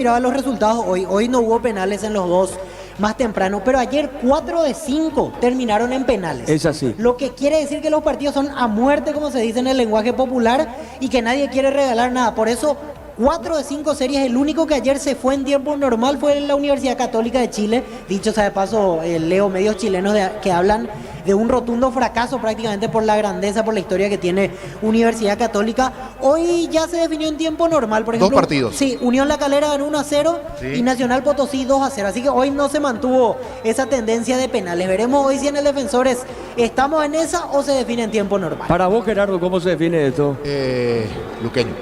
Miraba los resultados hoy no hubo penales en los dos más temprano, pero ayer 4 de 5 terminaron en penales. Es así. Lo que quiere decir que los partidos son a muerte, como se dice en el lenguaje popular, y que nadie quiere regalar nada. Por eso, 4 de 5 series, el único que ayer se fue en tiempo normal fue en la Universidad Católica de Chile. Dicho sea de paso, leo medios chilenos que hablan de un rotundo fracaso prácticamente por la grandeza, por la historia que tiene Universidad Católica. Hoy ya se definió en tiempo normal, por ejemplo. Dos partidos. Sí, Unión La Calera ganó 1-0 Sí. y Nacional Potosí 2-0. Así que hoy no se mantuvo esa tendencia de penales. Veremos hoy si en el Defensores estamos en esa o se define en tiempo normal. Para vos, Gerardo, ¿cómo se define esto? Luqueño.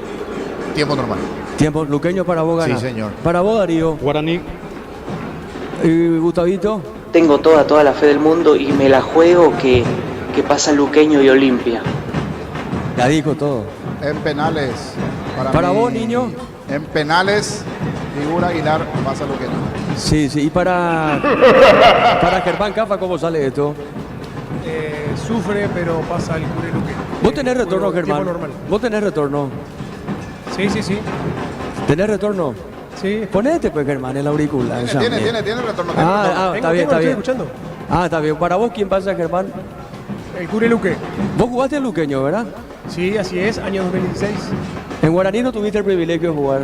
Tiempo normal. Tiempo luqueño para vos gana. Sí, señor. Para vos, Darío. Guaraní. ¿Y Gustavito? Tengo toda la fe del mundo y me la juego que pasa Luqueño y Olimpia. Ya dijo todo. En penales. Para mí, vos, niño. En penales, figura Aguilar, pasa Luqueño. Sí, sí. ¿Y para Germán Cafa cómo sale esto? Sufre, pero pasa el Cure Luque. ¿Vos tenés retorno, Tiempo Germán? normal. ¿Vos tenés retorno? Sí. ¿Tenés retorno? Sí. Ponete, pues, Germán, el auricular. ya, Tiene bien. retorno. Está bien, está estoy bien. escuchando. Está bien. ¿Para vos quién pasa, Germán? El Cure Luque. Vos jugaste en Luqueño, ¿verdad? Sí, así es, año 2016. En Guaraní no tuviste el privilegio de jugar.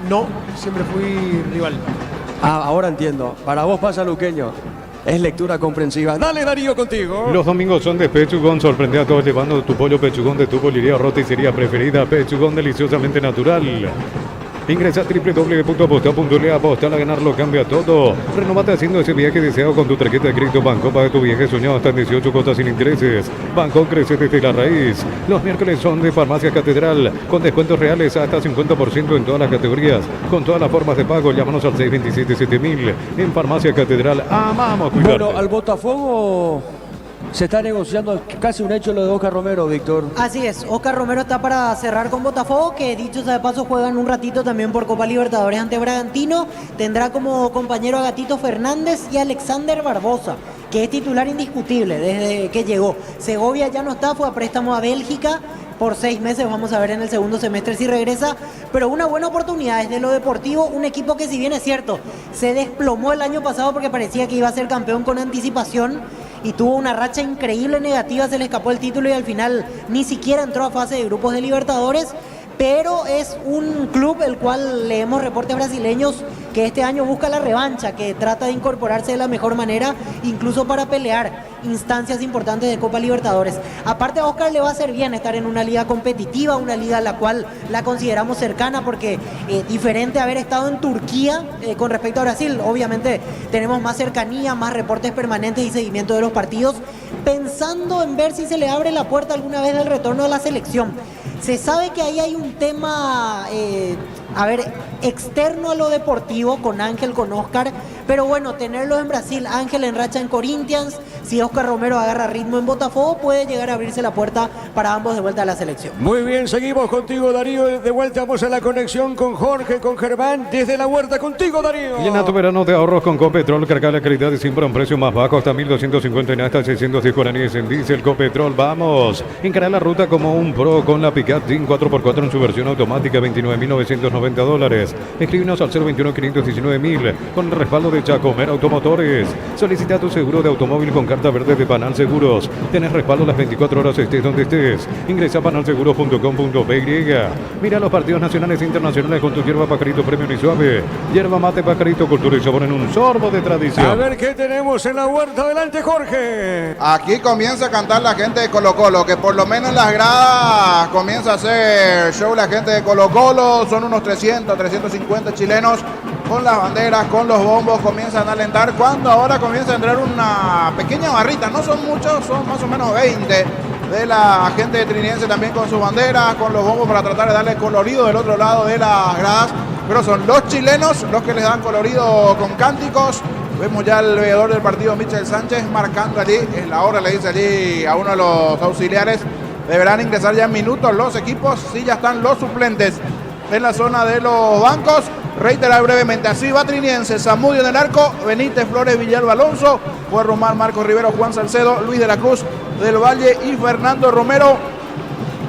No, siempre fui rival. Ahora entiendo. Para vos pasa Luqueño. Es lectura comprensiva. Dale, Darío, contigo. Los domingos son de Pechugón. Sorprende a todos llevando tu pollo Pechugón de tu pollería rota y sería preferida. Pechugón deliciosamente natural. Ingresa a www.aposta.le. Apostar a ganar lo cambia todo. Renovate haciendo ese viaje deseado con tu tarjeta de crédito Banco. Paga tu viaje soñado hasta en 18 cuotas sin intereses. Banco crece desde la raíz. Los miércoles son de Farmacia Catedral, con descuentos reales hasta 50% en todas las categorías, con todas las formas de pago. Llámanos al 627-7000. En Farmacia Catedral, amamos cuidarte. Bueno, al Botafogo se está negociando casi un hecho lo de Oscar Romero, Víctor. Así es, Oscar Romero está para cerrar con Botafogo, que dicho sea de paso juegan un ratito también por Copa Libertadores ante Bragantino. Tendrá como compañero a Gatito Fernández y Alexander Barbosa, que es titular indiscutible desde que llegó. Segovia ya no está, fue a préstamo a Bélgica por 6 meses, vamos a ver en el segundo semestre si regresa, pero una buena oportunidad desde lo deportivo, un equipo que si bien es cierto, se desplomó el año pasado porque parecía que iba a ser campeón con anticipación y tuvo una racha increíble negativa, se le escapó el título y al final ni siquiera entró a fase de grupos de Libertadores, pero es un club el cual leemos reportes brasileños que este año busca la revancha, que trata de incorporarse de la mejor manera, incluso para pelear instancias importantes de Copa Libertadores. Aparte a Oscar le va a hacer bien estar en una liga competitiva, una liga a la cual la consideramos cercana, porque diferente a haber estado en Turquía con respecto a Brasil, obviamente tenemos más cercanía, más reportes permanentes y seguimiento de los partidos, pensando en ver si se le abre la puerta alguna vez del retorno a la selección. Se sabe que ahí hay un tema, externo a lo deportivo con Ángel, con Oscar, pero bueno, tenerlo en Brasil, Ángel en racha en Corinthians, si Oscar Romero agarra ritmo en Botafogo, puede llegar a abrirse la puerta para ambos de vuelta a la selección. Muy bien, seguimos contigo, Darío. De vuelta vamos a la conexión con Jorge, con Germán, desde la huerta contigo, Darío. Llena tu verano de ahorros con Copetrol. Carga la calidad y siempre a un precio más bajo, hasta 1.250 en hasta 610 guaraníes en diésel. Copetrol, vamos. Encarar la ruta como un pro con la Pickup DIN 4x4 en su versión automática, $29.990. Escríbenos al 021-519.000 con el respaldo de Chacomer Automotores. Solicita tu seguro de automóvil con carta verde de Panal Seguros. Tenés respaldo las 24 horas estés donde estés. Ingresa a panalseguros.com.py. Mira los partidos nacionales e internacionales con tu hierba Pajarito Premium y Suave. Hierba mate Pajarito, cultura y sabor en un sorbo de tradición. A ver qué tenemos en la huerta. Adelante, Jorge. Aquí comienza a cantar la gente de Colo Colo, que por lo menos en las gradas comienza a hacer show la gente de Colo Colo. Son unos 350 chilenos con las banderas, con los bombos, comienzan a alentar cuando ahora comienza a entrar una pequeña barrita. No son muchos, son más o menos 20 de la gente triniense también con sus banderas, con los bombos para tratar de darle colorido del otro lado de las gradas. Pero son los chilenos los que les dan colorido con cánticos. Vemos ya el veedor del partido, Michel Sánchez, marcando allí. Es la hora, le dice allí a uno de los auxiliares. Deberán ingresar ya en minutos los equipos. Sí, ya están los suplentes en la zona de los bancos. Reiterar brevemente, así va Triniense, Zamudio en el arco, Benítez, Flores, Villalba, Alonso, Juan Román, Marcos Rivero, Juan Salcedo, Luis de la Cruz del Valle y Fernando Romero.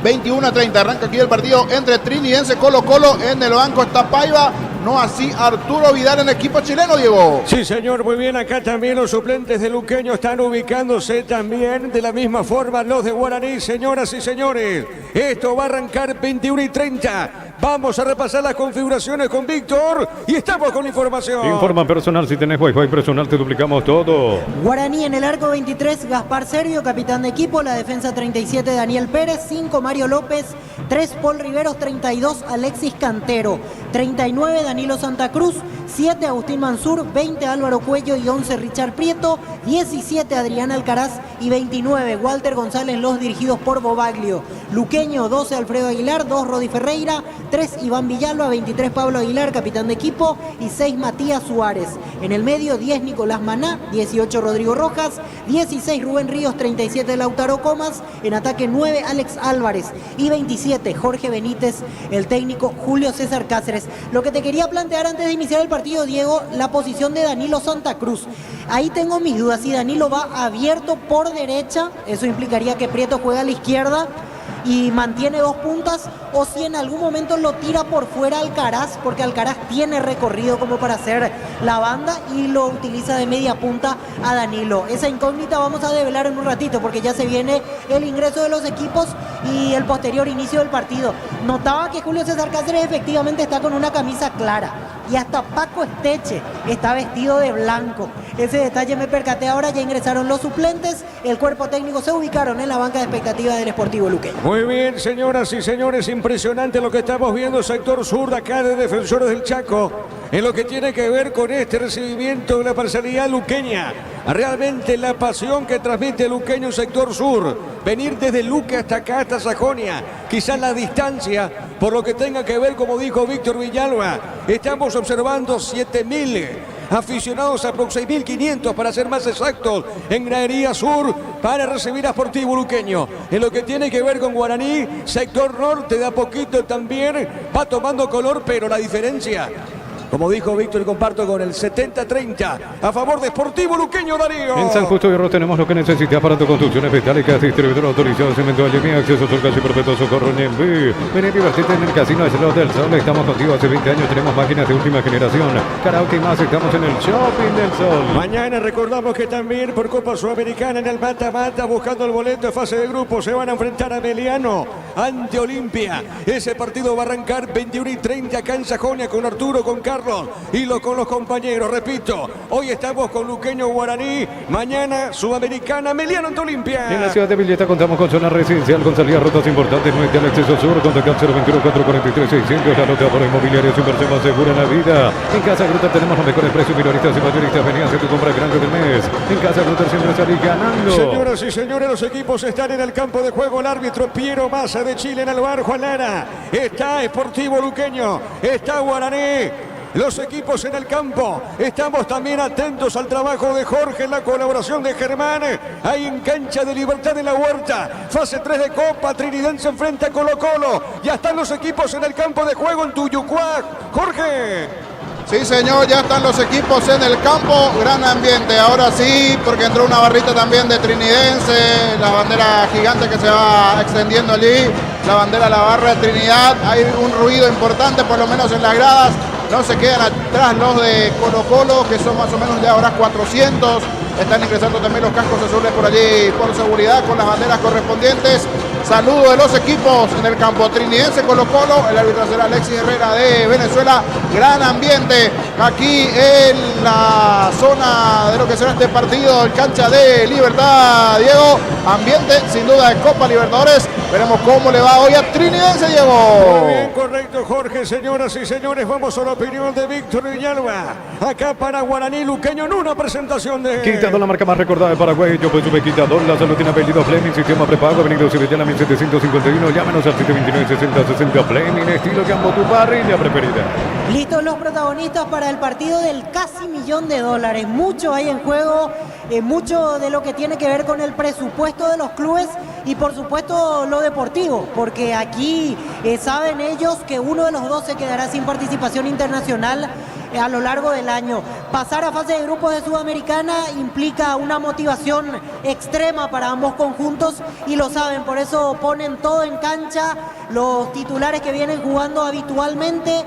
21-30, arranca aquí el partido entre Triniense, Colo Colo, en el banco está Paiva, no así Arturo Vidal en el equipo chileno, Diego. Sí, señor, muy bien. Acá también los suplentes de Luqueño están ubicándose también de la misma forma los de Guaraní, señoras y señores. Esto va a arrancar 21:30. Vamos a repasar las configuraciones con Víctor y estamos con información. Informa personal, si tenés Wi-Fi personal te duplicamos todo. Guaraní en el arco 23, Gaspar Servio, capitán de equipo. La defensa 37, Daniel Pérez. 5, Mario López. 3, Paul Riveros. 32, Alexis Cantero. 39, Danilo Santa Cruz. 7, Agustín Mansur. 20, Álvaro Cuello. Y 11, Richard Prieto. 17, Adrián Alcaraz. Y 29, Walter González, los dirigidos por Bobaglio. Luqueño 12, Alfredo Aguilar. 2, Rodi Ferreira. 3, Iván Villalba. 23, Pablo Aguilar, capitán de equipo. Y 6, Matías Suárez. En el medio 10, Nicolás Maná. 18, Rodrigo Rojas. 16, Rubén Ríos. 37, Lautaro Comas. En ataque 9, Alex Álvarez. Y 27, Jorge Benítez, el técnico Julio César Cáceres. Lo que te quería plantear antes de iniciar el partido, Diego, la posición de Danilo Santa Cruz. Ahí tengo mis dudas. Si Danilo va abierto por derecha, eso implicaría que Prieto juega a la izquierda y mantiene 2 puntas, o si en algún momento lo tira por fuera Alcaraz, porque Alcaraz tiene recorrido como para hacer la banda y lo utiliza de media punta a Danilo. Esa incógnita vamos a develar en un ratito, porque ya se viene el ingreso de los equipos y el posterior inicio del partido. Notaba que Julio César Cáceres efectivamente está con una camisa clara, y hasta Paco Esteche está vestido de blanco. Ese detalle me percaté ahora. Ya ingresaron los suplentes, el cuerpo técnico se ubicaron en la banca de expectativa del Sportivo Luqueño. Muy bien, señoras y señores, impresionante lo que estamos viendo, sector sur de acá de Defensores del Chaco, en lo que tiene que ver con este recibimiento de la parcialidad luqueña. Realmente la pasión que transmite Luqueño sector sur, venir desde Luque hasta acá, hasta Sajonia, quizás la distancia, por lo que tenga que ver, como dijo Víctor Villalba, estamos observando 7.000 aficionados, aproximadamente 6.500 para ser más exactos, en Gradería Sur para recibir a Sportivo Luqueño. En lo que tiene que ver con Guaraní, sector norte de a poquito también va tomando color, pero la diferencia, como dijo Víctor, y comparto con el 70-30 a favor de Sportivo Luqueño, Darío. En San Justo de Arroz tenemos lo que necesitas para tu construcciones metálicas, distribuidor autorizado, cemento Allemía, acceso sur casi perpetuo, socorro en envío. Ven y divertirte en el Casino Slot del Sol. Estamos contigo hace 20 años, tenemos máquinas de última generación. Karaoke y más, estamos en el Shopping del Sol. Mañana recordamos que también por Copa Sudamericana en el mata-mata, buscando el boleto de fase de grupo, se van a enfrentar a Meliano ante Olimpia. Ese partido va a arrancar 21:30 acá en Sajonia con Arturo, con Carlos y con los compañeros. Repito, hoy estamos con Luqueño Guaraní, mañana Sudamericana, Meliano ante Olimpia. En la ciudad de Villeta contamos con zona residencial con salidas rutas importantes, no al acceso sur, contactan 021-443-600, la nota por inmobiliaria, su inversión más segura en la vida. En Casa Gruta tenemos los mejores precios, minoristas y mayoristas. Vení a hacer tu compra grande del mes. En Casa Gruta siempre salís ganando. Señoras y señores, los equipos están en el campo de juego. El árbitro Piero Massa de Chile en el bar, Juan Lara. Está Sportivo Luqueño, está Guaraní. Los equipos en el campo, estamos también atentos al trabajo de Jorge, en la colaboración de Germán, ahí en cancha de Libertad de la Huerta, fase 3 de Copa, Trinidad se enfrenta a Colo Colo, ya están los equipos en el campo de juego en Tuyucuá. Jorge. Sí, señor, ya están los equipos en el campo, gran ambiente, ahora sí, porque entró una barrita también de Trinidense, la bandera gigante que se va extendiendo allí, la bandera, la barra de Trinidad, hay un ruido importante, por lo menos en las gradas. No se quedan atrás los de Colo Colo, que son más o menos ya ahora 400. Están ingresando también los cascos azules por allí por seguridad con las banderas correspondientes. Saludo de los equipos en el campo. Trinidense, Colo Colo, el árbitro será Alexis Herrera de Venezuela. Gran ambiente aquí en la zona de lo que será este partido, en cancha de Libertad. Diego, ambiente sin duda de Copa Libertadores. Veremos cómo le va hoy a Trinidense, Diego. Muy bien, correcto, Jorge. Señoras y señores, vamos a la opinión de Víctor Villalba. Acá para Guaraní Luqueño en una presentación de... Quitador, la marca más recordada de Paraguay. Yo pues sube Quitador. La salud tiene apellido Fleming. Sistema prepago. Avenida Civitella 1751. Llámenos al 729-6060 Fleming. Estilo Campo, tu parrilla preferida. Listos los protagonistas para el partido del casi $1.000.000. Mucho hay en juego, mucho de lo que tiene que ver con el presupuesto de los clubes y por supuesto lo deportivo, porque aquí saben ellos que uno de los dos se quedará sin participación internacional a lo largo del año. Pasar a fase de grupos de Sudamericana implica una motivación extrema para ambos conjuntos y lo saben, por eso ponen todo en cancha, los titulares que vienen jugando habitualmente.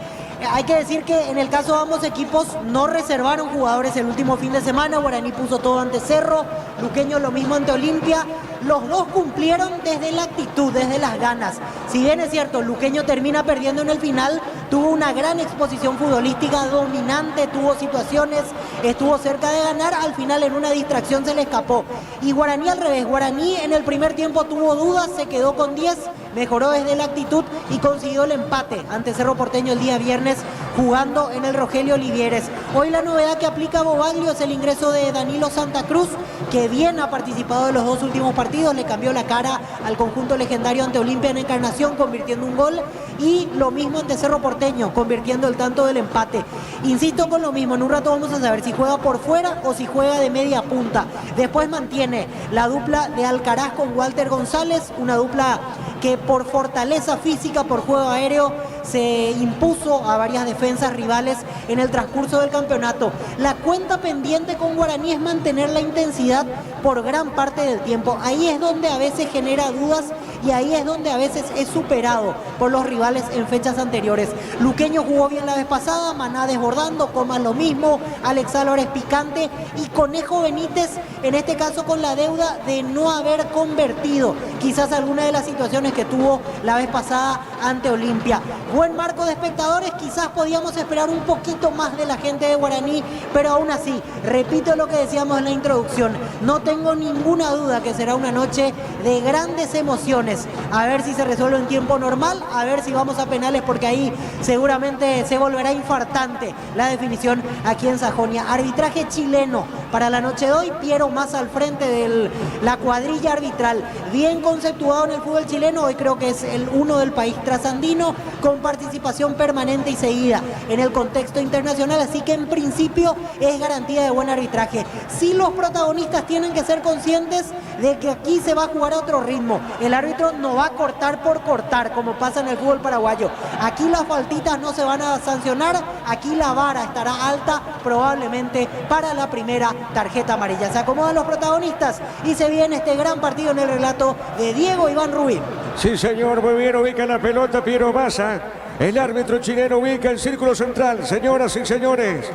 Hay que decir que en el caso de ambos equipos no reservaron jugadores el último fin de semana. Guaraní puso todo ante Cerro, Luqueño lo mismo ante Olimpia. Los dos cumplieron desde la actitud, desde las ganas. Si bien es cierto, Luqueño termina perdiendo en el final, tuvo una gran exposición futbolística, dominante, tuvo situaciones, estuvo cerca de ganar, al final en una distracción se le escapó. Y Guaraní al revés, Guaraní en el primer tiempo tuvo dudas, se quedó con 10, mejoró desde la actitud y consiguió el empate ante Cerro Porteño el día viernes jugando en el Rogelio Olivieres. Hoy la novedad que aplica Bobaglio es el ingreso de Danilo Santa Cruz, que bien ha participado en los dos últimos partidos, le cambió la cara al conjunto legendario ante Olimpia en Encarnación, convirtiendo un gol, y lo mismo ante Cerro Porteño, convirtiendo el tanto del empate. Insisto con lo mismo, en un rato vamos a saber si juega por fuera o si juega de media punta. Después mantiene la dupla de Alcaraz con Walter González, una dupla que por fortaleza física, por juego aéreo, se impuso a varias defensas rivales en el transcurso del campeonato. La cuenta pendiente con Guaraní es mantener la intensidad por gran parte del tiempo. Ahí es donde a veces genera dudas y ahí es donde a veces es superado por los rivales en fechas anteriores. Luqueño jugó bien la vez pasada, Maná desbordando, Comas lo mismo, Alex Álvarez picante y Conejo Benítez, en este caso con la deuda de no haber convertido quizás alguna de las situaciones que tuvo la vez pasada ante Olimpia. Buen marco de espectadores, quizás podíamos esperar un poquito más de la gente de Guaraní, pero aún así, repito lo que decíamos en la introducción, no tengo ninguna duda que será una noche de grandes emociones. A ver si se resuelve en tiempo normal, a ver si vamos a penales, porque ahí seguramente se volverá infartante la definición aquí en Sajonia. Arbitraje chileno para la noche de hoy, Piero Massa al frente de la cuadrilla arbitral, bien conceptuado en el fútbol chileno, hoy creo que es el uno del país trasandino, con participación permanente y seguida en el contexto internacional, así que en principio es garantía de buen arbitraje. Sí, los protagonistas tienen que ser conscientes de que aquí se va a jugar a otro ritmo. El árbitro no va a cortar por cortar, como pasa en el fútbol paraguayo. Aquí las faltitas no se van a sancionar, aquí la vara estará alta, probablemente para la primera tarjeta amarilla. Se acomodan los protagonistas y se viene este gran partido en el relato de Diego Iván Rubí. Sí, señor, muy bien, ubica la pelota Piero Massa. El árbitro chileno ubica el círculo central. Señoras y señores,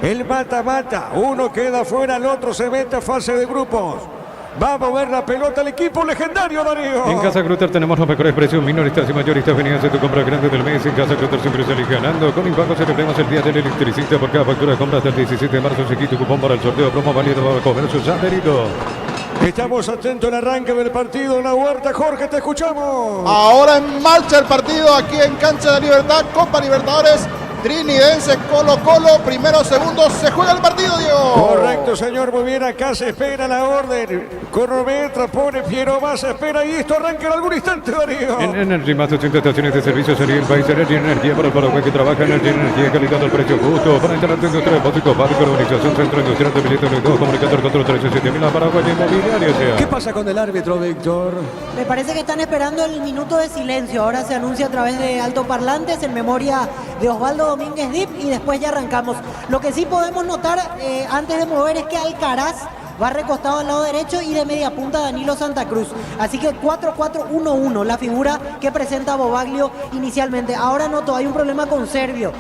el mata-mata. Uno queda fuera, el otro se mete a fase de grupos. Va a mover la pelota el equipo legendario, Darío. En Casa Clutter tenemos los mejores precios, minoristas y mayoristas. Venías de tu compra grande del mes. En Casa Clutter siempre salís ganando. Con Impago celebramos el día del electricista. Por cada factura de compra hasta el 17 de marzo se quita tu cupón para el sorteo promo válido para comercio Sanderito. Estamos atentos al arranque del partido en la Huerta. Jorge, te escuchamos. Ahora en marcha el partido aquí en Cancha de Libertad, Copa Libertadores. Trinidense, Colo-Colo, primero, segundo, se juega el partido, Diego. Correcto, señor, muy bien, acá se espera la orden. Cronometra, pone Piero Massa, espera y esto arranca en algún instante, Darío. En Energy, más de 80 estaciones de servicio sería el país. Energy Energía para el Paraguay que trabaja. Energy Energía, calidad al precio justo. Para instalar tu industria de depósito, fábrica, urbanización, centro industrial de Milito, comunicador control 37000, la Paraguay Inmobiliaria. ¿Qué pasa con el árbitro, Víctor? Me parece que están esperando el minuto de silencio. Ahora se anuncia a través de altoparlantes en memoria de Osvaldo Domínguez Dip y después ya arrancamos. Lo que sí podemos notar antes de mover es que Alcaraz va recostado al lado derecho y de media punta Danilo Santa Cruz. Así que 4-4-1-1, la figura que presenta Bobaglio inicialmente. Ahora noto, hay un problema con Servio.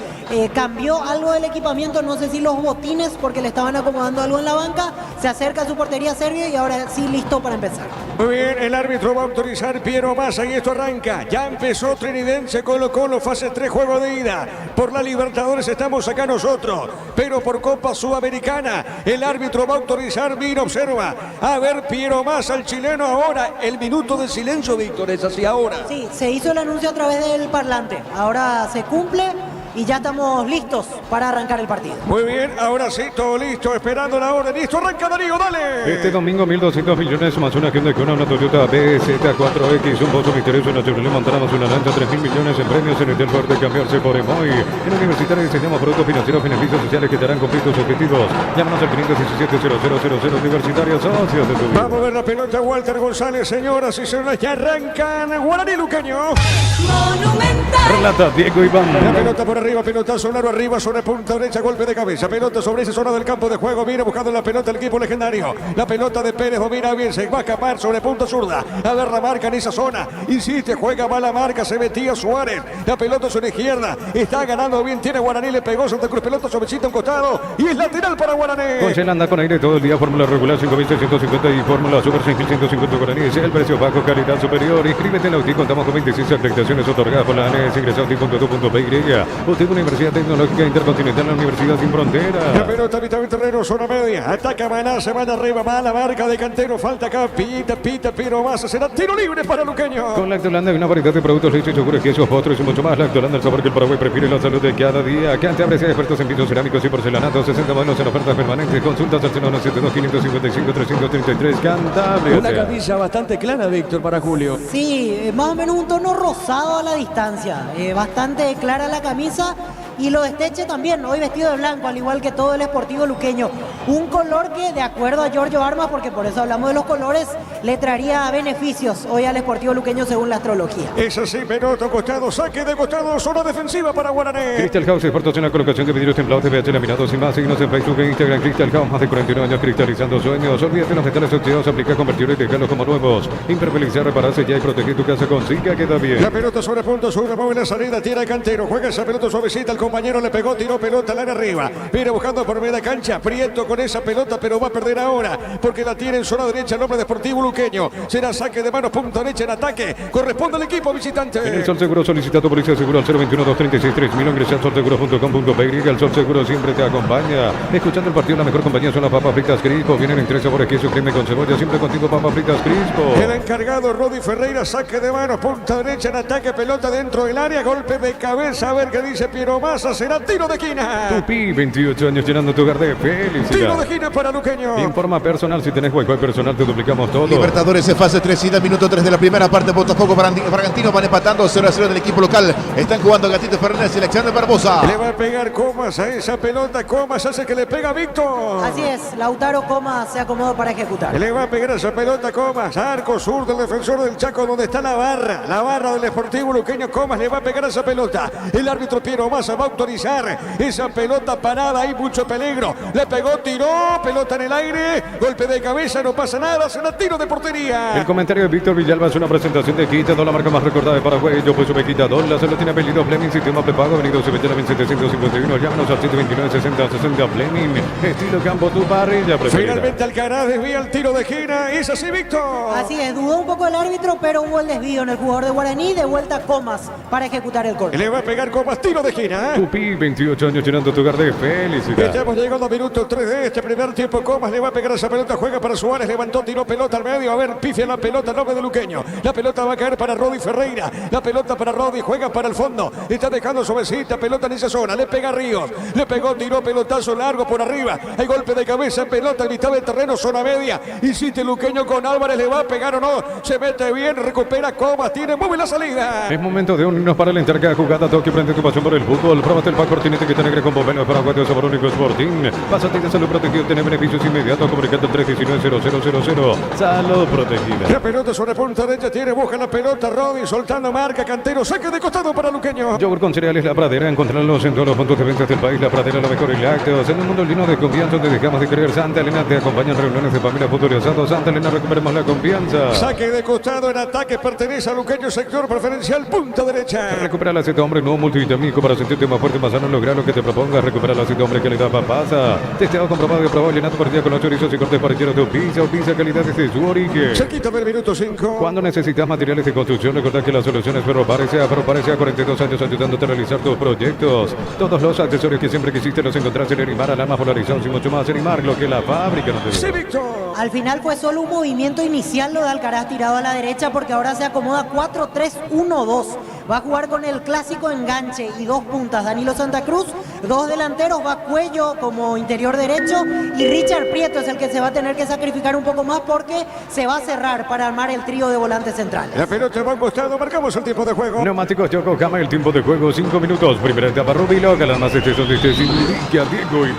Cambió algo del equipamiento, no sé si los botines, porque le estaban acomodando algo en la banca. Se acerca a su portería Servio y ahora sí listo para empezar. Muy bien, el árbitro va a autorizar Piero Massa y esto arranca. Ya empezó Trinidense, Colo-Colo, fase 3, juego de ida. Por la Libertadores estamos acá nosotros, pero por Copa Sudamericana el árbitro va a autorizar. Mira, observa, a ver Piero Massa, el chileno ahora. El minuto de silencio, Víctor, es así ahora. Sí, se hizo el anuncio a través del parlante. Ahora se cumple y ya estamos listos para arrancar el partido. Muy bien, ahora sí, todo listo, esperando la orden. Listo, arranca Darío, dale. Este domingo 1.200 millones más una Hyundai Kona, una Toyota BZ4X, un pozo misterioso, una Chevrolet montamos una Lancha, 3.000 millones en premios en el del de cambiarse por Emoy. En Universitario diseñamos productos financieros, beneficios sociales que te harán cumplir tus objetivos. Llámanos al 517-0000 Universitario, socios de tu vida. Vamos a ver la pelota, Walter González, señoras y señores, ya arrancan Guaraní Luqueño. Monumental. Relata Diego Iván. La pelota por arriba, pelotazo largo arriba sobre punta derecha, golpe de cabeza, pelota sobre esa zona del campo de juego, viene buscando la pelota el equipo legendario, la pelota de Pérez domina bien, se va a escapar sobre punta zurda, a ver la marca en esa zona, insiste, juega mala marca, se metía Suárez, la pelota sobre izquierda, está ganando bien, tiene Guaraní, le pegó Santa Cruz, pelota suavecita a un costado y es lateral para Guaraní. Con anda con aire todo el día, fórmula regular 5.650 y fórmula super 6.150 Guaraní, es el precio bajo, calidad superior, inscríbete en Auti, contamos con 26 acreditaciones otorgadas por la ANES, ingresa a Auti.2.py, usted una Universidad Tecnológica Intercontinental, la Universidad sin frontera. La pelota a mitad del terreno, zona media, ataca Maná, se van arriba, mala marca de Cantero, falta acá, pita, pero más, será tiro libre para Luqueño. Con Lactolanda hay una variedad de productos leche, yogures, quesos, postres y mucho más. Lactolanda, el sabor que el Paraguay prefiere, la salud de cada día. Cante abre expertos en pisos cerámicos y porcelanatos, 60 modelos en ofertas permanentes. Consultas al 0972-555-333. Cantabria. Una camisa bastante clara, Víctor, para Julio. Sí, más o menos un tono rosado a la distancia. Bastante clara la camisa. Y lo de Esteche también, hoy vestido de blanco, al igual que todo el Sportivo Luqueño. Un color que, de acuerdo a Giorgio Armas, porque por eso hablamos de los colores, le traería beneficios hoy al Sportivo Luqueño según la astrología. Es así, pelota costado, saque de costado, zona defensiva para Guaraní. Crystal House, expertos en la colocación de vidrios templados, TVH laminados y más. Síguenos en Facebook e Instagram. Crystal House, más de 49 años cristalizando sueños. Olvídate los metales oxidados, aplica, convertirlos y dejarlos como nuevos. Impermeabilizar, repararse ya y proteger tu casa con Zika, queda bien. La pelota sobre punto, sube, mueve la salida, tira Cantero, juega esa pelota suavecita, el compañero le pegó, tiró pelota al área arriba. Viene buscando por media cancha, Prieto con esa pelota, pero va a perder ahora, porque la tiene en zona derecha el hombre de Sportivo Luqueño. Será saque de manos, punta derecha en ataque. Corresponde al equipo visitante. En el Sol Seguro solicita tu policía seguro al 021-236-3000. Ingresa al solseguro.com.py. El Sol Seguro siempre te acompaña. Escuchando el partido, la mejor compañía son las papas fritas Crispo. Vienen en 3 sabores, queso, crema con cebolla. Siempre contigo, papas fritas Crispo. El encargado Rodi Ferreira, saque de manos, punta derecha en ataque, pelota dentro del área, golpe de cabeza. A ver qué dice Piero Massa, será tiro de esquina. Tupi, 28 años llenando tu hogar de felicidad. Tiro de esquina para Luqueño. Informa personal, si tenés Wi-Fi personal te duplicamos todo. Libertadores en fase 3, ida minuto 3 de la primera parte. Botafogo, Bragantino van empatando 0-0 del equipo local. Están jugando Gatito Fernández y Alexander Barbosa. Le va a pegar Comas a esa pelota. Comas hace que le pega a Víctor. Así es, Lautaro Comas se acomodó para ejecutar. Le va a pegar a esa pelota Comas. Arco sur del defensor del Chaco, donde está la barra del Sportivo Luqueño. Comas le va a pegar a esa pelota. El árbitro Piero Massa va a autorizar esa pelota parada. Hay mucho peligro. Le pegó, tiró, pelota en el aire. Golpe de cabeza, no pasa nada. Será tiro de portería. El comentario de Víctor Villalba es una presentación de Quitador, la marca más recordada de Paraguay. Yo pues sube Quitador, la solo tiene apellido Fleming, sistema prepago, venido Sevillana 1751. Llámanos al 129-60-60 Fleming. Estilo campo, tu parrilla preferida. Finalmente Alcaraz desvía el tiro de esquina. Es así, Víctor. Así es, dudó un poco el árbitro, pero hubo el desvío en el jugador de Guaraní. De vuelta Comas para ejecutar el gol. Le va a pegar Comas, tiro de esquina. Tupi, 28 años llenando tu hogar de felicidad. Estamos llegando a minuto 3 de este primer tiempo. Comas le va a pegar esa pelota, juega para Suárez, levantó, tiró pelota al medio. A ver, pifia la pelota, nombre de Luqueño. La pelota va a caer para Rodi Ferreira. La pelota para Rodi, juega para el fondo. Está dejando suavecita, pelota en esa zona. Le pega a Ríos. Le pegó, tiró pelotazo largo por arriba. Hay golpe de cabeza, pelota en mitad del terreno, zona media. Insiste Luqueño con Álvarez, le va a pegar o no. Se mete bien, recupera Comas, tiene, mueve la salida. Es momento de unirnos para la entrega jugada. Toque, prende tu pasión por el fútbol. Próbate el pack cortinete que está negro con Boveno para Paraguay, sabor único Sporting. Pásate de salud protegido, tiene beneficios inmediatos. Comunicando el 319-0000. Salud protegida. La pelota sobre punta derecha, tiene, busca la pelota. Rodi soltando, marca Cantero, saque de costado para Luqueño. Yogur con cereales La Pradera, encontrarlos en todos los puntos de venta del país. La Pradera, lo mejor en lácteos. En un mundo lleno de confianza, donde dejamos de creer. Santa Elena te acompaña en reuniones de familia, fútbol y asado. Santa Elena, recuperemos la confianza. Saque de costado en ataque, pertenece a Luqueño, sector preferencial, punta derecha. Recupera el aceite hombre, nuevo multivitamínico para sentirte más fuerte, más sano, lograr lo que te propongas. Recupera el aceite hombre, calidad papasa. Testeado, comprobado y aprobado, llenado por día con los chorizos y cortes parrilleros de pizza o pizza calidad desde su origen. Cerquita del minuto 5. Cuando necesitas materiales de construcción, recordad que la solución es Ferroparecia. Ferroparecia, 42 años ayudándote a realizar tus proyectos. Todos los accesorios que siempre quisiste los encontrás en Erimar, alarmas polarizados y mucho más. Erimar, lo que la fábrica no te Sí, dio. Víctor. Al final fue solo un movimiento inicial lo de Alcaraz tirado a la derecha, porque ahora se acomoda 4-3-1-2. Va a jugar con el clásico enganche y dos puntas. Danilo Santa Cruz, dos delanteros, va Cuello como interior derecho y Richard Prieto es el que se va a tener que sacrificar un poco más porque se va a cerrar para armar el trío de volantes centrales. La pelota va a un costado, marcamos el tiempo de juego. Neumáticos Yokohama, el tiempo de juego 5 minutos. Primera etapa Rubilo, que las más son de este Diego y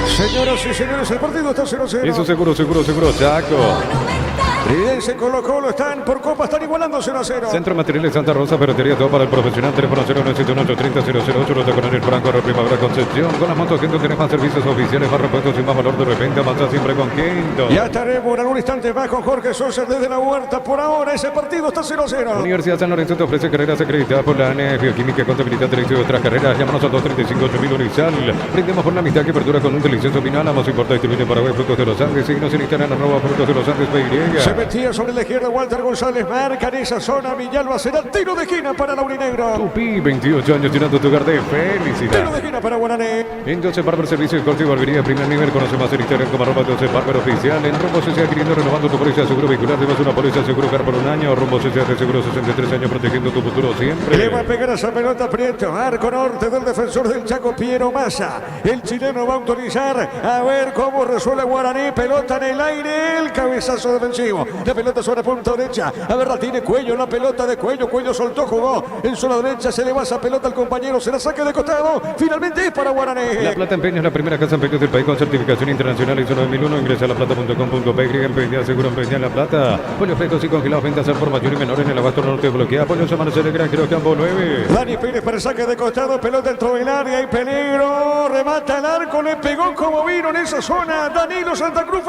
Señoras y señores, el partido está 0-0. Eso seguro, Chaco. Tridense Colo-Colo están por Copa, están igualando 0-0. Centro Materiales Santa Rosa, ferretería todo para el profesional. Teléfono 0971-830-008. Ruta Coronel Franco, Primavera Concepción. Con las motos Quinto tenés más servicios oficiales, más repuestos y más valor de repente. Avanza siempre con Quinto. Ya estaremos en algún instante más con Jorge Sosa desde la huerta. Por ahora ese partido está 0-0. Universidad San Lorenzo te ofrece carreras acreditadas por la ANE, Bioquímica, Contabilidad, Derecho y otras carreras. Llámanos al 235-8000 Urizal. Brindemos por la mitad que perdura con un delicioso final. Más importante distribuye Paraguay, Frutos de los Andes. Síguenos en Instagram, @Frutos de los Andes, PY. Se metía sobre la izquierda Walter González. Marca en esa zona. Villalba será tiro de esquina para Laurinegro. Tupi, 28 años llenando tu hogar de felicidad. Tiro de esquina para Guaraní. En Joseph Barber Servicios Corte y Barbería Primer Nivel. Conoce más en Instagram como @Joseph Barber Oficial. En Rumbo se adquiriendo, renovando tu póliza de seguro vehicular. Debes una póliza de seguro car por un año. Rumbo se de seguro 63 años protegiendo tu futuro siempre. Le va a pegar esa pelota Prieto. Arco norte del defensor del Chaco, Piero Massa. El chileno va a autorizar a ver cómo resuelve Guaraní. Pelota en el aire. El cabezazo defensivo. La pelota sobre punta derecha. A ver, la tiene Cuello. La pelota de Cuello. Cuello soltó, jugó en zona derecha. Se le va esa pelota al compañero. Se la saca de costado. Finalmente es para Guaraní. La Plata Empeño es la primera casa empeño del país con certificación internacional ISO 9001. Ingresa a laplata.com.py. Empeña, seguro empeña en La Plata. Pollos frescos y congelados. Ventas al por mayor y menor en el abasto norte. Bloquea. Pollos a Marcelo Granjero Campo 9. Dani Pérez para el saque de costado. Pelota dentro del área. Hay peligro. Remata el arco. Le pegó como vino en esa zona. Danilo Santa Cruz.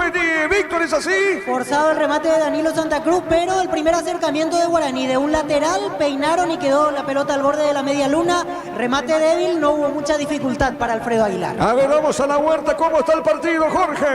Víctor, ¿es así? Forzado el remate de Danilo Santa Cruz, pero el primer acercamiento de Guaraní de un lateral, peinaron y quedó la pelota al borde de la media luna. Remate débil, no hubo mucha dificultad para Alfredo Aguilar. A ver, vamos a la huerta. ¿Cómo está el partido, Jorge?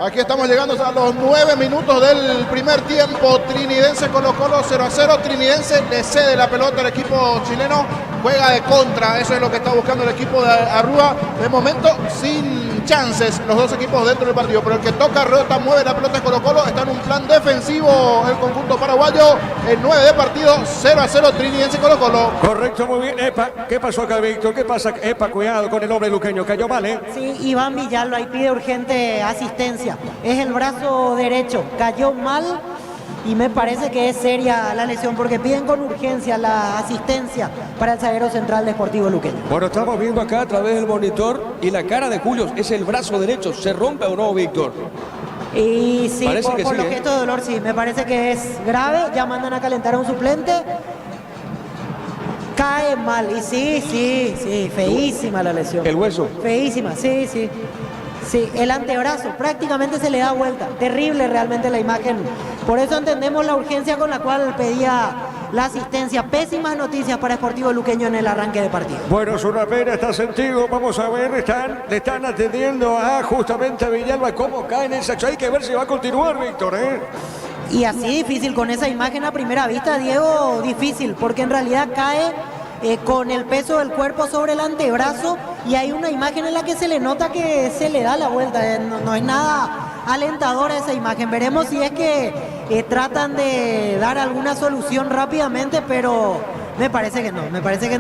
Aquí estamos llegando a los 9 minutos del primer tiempo. Trinidense Colo-Colo 0-0. Trinidense le cede la pelota al equipo chileno. Juega de contra. Eso es lo que está buscando el equipo de Arrúa. De momento, sin chances los dos equipos dentro del partido. Pero el que toca, rota, mueve la pelota de Colo-Colo. Está en un plan defensivo el conjunto paraguayo. En 9 de partido, 0-0 Trinidense Colo-Colo. Correcto, muy bien. Epa, ¿qué pasó acá, Víctor? ¿Qué pasa? Epa, cuidado con el hombre luqueño. Cayó mal, ¿eh? Sí, Iván Villalba ahí pide urgente asistencia. Es el brazo derecho. Cayó mal y me parece que es seria la lesión porque piden con urgencia la asistencia para el zaguero central de Sportivo Luqueño. Bueno, estamos viendo acá a través del monitor y la cara de Julio es el brazo derecho. ¿Se rompe o no, Víctor? Y sí, Parece que por sí, los gestos de dolor sí, me parece que es grave. Ya mandan a calentar a un suplente. Cae mal. Y sí, feísima la lesión. ¿El hueso? Feísima, sí. Sí, el antebrazo prácticamente se le da vuelta. Terrible realmente la imagen. Por eso entendemos la urgencia con la cual pedía la asistencia. Pésimas noticias para Sportivo Luqueño en el arranque de partido. Bueno, es una pena, está sentido. Vamos a ver, le están atendiendo a justamente a Villalba. ¿Cómo cae en el saxo? Hay que ver si va a continuar, Víctor, ¿eh? Y así difícil, con esa imagen a primera vista, Diego, difícil, porque en realidad cae con el peso del cuerpo sobre el antebrazo y hay una imagen en la que se le nota que se le da la vuelta. No es nada alentadora esa imagen. Veremos si es que tratan de dar alguna solución rápidamente, pero me parece que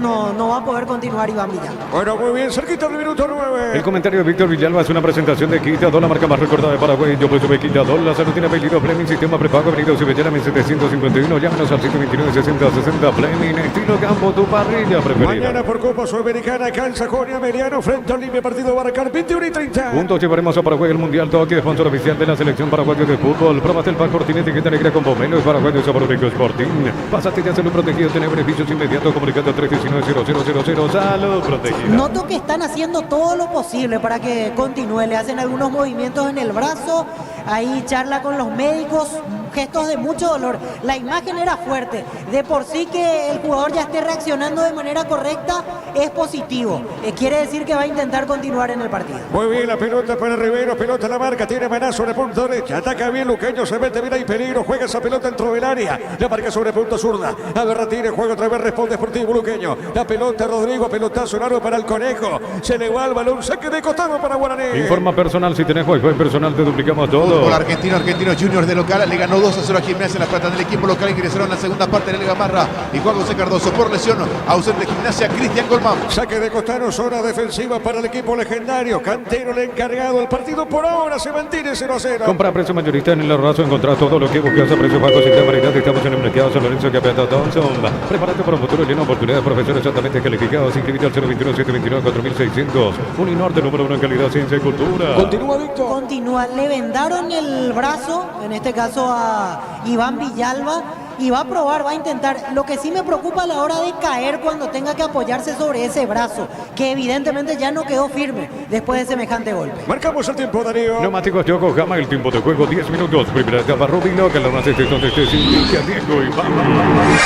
no va a poder continuar Iván Villalba. Bueno, muy bien, cerquita del minuto 9. El comentario de Víctor Villalba es una presentación de Quitadol, la marca más recordada de Paraguay. Yo pues sube Quitadol, la salud tiene apellido Fleming, sistema prepago, avenida Cibellera, 1751. Llámenos al 529-6060 Fleming, estilo campo, tu parrilla preferida. Mañana por Copa Sudamericana, Calza Jonia Meriano frente al Olimpia, partido Baracar, 21:30. Juntos llevaremos a Paraguay el Mundial Toque, sponsor oficial de la selección paraguaya de fútbol. Probaste el pack Fortín, etiqueta negra con pomelo, es paraguayo, sabor rico Sporting. Pásate ya salud protegido, tiene beneficios inmediatos, comunicando a 319-0000, salud protegida. Noto que están haciendo todo lo posible para que continúe. Le hacen algunos movimientos en el brazo, ahí charla con los médicos, gestos de mucho dolor. La imagen era fuerte. De por sí que el jugador ya esté reaccionando de manera correcta es positivo. Quiere decir que va a intentar continuar en el partido. Muy bien, la pelota para Rivero, pelota la marca, tiene manazo de punta derecha, ataca bien Luqueño, se mete bien ahí peligro, juega esa pelota dentro del área, la marca sobre punta zurda, a ver, retire, juega otra vez, responde Sportivo Luqueño, la pelota Rodrigo, pelotazo largo para el Conejo, se le va el balón, saque de costado para Guaraní. Informa personal, si tenés wifi personal te duplicamos todo. Fútbol argentino Juniors de local, le ganó 2-0 a Gimnasia. La plata del equipo local ingresaron a la segunda parte de la Liga Marra y Juan José Cardoso por lesión, ausente de Gimnasia, Cristian Colmán. Saque de costado, zona defensiva para el equipo legendario, Cantero el encargado, el partido por ahora se mantiene 0-0. Compra a precio mayorista en el Arrazo, encontrás todo lo que buscas a precios bajos y de variedad. Estamos en el mercado San Lorenzo, Capeta Thompson. Prepárate para un futuro lleno de oportunidades, profesores altamente calificados. Inscribite al 021-729-4600. Uninorte, número 1 en calidad, ciencia y cultura. Continúa, Víctor. Continúa, le vendaron el brazo, en este caso a juega Iván Villalba y va a probar, va a intentar. Lo que sí me preocupa a la hora de caer cuando tenga que apoyarse sobre ese brazo, que evidentemente ya no quedó firme después de semejante golpe. Marcamos el tiempo, Darío. Neumáticos Yokohama, el tiempo de juego 10 minutos. Primera etapa, Rubino, que la más este donde esté sin Diego y vamos.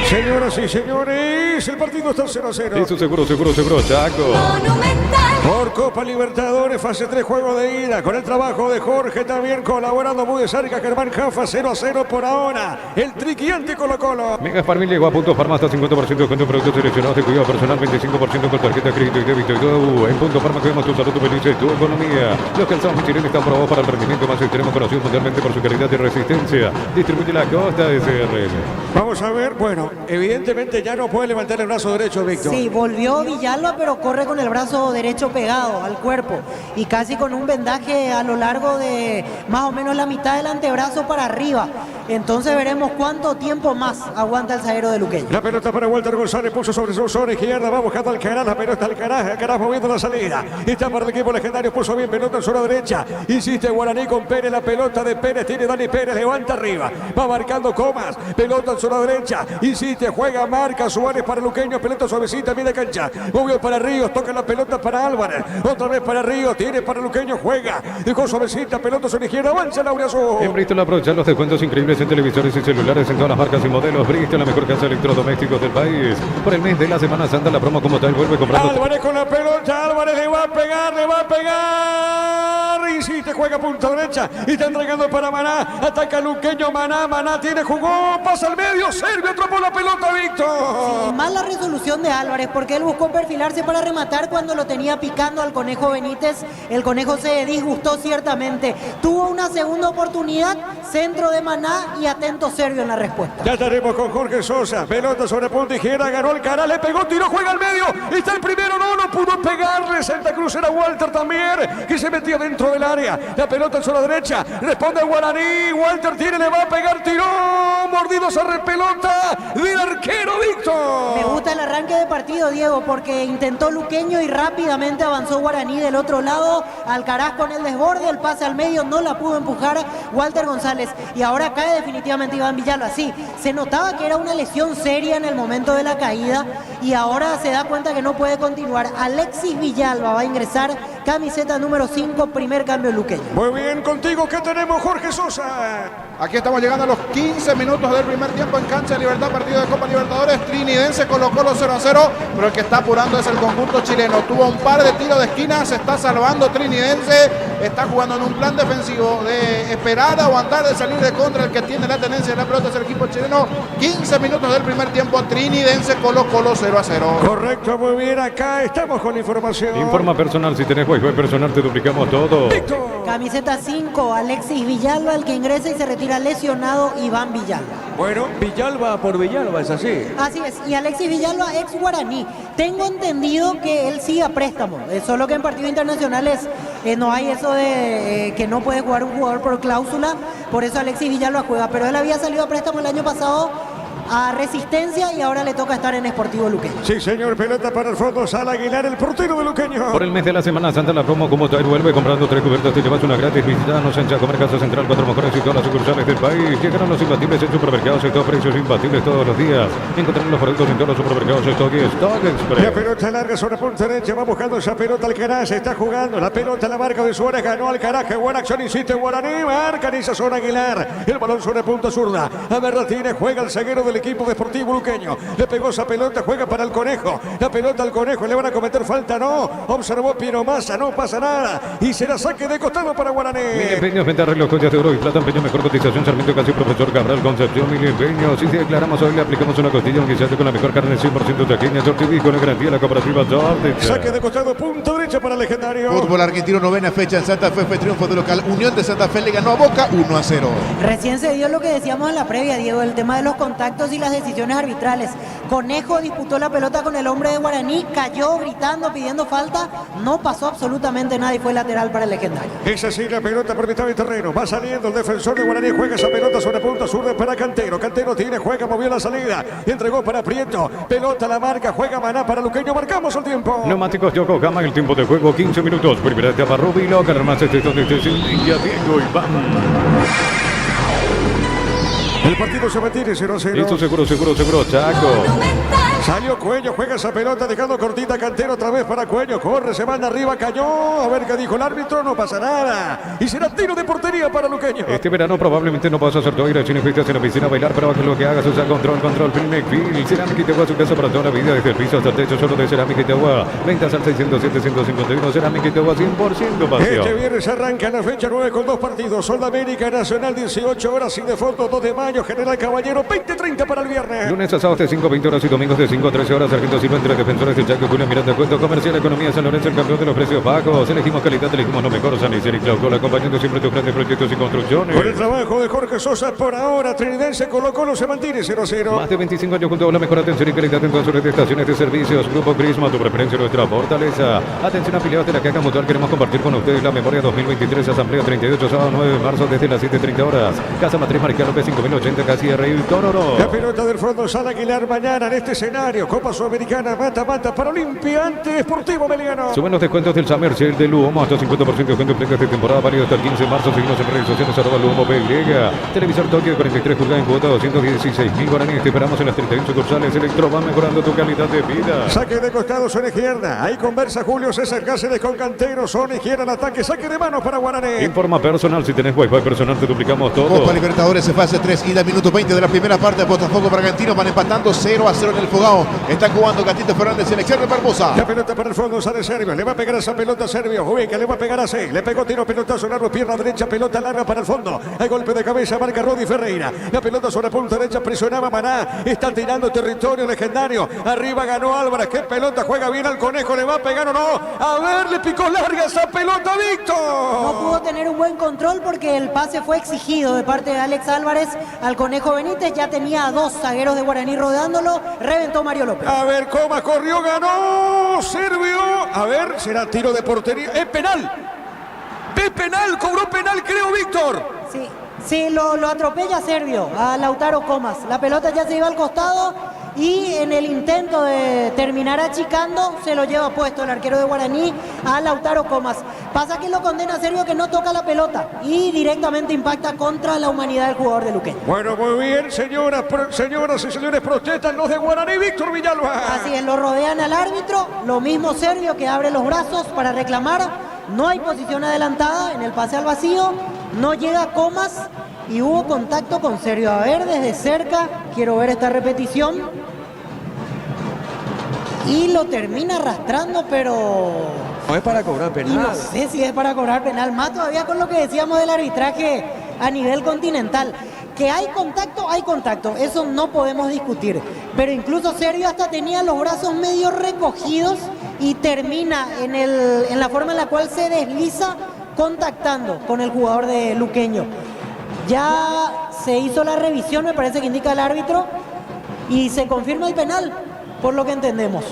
Señoras y señores, el partido está 0-0. Eso seguro, Chaco. Por Copa Libertadores, fase 3, juego de ida, con el trabajo de Jorge también colaborando muy de cerca, Germán Jafa, 0-0 por ahora. El triquiante Colo-Colo. Mega Farmil llegó a puntos Farma hasta 50% con productos seleccionados de cuidado personal, 25% con tarjeta de crédito y débito y todo. En Punto Farma cuidamos tu salud, tu felicidad y tu economía. Los calzados Michelin están probados para el rendimiento más extremo, conocido mundialmente por su calidad y resistencia. Distribuye la costa de SRL. Vamos a ver, bueno, evidentemente ya no puede levantar el brazo derecho, Víctor. Sí, volvió Villalba, pero corre con el brazo derecho pegado al cuerpo y casi con un vendaje a lo largo de más o menos la mitad del antebrazo para arriba. Entonces veremos cuánto tiempo más aguanta el zaguero de Luqueño. La pelota para Walter González, puso sobre su zona izquierda, va buscando Alcaraz, la pelota Alcaraz moviendo la salida. Está para el equipo legendario, puso bien pelota en zona derecha. Insiste Guaraní con Pérez, la pelota de Pérez, tiene Dani Pérez, levanta arriba. Va marcando Comas, pelota en zona derecha. Insiste, juega, marca Suárez para Luqueño, pelota suavecita, media cancha. Movió para Ríos, toca la pelota para Álvarez. Otra vez para Ríos, tiene para Luqueño, juega. Dejó suavecita, pelota sobre izquierda, avanza Laura Azul. En Bristol aprovechar los descuentos increíbles en televisores y celulares en todas las marcas y modelos. Bristol, la mejor casa de electrodomésticos del país. Por el mes de la Semana Santa, la promo como tal vuelve comprando. Álvarez con la pelota, Álvarez le va a pegar. Insiste, juega punta derecha y está entregando para Maná. Ataca Luqueño, Maná tiene, jugó, pasa al medio, Servio atrapó la pelota, Víctor. Sí, mala resolución de Álvarez porque él buscó perfilarse para rematar cuando lo tenía picando al Conejo Benítez. El Conejo se disgustó ciertamente. Tuvo una segunda oportunidad, centro de Maná y atento Servio en la respuesta. Ya estaremos con Jorge Sosa. Pelota sobre punta izquierda, ganó Alcaraz, le pegó, tiró, juega al medio. Está el primero, no pudo pegarle. Santa Cruz era Walter también, que se metió dentro del área. La pelota en zona derecha, responde Guaraní. Walter tiene, le va a pegar, tiró. Mordido esa pelota del arquero, Víctor. Me gusta el arranque de partido, Diego, porque intentó Luqueño y rápidamente avanzó Guaraní del otro lado. Alcaraz con el desborde, el pase al medio, no la pudo empujar Walter González. Y ahora cae definitivamente Iván Villalba. Sí, se notaba que era una lesión seria en el momento de la caída y ahora se da cuenta que no puede continuar. Alexis Villalba va a ingresar, camiseta número 5, primer cambio Luqueño. Muy bien, contigo, ¿qué tenemos, Jorge Sosa? Aquí estamos llegando a los 15 minutos del primer tiempo en cancha de Libertad, partido de Copa Libertadores. Trinidense Colo-Colo 0-0, pero el que está apurando es el conjunto chileno. Tuvo un par de tiros de esquina, se está salvando Trinidense. Está jugando en un plan defensivo de esperar, aguantar, de salir de contra. El que tiene la tenencia de la pelota es el equipo chileno. 15 minutos del primer tiempo, Trinidense Colo-Colo 0-0. Correcto, muy bien, acá estamos con la información. Informa personal, si tenés wifi personal te duplicamos todo. Víctor. Camiseta 5, Alexis Villalba, el que ingresa y se retira lesionado Iván Villalba. Bueno, Villalba por Villalba, es así. Así es, y Alexis Villalba, ex Guaraní. Tengo entendido que él sigue a préstamo, solo que en partidos internacionales no hay eso de que no puede jugar un jugador por cláusula, por eso Alexis Villalba juega, pero él había salido a préstamo el año pasado a Resistencia y ahora le toca estar en Sportivo Luqueño. Sí, señor, pelota para el fondo, Sal Aguilar, el portero de Luqueño. Por el mes de la Semana Santa, la promo como tal vuelve comprando 3 cubiertas, te llevas una gratis. Visítanos en Chacomer, Casa Central, 4 mejores y todas las sucursales del país. Llegaron los imbatibles en supermercados, estos precios imbatibles todos los días. Encontrarán los productos en todos los supermercados, Stock y Stock Express. La pelota larga sobre punta derecha, va buscando esa pelota Alcaraz, se está jugando. La pelota, la marca de Suárez, ganó Alcaraz, que buena acción, insiste Guaraní, marca en esa zona Aguilar. El balón sobre punta zurda. Amerra tiene, juega el zaguero del equipo de Sportivo Luqueño. Le pegó esa pelota, juega para el Conejo. La pelota al Conejo, le van a cometer falta, no. Observó Piero Massa, no pasa nada. Y será saque de costado para Guaraní. Mil Empeños, venta reloj, joyas de oro y plata, empeño, mejor cotización, Sarmiento, casi profesor Cabral, Concepción, Mil Empeños. Si declaramos hoy, le aplicamos una costilla, un guisado con la mejor carne 100% taqueña, Tortiví, con la garantía de la cooperativa Tortiví. Saque de costado, punto derecha para el legendario. Fútbol argentino, novena fecha en Santa Fe, fue triunfo de local. Unión de Santa Fe le ganó a Boca 1-0. Recién se dio lo que decíamos en la previa, Diego, el tema de los contactos y las decisiones arbitrales. Conejo disputó la pelota con el hombre de Guaraní, cayó gritando, pidiendo falta, no pasó absolutamente nada y fue lateral para el legendario. Es así, la pelota por mitad de terreno, va saliendo el defensor de Guaraní, juega esa pelota sobre punta zurda para Cantero. Cantero tiene, juega, movió la salida, entregó para Prieto, pelota la marca, juega Maná para Luqueño, marcamos el tiempo. Neumáticos Yokohama, el tiempo de juego 15 minutos. Primera etapa Rubilo, Carlos donde esté India, Diego Iván. El partido se mantiene 0-0. Listo, seguro, Chaco. Salió Cuello, juega esa pelota, dejando cortita Cantero otra vez para Cuello. Corre, se manda arriba, cayó. A ver qué dijo el árbitro, no pasa nada. Y será tiro de portería para Luqueño. Este verano probablemente no vas a hacer todo ir a China Fiestas en la piscina a bailar, pero que lo que hagas usa control, Pinic Fil. Cerámica Itagua, su casa para toda la vida, desde el piso hasta el techo, solo de Cerámica Itagua. Ventas al 607-151, Cerámica Itagua, 100% pasión. Este viernes arranca la fecha 9 con 2 partidos. Sol de América Nacional, 18 horas y de fondo, 2 de mayo, General Caballero, 20-30 para el viernes. Lunes a sábados de 5 a 20 horas y domingos de 5 a 13 horas. Sargento Silva entre defensores del Chaco, Julio Miranda, Cuento Comercial, Economía San Lorenzo, el campeón de los precios bajos. Elegimos calidad, elegimos lo mejor. San Isidro y Claucola, acompañando siempre tus grandes proyectos y construcciones. Con el trabajo de Jorge Sosa por ahora, Trinidense Colo-Colo se mantiene 0-0. Más de 25 años junto a la mejor atención y calidad en todas sus estaciones de servicios. Grupo Crisma, tu preferencia, nuestra fortaleza. Atención afiliados de la Caja Mutual, queremos compartir con ustedes la memoria 2023, Asamblea 38, sábado 9 de marzo desde las 7:30 horas. Casa Matriz Marquía López 5080, Casi Rey Tororo. La pelota del fondo San Aguilar mañana en este escenario. Copa Sudamericana, mata para Olimpia, Sportivo Meliano. Suben los descuentos del Summer Sale de Luomo, hasta 50% de descuento en prendas de temporada, válido hasta el 15 de marzo. Seguimos en redes sociales, @Luomo PY. Televisor Tokio, 43 pulgadas en cuota, 216.000 guaraníes. Te esperamos en las 31 sucursales. Electro va mejorando tu calidad de vida. Saque de costado, zona izquierda. Ahí conversa Julio César Cáceres con Cantero. Zona izquierda, el ataque, saque de manos para Guaraní. Informa personal, si tenés Wi-Fi personal, te duplicamos todo. Copa Libertadores en fase 3, ida minuto 20 de la primera parte. Botafogo Bragantino van empatando 0-0 en el Fogao. Está jugando Gatito Fernández, selección de Barbosa. La pelota para el fondo, sale Servio. Le va a pegar esa pelota a Servio. Ubica, le va a pegar a C. Le pegó tiro, pelotazo largo, pierna derecha, pelota larga para el fondo. Hay golpe de cabeza, marca Rodi Ferreira. La pelota sobre punta derecha, presionaba Maná. Está tirando territorio legendario. Arriba ganó Álvarez. Qué pelota, juega bien al Conejo. ¿Le va a pegar o no? A ver, le picó larga esa pelota, Víctor. No pudo tener un buen control porque el pase fue exigido de parte de Alex Álvarez al Conejo Benítez. Ya tenía a 2 zagueros de Guaraní rodeándolo. Reventó Mario López. A ver, Comas corrió, ganó Servio. A ver, será tiro de portería. ¡Es penal! ¡Es penal! ¡Cobró penal, creo, Víctor! Sí, lo atropella Servio a Lautaro Comas. La pelota ya se iba al costado y en el intento de terminar achicando se lo lleva puesto el arquero de Guaraní a Lautaro Comas. Pasa que lo condena a Servio, que no toca la pelota y directamente impacta contra la humanidad del jugador de Luqueño. Bueno, muy bien, señoras y señores, protestan los de Guaraní, Víctor Villalba. Así es, lo rodean al árbitro, lo mismo Servio, que abre los brazos para reclamar. No hay posición adelantada en el pase al vacío, no llega Comas y hubo contacto con Servio. A ver, desde cerca, quiero ver esta repetición. Y lo termina arrastrando, pero No es para cobrar penal. y no sé si es para cobrar penal. Más todavía con lo que decíamos del arbitraje a nivel continental. Que hay contacto, eso no podemos discutir. Pero incluso Servio hasta tenía los brazos medio recogidos y termina en la forma en la cual se desliza contactando con el jugador de Luqueño. Ya se hizo la revisión, me parece que indica el árbitro, y se confirma el penal, por lo que entendemos.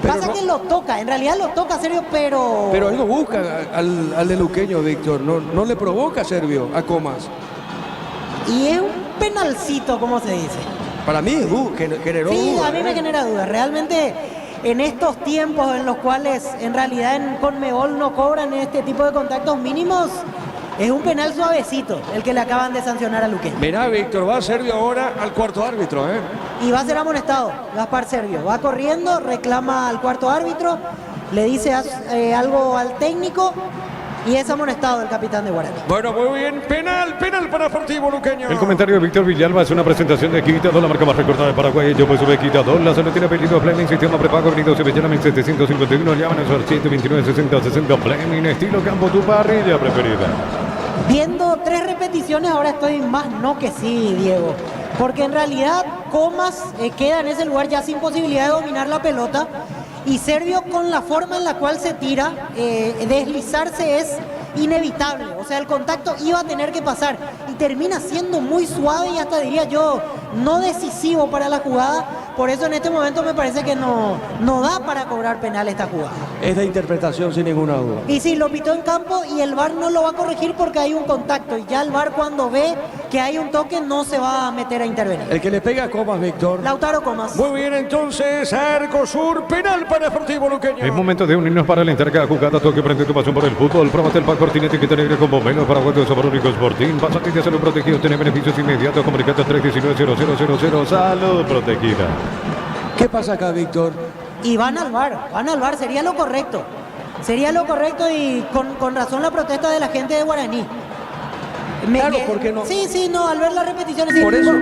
Pero Pasa no- que lo toca, en realidad lo toca Servio, pero Pero él no busca al de Luqueño, Víctor. No le provoca a Servio, a Comas. y es un penalcito, como se dice. Para mí generó Sí, duda, a mí me genera dudas. Realmente en estos tiempos en los cuales en realidad en Conmebol no cobran este tipo de contactos mínimos, es un penal suavecito el que le acaban de sancionar a Luqueño. Mirá, Víctor, va Servio ahora al cuarto árbitro, ¿eh? Y va a ser amonestado, Gaspar Servio. Va corriendo, reclama al cuarto árbitro, le dice algo al técnico y es amonestado el capitán de Guaraní. Bueno, muy bien, penal para Sportivo Luqueño. El comentario de Víctor Villalba es una presentación de Quitador, la marca más recordada de Paraguay. Yo pues sube Quitador, la salud tiene apellido Fleming, sistema prepago, venido Sevillana 751, llaman a su 729 60 60 Fleming, estilo campo, tu parrilla preferida. Viendo 3 repeticiones, ahora estoy más no que sí, Diego. Porque en realidad Comas queda en ese lugar ya sin posibilidad de dominar la pelota. Y Servio, con la forma en la cual se tira, deslizarse es inevitable. O sea, el contacto iba a tener que pasar. Y termina siendo muy suave y hasta diría yo no decisivo para la jugada. Por eso en este momento me parece que no da para cobrar penal esta jugada. Es de interpretación sin ninguna duda. Y sí, lo pitó en campo y el VAR no lo va a corregir porque hay un contacto. Y ya el VAR cuando ve que hay un toque no se va a meter a intervenir. El que le pega a Comas, Víctor. Lautaro Comas. Muy bien, entonces, Arco Sur, penal para Deportivo Luqueño. Es momento de unirnos para alentar cada jugada. Toque frente tu pasión por el fútbol. Pruébate el pack Cortinete que te alegra con bomberos para juegos de sabor único Sporting. Pásate de salud protegido. Tiene beneficios inmediatos. Comunicate 319-0000. Salud protegida. ¿Qué pasa acá, Víctor? Y van al VAR, sería lo correcto. Sería lo correcto y con razón la protesta de la gente de Guaraní. Claro, ¿por qué no? Sí, no, al ver las repeticiones. Sí, Por eso.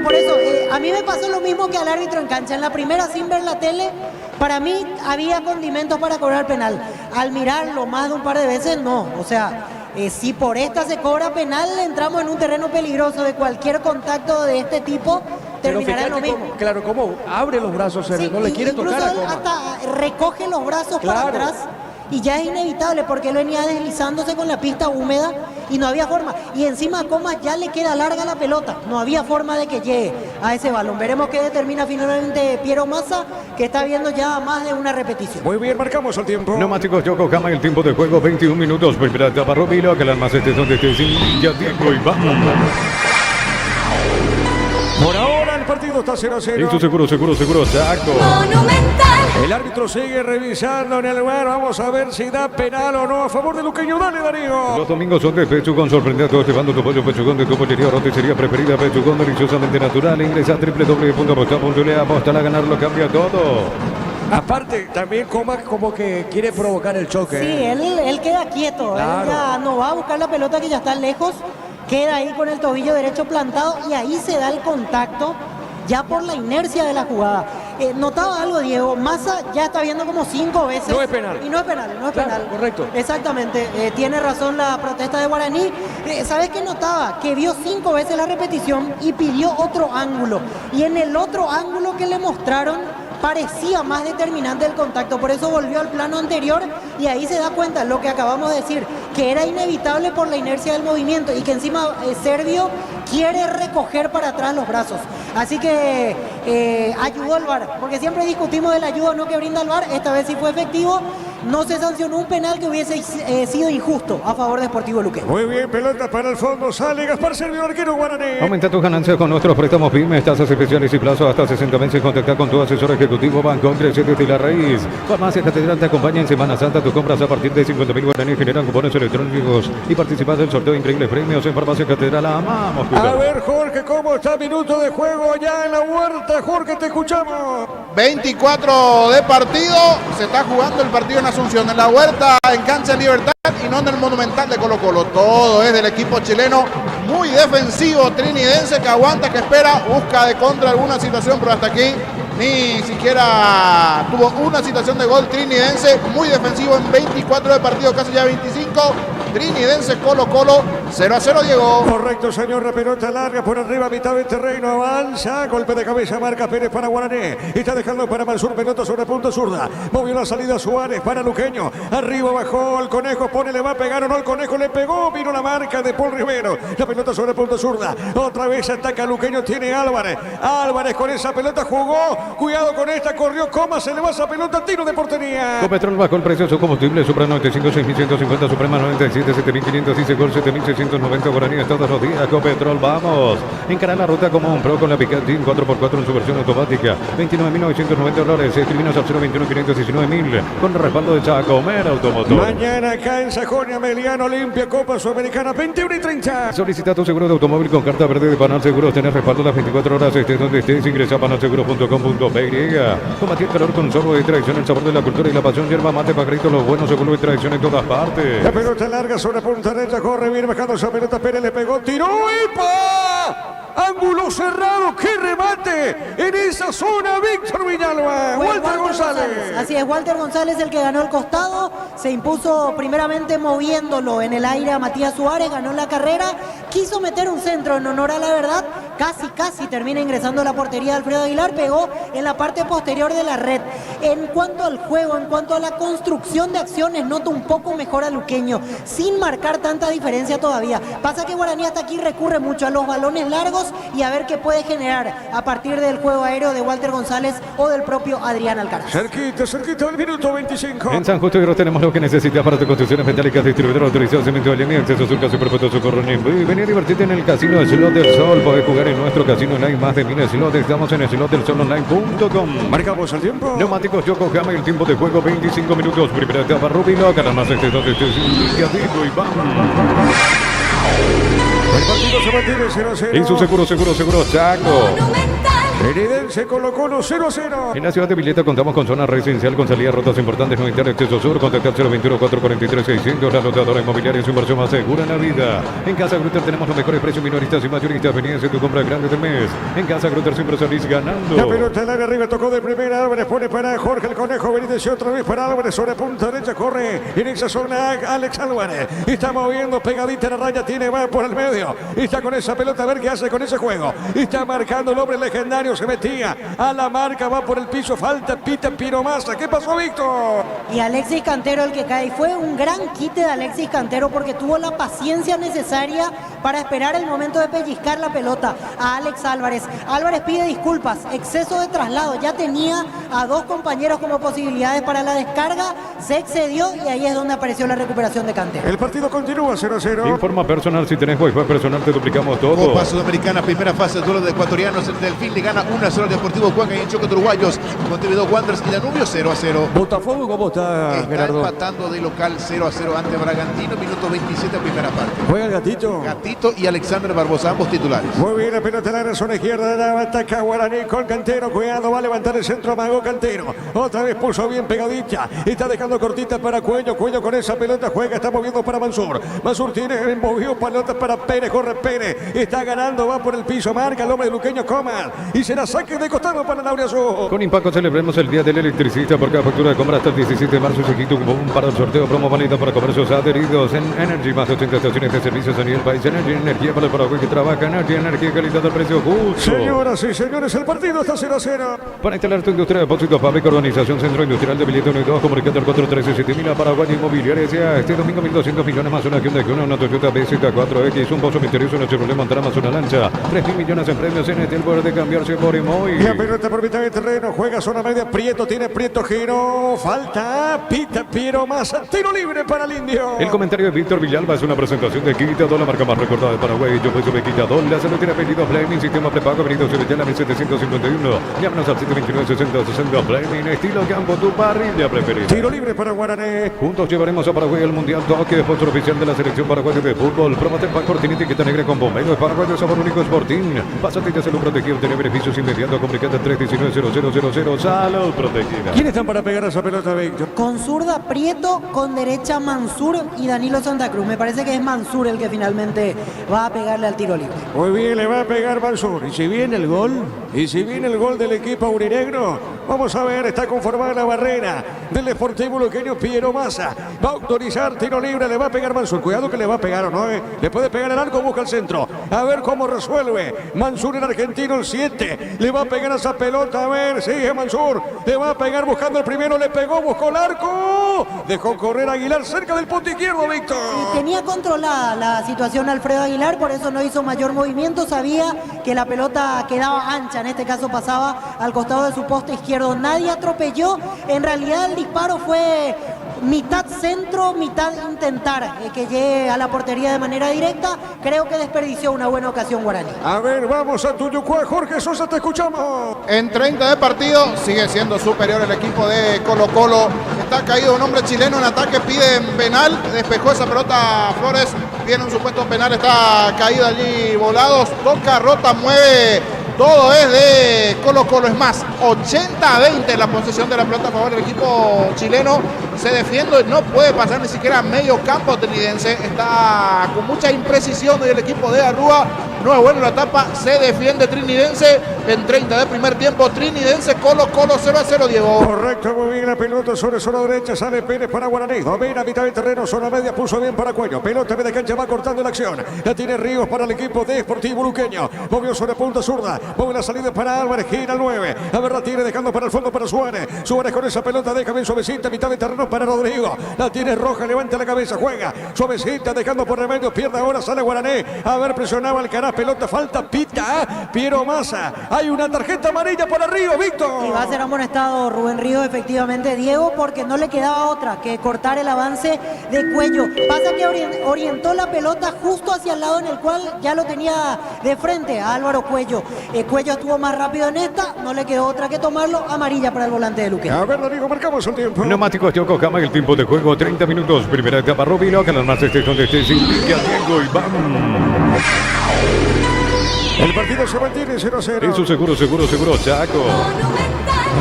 A mí me pasó lo mismo que al árbitro en cancha. En la primera, sin ver la tele, para mí había condimentos para cobrar penal. Al mirarlo más de un par de veces, no. O sea, si por esta se cobra penal, entramos en un terreno peligroso de cualquier contacto de este tipo. Pero Terminará en lo fíjate mismo. claro, cómo abre los brazos, Sí, no le quiere tocar incluso a él Comas. hasta recoge los brazos Claro. para atrás y ya es inevitable porque él venía deslizándose con la pista húmeda y no había forma. Y encima a Comas ya le queda larga la pelota, no había forma de que llegue a ese balón. Veremos qué determina finalmente Piero Massa, que está viendo ya más de una repetición. Muy bien, marcamos el tiempo. Neumáticos Yokohama, el tiempo de juego 21 minutos. Primera etapa, Rubilo, que el almacén donde esté sin ya tiempo y vamos. Por ahora el partido está 0-0. Esto seguro, Chaco. El árbitro sigue revisando en el VAR. Vamos a ver si da penal o no a favor de Luqueño. Dale, Darío. Los domingos son de Pechugón, sorprende a todos llevando tu pollo Pechugón de tu pollería roticería preferida. Pechugón, deliciosamente natural. Ingresa a www.aposta.le. Apostala a ganar, lo cambia todo. Aparte, también Comas como que quiere provocar el choque. Sí, él queda quieto, Claro. él ya no va a buscar la pelota que ya está lejos, queda ahí con el tobillo derecho plantado y ahí se da el contacto ya por la inercia de la jugada. Notaba algo, Diego, Massa ya está viendo como 5 veces. No es penal. Y no es penal, no es Claro, penal. correcto. Exactamente, tiene razón la protesta de Guaraní. ¿Sabes qué notaba? Que vio 5 veces la repetición y pidió otro ángulo. Y en el otro ángulo que le mostraron parecía más determinante el contacto, por eso volvió al plano anterior y ahí se da cuenta lo que acabamos de decir, que era inevitable por la inercia del movimiento y que encima Servio quiere recoger para atrás los brazos. Así que ayudó al VAR, porque siempre discutimos de la ayuda o no que brinda el VAR, esta vez sí fue efectivo, no se sancionó un penal que hubiese sido injusto a favor de Sportivo Luque. Muy bien, pelota para el fondo. Sale Gaspar Servio, arquero Guaraní. Aumenta tus ganancias con nuestros préstamos pymes, tasas especiales y plazos hasta 60 meses. Contacta con tu asesor ejecutivo Banco Crece desde la raíz. Farmacia Catedral te acompaña en Semana Santa. Tus compras a partir de 50.000 guaraníes generan cupones electrónicos y participas del sorteo de increíbles premios en Farmacia Catedral. Amamos tu A casa. ver, Jorge, ¿cómo está? Minuto de juego ya en la huerta. Jorge, te escuchamos. 24 de partido, se está jugando el partido en Asunción, en la Huerta, en Cancha de Libertad y no en el Monumental de Colo Colo. Todo es del equipo chileno, muy defensivo, trinidense, que aguanta, que espera, busca de contra alguna situación, pero hasta aquí ni siquiera tuvo una situación de gol trinidense, muy defensivo en 24 de partido, casi ya 25. Trinidense Colo Colo, 0-0 Diego. Correcto, señor. La pelota larga por arriba, mitad del terreno. Avanza. Golpe de cabeza, marca Pérez para Guaraní. Está dejando para Mansur. Pelota sobre punta zurda. Movió la salida Suárez para Luqueño. Arriba bajó el Conejo. Pone, le va a pegar o no. El Conejo le pegó. Vino la marca de Paul Rivero. La pelota sobre punta zurda. Otra vez ataca Luqueño. Tiene Álvarez. Álvarez con esa pelota jugó. Cuidado con esta. Corrió Comas. Se le va esa pelota. Tiro de portería. Copetrol bajó el precio de su combustible. Supra 95, 6.150. Suprema 97, 7.500 y Segol 7.690 guaraníes todos los días. Copetrol, vamos. Encara la ruta como un pro con la Pickup Jeep 4x4 en su versión automática. $29.990. Escribinos al 021-519.000 con el respaldo de Chacomer Automotor. Mañana acá en Sajonia, Meliano, Olimpia, Copa Sudamericana, 21:30. Solicita tu seguro de automóvil con carta verde de Panal Seguros. Tener respaldo las 24 horas, estés donde estés. Ingresa a panalseguro.com.py. Combatir el calor con sorbo de tradición, el sabor de la cultura y la pasión. Yerba mate, pajarito, lo bueno se vuelve tradición en todas partes. La pelota larga sobre punta derecha, corre bien bajando esa pelota, Pérez le pegó, tiró y ¡pa! Ángulo cerrado, qué remate en esa zona, Víctor Villalba. Fue Walter González. Así es, Walter González el que ganó el costado, se impuso primeramente moviéndolo en el aire a Matías Suárez, ganó la carrera, quiso meter un centro en honor a la verdad, casi termina ingresando a la portería de Alfredo Aguilar, pegó en la parte posterior de la red. En cuanto al juego, en cuanto a la construcción de acciones, noto un poco mejor a Luqueño, sin marcar tanta diferencia todavía. Pasa que Guaraní hasta aquí recurre mucho a los balones largos y a ver qué puede generar a partir del juego aéreo de Walter González o del propio Adrián Alcaraz. Cerquita del minuto 25. En San Justo tenemos lo que necesitas para tu construcciones metálicas, distribuidor autorizado, cemento de línea, acceso surca, superpuesto, socorro, y vení a divertirte en el casino Slot del Sol. Podés jugar en nuestro casino online, más de 1000 slots. Estamos en slotdelsolonline.com. Marcamos el tiempo. Neumáticos Yokohama, el tiempo de juego 25 minutos. Primera etapa, Rubilo, ganan más este 2, este es indicativo y vamos. El partido se mantiene 0-0. En su seguro, Chaco. Eridense Colo-Colo 0-0. En la ciudad de Villeta contamos con zona residencial con salidas rutas importantes, no interno, acceso sur. Contactar 021-443-600. La rotadora inmobiliaria, su inversión más segura en la vida. En Casa Grutter tenemos los mejores precios minoristas y mayoristas. Vení a hacer tu compra grande del mes. En Casa Grutter siempre salís ganando. La pelota al área arriba, tocó de primera. Álvarez pone para Jorge el Conejo. Benítez otra vez para Álvarez. Sobre punta derecha corre. En esa zona Alex Álvarez. Está moviendo pegadita la raya. Va por el medio. Está con esa pelota a ver qué hace con ese juego. Está marcando el hombre legendario. Se metía a la marca. Va por el piso. Falta Pita Piromasa. ¿Qué pasó, Víctor? Y Alexis Cantero el que cae. Fue un gran quite de Alexis Cantero porque tuvo la paciencia necesaria para esperar el momento de pellizcar la pelota a Alex Álvarez. Álvarez pide disculpas. Exceso de traslado. Ya tenía a dos compañeros como posibilidades para la descarga. Se excedió y ahí es donde apareció la recuperación de Cantero. El partido continúa 0-0. Informa personal. Si tenés wifi personal te duplicamos todo. Copa Sudamericana, primera fase, duelo de ecuatorianos. El Delfín le gana 1-0 al Deportivo Cuenca y en choque de uruguayos. Montevideo Wanderers y Danubio 0-0. Botafogo, ¿cómo está, Está Gerardo? empatando de local 0-0 ante Bragantino, minuto 27, primera parte. Juega el Gatito. Gatito y Alexander Barbosa, ambos titulares. Muy bien, la pelota en la zona izquierda. La ataca Guaraní con Cantero. Cuidado, va a levantar el centro. Amagó Cantero. Otra vez puso bien pegadita. Está dejando cortita para Cuello. Cuello con esa pelota juega. Está moviendo para Mansur. Mansur tiene movió pelota para Pérez. Corre Pérez. Está ganando. Va por el piso. Marca el hombre de Luqueño Comas. Y será saque de costado para Laura Azul. Con Impacto celebremos el Día del Electricista por cada factura de compra hasta el 17 de marzo. Se quita un cupón para el sorteo promo válida para comercios adheridos en Energy. Más de 80 estaciones de servicios a nivel país. Energy, energía para el Paraguay que trabaja. Energy, energía, calidad al precio justo. Señoras y señores, el partido está 0-0. Para instalar tu industria de depósitos, fábrica, organización, centro industrial de billete 1 y 2, comunicate al 413-7000 a Paraguay Inmobiliaria S.A. Este domingo 1.200 millones más una Hyundai Kona, una Toyota BZ4X, un pozo misterioso, una Chevrolet Montana más una lancha. 3.000 millones en premios en el poder de cambiarse por Imoy. La pelota por mitad de terreno, juega zona media, Prieto, tiene Prieto, giro, falta, Pita Piero Massa, tiro libre para el Indio. El comentario de Víctor Villalba es una presentación de Quitador, la marca más recordada de Paraguay. Yo soy Quitador, la salud tiene apellido Flaming, sistema prepago, venido sobre la 1751. Llámanos al 729-6060 Flaming, estilo campo, tu parrilla preferida. Tiro libre para Guaraní. Juntos llevaremos a Paraguay al Mundial Toque, sponsor oficial de la selección paraguaya de fútbol. Promote el Cortinita y negra con bombero de Paraguay de sabor único Sporting. Pásate y salud protegido, tener beneficios inmediatos. Comunicate al 319-0000. Salud protegida. ¿Quiénes están para pegar a esa pelota, Víctor? Con zurda Prieto, con derecha Mansur y Danilo Santa Cruz. Me parece que es Mansur el que finalmente va a pegarle al tiro libre. Muy bien, le va a pegar Mansur. Y si viene el gol, del equipo aurinegro, vamos a ver, está conformada la barrera del Deportivo Luqueño Piero Massa. Va a autorizar tiro libre, le va a pegar Mansur. Cuidado que le va a pegar o no, le puede pegar el arco, busca el centro. A ver cómo resuelve. Mansur, el argentino, el 7. Le va a pegar a esa pelota, a ver, sigue Mansur. Le va a pegar buscando el primero, le pegó, buscó el arco. Dejó correr Aguilar cerca del punto izquierdo, Víctor. Y tenía controlada la situación Alfredo Aguilar, por eso no hizo mayor movimiento. Sabía que la pelota quedaba ancha, en este caso pasaba al costado de su poste izquierdo. Nadie atropelló. En realidad el disparo fue mitad centro, mitad intentar que llegue a la portería de manera directa. Creo que desperdició una buena ocasión Guaraní. A ver, vamos a Tuyucuá. Jorge Sosa, te escuchamos. En 30 de partido sigue siendo superior el equipo de Colo-Colo. Está caído un hombre chileno en ataque, pide penal, despejó esa pelota Flores, tiene un supuesto penal, está caído allí Volados, toca, rota, mueve. Todo es de Colo-Colo, es más, 80-20 la posesión de la pelota a favor del equipo chileno. se defiende, no puede pasar ni siquiera medio campo trinidense, está con mucha imprecisión del equipo de Arrúa, no es bueno la etapa, se defiende trinidense en 30 de primer tiempo, trinidense Colo-Colo 0-0, Diego. Correcto, muy bien la pelota sobre zona derecha, sale Pérez para Guaraní, domina mitad del terreno, zona media, puso bien para Cuello, pelota de cancha, va cortando la acción, la tiene Ríos para el equipo de Sportivo Luqueño, movió sobre punta zurda, mueve la salida para Álvarez, gira al 9, a ver la tiene dejando para el fondo para Suárez, Suárez con esa pelota deja bien suavecita, mitad de terreno para Rodrigo, la tiene Roja, levanta la cabeza, juega, suavecita, dejando por el medio, pierde ahora, sale Guaraní, a ver, presionaba Alcaraz, pelota, falta, pita, Piero Massa, hay una tarjeta amarilla para Ríos, Víctor. Y va a ser amonestado Rubén Ríos, efectivamente, Diego, porque no le quedaba otra que cortar el avance de Cuello. Pasa que orientó la pelota justo hacia el lado en el cual ya lo tenía de frente a Álvaro Cuello. Cuello estuvo más rápido en esta, no le quedó otra que tomarlo, amarilla para el volante de Luque. A ver, Rodrigo, marcamos el tiempo. Neumáticos Yokohama, el tiempo de juego 30 minutos. Primera etapa, Rubino, que las más estés donde estés, indica Diego y vamos. El partido se mantiene 0-0. Eso seguro, Chaco.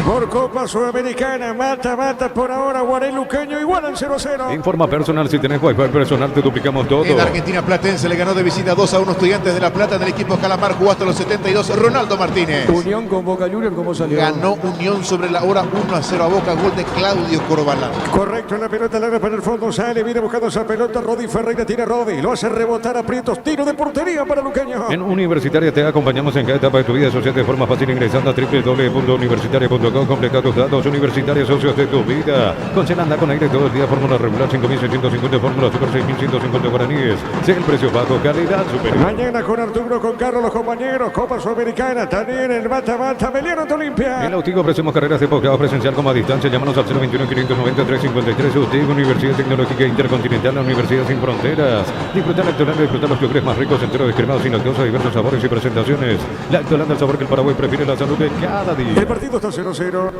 Por Copa Sudamericana, mata por ahora Guaraní Luqueño, igualan 0-0. Informa personal, si tenés wifi personal te duplicamos todo. En Argentina Platense le ganó de visita 2-1 Estudiantes de La Plata en el equipo Calamar, jugó hasta los 72 Ronaldo Martínez. Unión con Boca Juniors, ¿cómo salió? Ganó Unión sobre la hora 1-0 a Boca, gol de Claudio Corbalán. Correcto, la pelota larga para el fondo, sale, viene buscando esa pelota, Rodi Ferreira tiene Rodi, lo hace rebotar a Prietos, tiro de portería para Luqueño. En Universitaria te acompañamos en cada etapa de tu vida social de forma fácil ingresando a www.universitaria.com. Completa tus datos, Universitaria, socios de tu vida. Con Celanda, con aire todo el día, fórmula regular 5.650, fórmula super 6.150 guaraníes. Sea el precio bajo, calidad superior. Mañana con Arturo, con Carlos, los compañeros, Copa Sudamericana, también el mata-mata, Meliano de Olimpia. En Autigo ofrecemos carreras de posgrado presencial como a distancia. Llámanos al 021-590-353. UTIG, Universidad Tecnológica Intercontinental, la Universidad Sin Fronteras. Disfrutar la Lactolanda, disfrutar los yogures más ricos, enteros, descremados, sin lactosa, diversos sabores y presentaciones. Lactolanda, el sabor que el Paraguay prefiere, la salud de cada día. El partido está 0-0.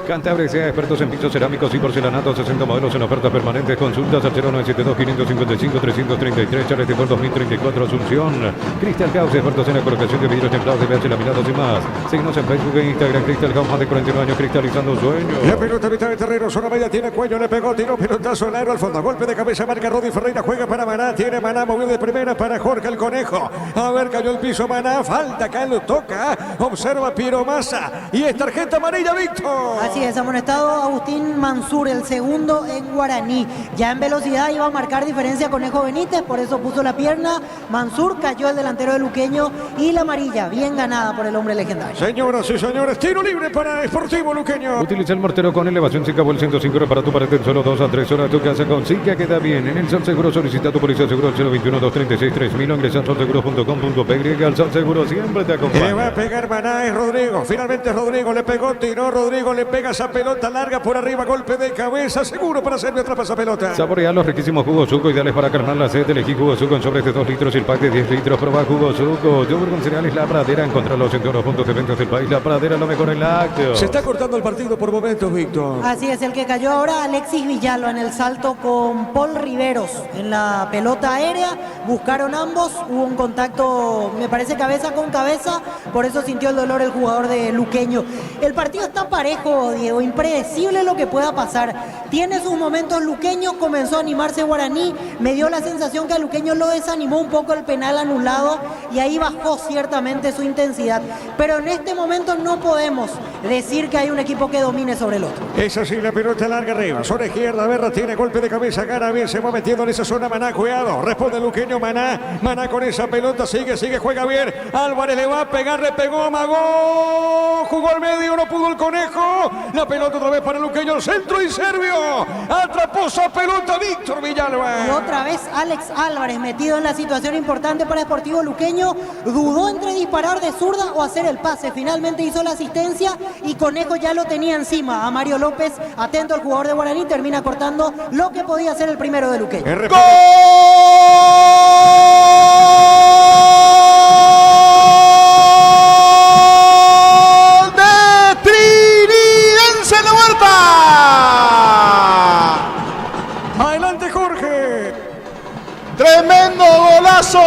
Cantabria sea expertos en pisos cerámicos y porcelanatos, 60 modelos en ofertas permanentes. Consultas al 0972-555-333, Charles de Gol 2034, Asunción. Cristal House, expertos en la colocación de vidrios templados, de VH laminados y más. Síguenos en Facebook e Instagram. Cristal House, más de 49 años cristalizando sueños. La pelota mitad de terreno, zona media, tiene Cuello, le pegó, tiró pelotazo al aro al fondo. Golpe de cabeza, marca Rodi Ferreira, juega para Maná, tiene Maná, movió de primera para Jorge el Conejo. A ver, cayó el piso Maná, falta, Carlos toca, observa Piero Massa y es tarjeta amarilla, Víctor. Así es, amonestado Agustín Mansur, el segundo en Guaraní. Ya en velocidad iba a marcar diferencia Conejo Benítez, por eso puso la pierna. Mansur, cayó el delantero de Luqueño y la amarilla, bien ganada por el hombre legendario. Señoras y señores, tiro libre para Sportivo Luqueño. Utiliza el mortero con elevación Zika Vol 105 para tu pared en solo 2 a 3 horas. Tu casa con Zika queda bien. En el Sol Seguro solicita tu policía seguro al 021-236-3000 o ingresa a solseguro.com.py. El Sol Seguro siempre te acompaña. Le va a pegar Maná, es Rodrigo. Finalmente Rodrigo le pegó, tiró Rodrigo, le pega esa pelota larga por arriba, golpe de cabeza, seguro para Servio, atrapa esa pelota. Saborea los riquísimos jugos Suco, ideales para calmar la sed. Elegí jugo Suco en sobres de 2 litros y el pack de 10 litros. Proba jugo Suco. Yogur con cereales La Pradera. Encontrarlos en todos los puntos de ventas del país. La Pradera, lo mejor en lácteos. Se está cortando el partido por momentos, Víctor. Así es, el que cayó ahora, Alexis Villalba en el salto con Paul Riveros en la pelota aérea. Buscaron ambos, hubo un contacto, me parece cabeza con cabeza, por eso sintió el dolor el jugador de Luqueño. El partido está parejo, Diego, impredecible lo que pueda pasar. Tiene sus momentos Luqueño, comenzó a animarse Guaraní, me dio la sensación que a Luqueño lo desanimó un poco el penal anulado y ahí bajó ciertamente su intensidad. Pero en este momento no podemos decir que hay un equipo que domine sobre el otro. Es así, la pelota larga arriba, zona izquierda, Berra tiene golpe de cabeza, gana bien, se va metiendo en esa zona Maná, cuidado, responde Luqueño, Maná con esa pelota, sigue, juega bien, Álvarez le va a pegar, le pegó, amagó, jugó al medio, no pudo el Conejo, la pelota otra vez para Luqueño, el centro y Servio, atrapó esa pelota Víctor Villalba. Y otra vez Alex Álvarez metido en la situación importante para Sportivo Luqueño, dudó entre disparar de zurda o hacer el pase, finalmente hizo la asistencia y Conejo ya lo tenía encima a Mario López, atento al jugador de Guaraní, termina cortando lo que podía ser el primero de Luqueño. ¡Gol de Trinidense de Huerta! Adelante Jorge. Tremendo golazo,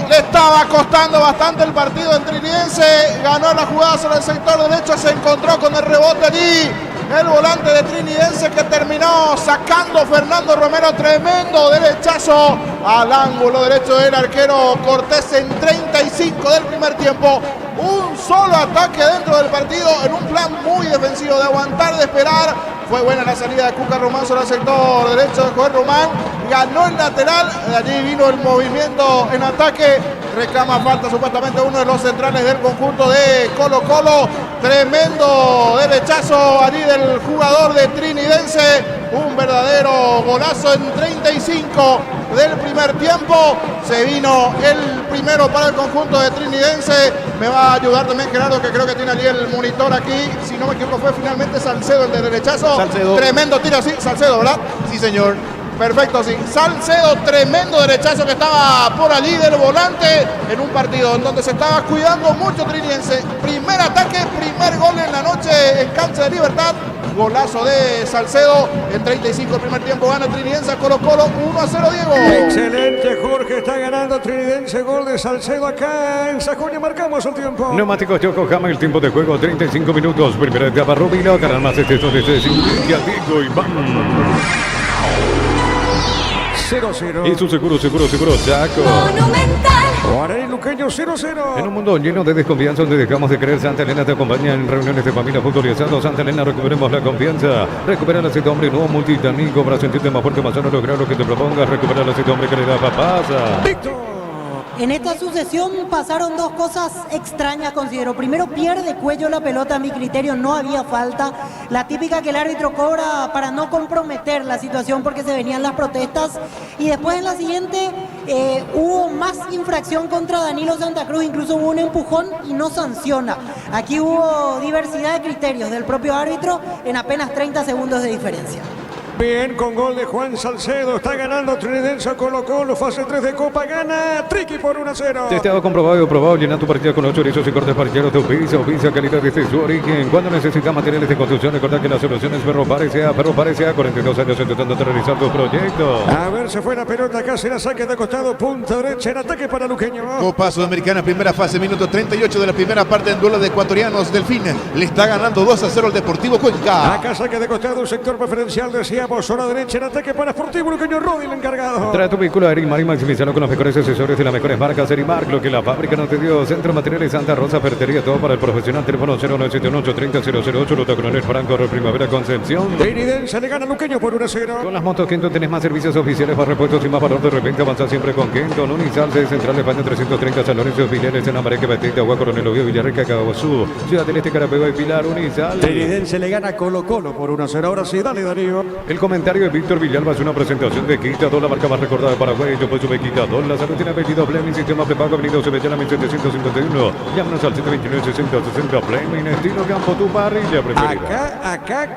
le estaba costando bastante el partido en Trinidense, ganó la jugada sobre el sector derecho, se encontró con el rebote allí, el volante de Trinidense, que terminó sacando Fernando Romero. Tremendo derechazo al ángulo derecho del arquero Cortés en 35 del primer tiempo. Un solo ataque dentro del partido en un plan muy defensivo de aguantar, de esperar. Fue buena la salida de Cuca Román sobre el sector derecho de Joel Román. Ganó el lateral, de allí vino el movimiento en ataque. Reclama falta supuestamente uno de los centrales del conjunto de Colo Colo. Tremendo derechazo allí del jugador de Trinidense. Un verdadero golazo en 35 del primer tiempo. Se vino el primero para el conjunto de Trinidense. Me va a ayudar también Gerardo, que creo que tiene allí el monitor aquí. Si no me equivoco, fue finalmente Salcedo el de derechazo. Salcedo. Tremendo tiro, sí, Salcedo, ¿verdad? Sí, señor. Perfecto, sí. Salcedo, tremendo derechazo que estaba por allí del volante en un partido en donde se estaba cuidando mucho Trinidense. Primer ataque, primer gol en la noche en cancha de Libertad. Golazo de Salcedo en 35 el primer tiempo. Gana Trinidense a Colo Colo 1-0, Diego. Excelente, Jorge. Está ganando Trinidense. Gol de Salcedo acá en Sajonia. Marcamos el tiempo. Neumáticos Yokohama, el tiempo de juego 35 minutos. Primera etapa, Rubino. Ganan más excesos de Diego Iván. 0-0. Y su seguro, Chaco. Guaraní Luqueño 0-0. En un mundo lleno de desconfianza donde dejamos de creer, Santa Elena te acompaña en reuniones de familia futurizados. Santa Elena, recuperemos la confianza. Recupera el aceite hombre nuevo multitánico para sentirte más fuerte, más sano, lograr lo que te propongas. Recupera el aceite hombre que le da papasa. Víctor. En esta sucesión pasaron dos cosas extrañas, considero. Primero, pierde Cuello la pelota, a mi criterio no había falta. La típica que el árbitro cobra para no comprometer la situación porque se venían las protestas. Y después en la siguiente hubo más infracción contra Danilo Santa Cruz, incluso hubo un empujón y no sanciona. Aquí hubo diversidad de criterios del propio árbitro en apenas 30 segundos de diferencia. Bien, con gol de Juan Salcedo. Está ganando Trinidense a Colo Colo. Fase 3 de Copa. Gana Triqui por 1-0. Testeado, comprobado y aprobado. Llena tu partida con 8 erizos y cortes parcheros de Oficia, calidad desde su origen. Cuando necesitas materiales de construcción, recuerda que la solución es Ferro Parecea. 42 años intentando realizar tu proyecto. A ver, se fue la pelota. Acá será saque de costado. Punta derecha en ataque para Luqueño. Copa Sudamericana, primera fase, minuto 38 de la primera parte en duelo de ecuatorianos. Delfín le está ganando 2-0 al Deportivo Cuenca. Acá saque de costado, un sector preferencial, decíamos, zona derecha en ataque para Sportivo Luqueño. Rodi, el encargado. Trae tu vehículo a Erimar y maximizarlo con los mejores accesorios y las mejores marcas. Erimar, lo que la fábrica no te dio. Centro Materiales Santa Rosa, ferretería, todo para el profesional. Teléfono 0971-830-008, Ruta Coronel Franco, Primavera, Concepción. Trinidense le gana a Luqueño por 1-0. Con las motos Kenton tenés más servicios oficiales, más repuestos y más valor de repente. Avanza siempre con Kenton. Unizal, sede central de España 330, San Lorenzo, Pilares, en América, Beteta, Agua, Coronel Oviedo, Villarrica, Caguazú, Ciudad del Este, Carapegua y Pilar. Unizal. Trinidense le gana a Colo Colo por 1-0. Ahora sí, dale, Darío. El comentario de Víctor Villalba es una presentación de Quitador, la marca más recordada de Paraguay. Yo pues sube Quitador. La salud tiene 22 Fleming, sistema prepago, avenida Sevillana 1751. Llámanos al 729-60-60 Fleming, estilo campo, tu parrilla preferida. Acá,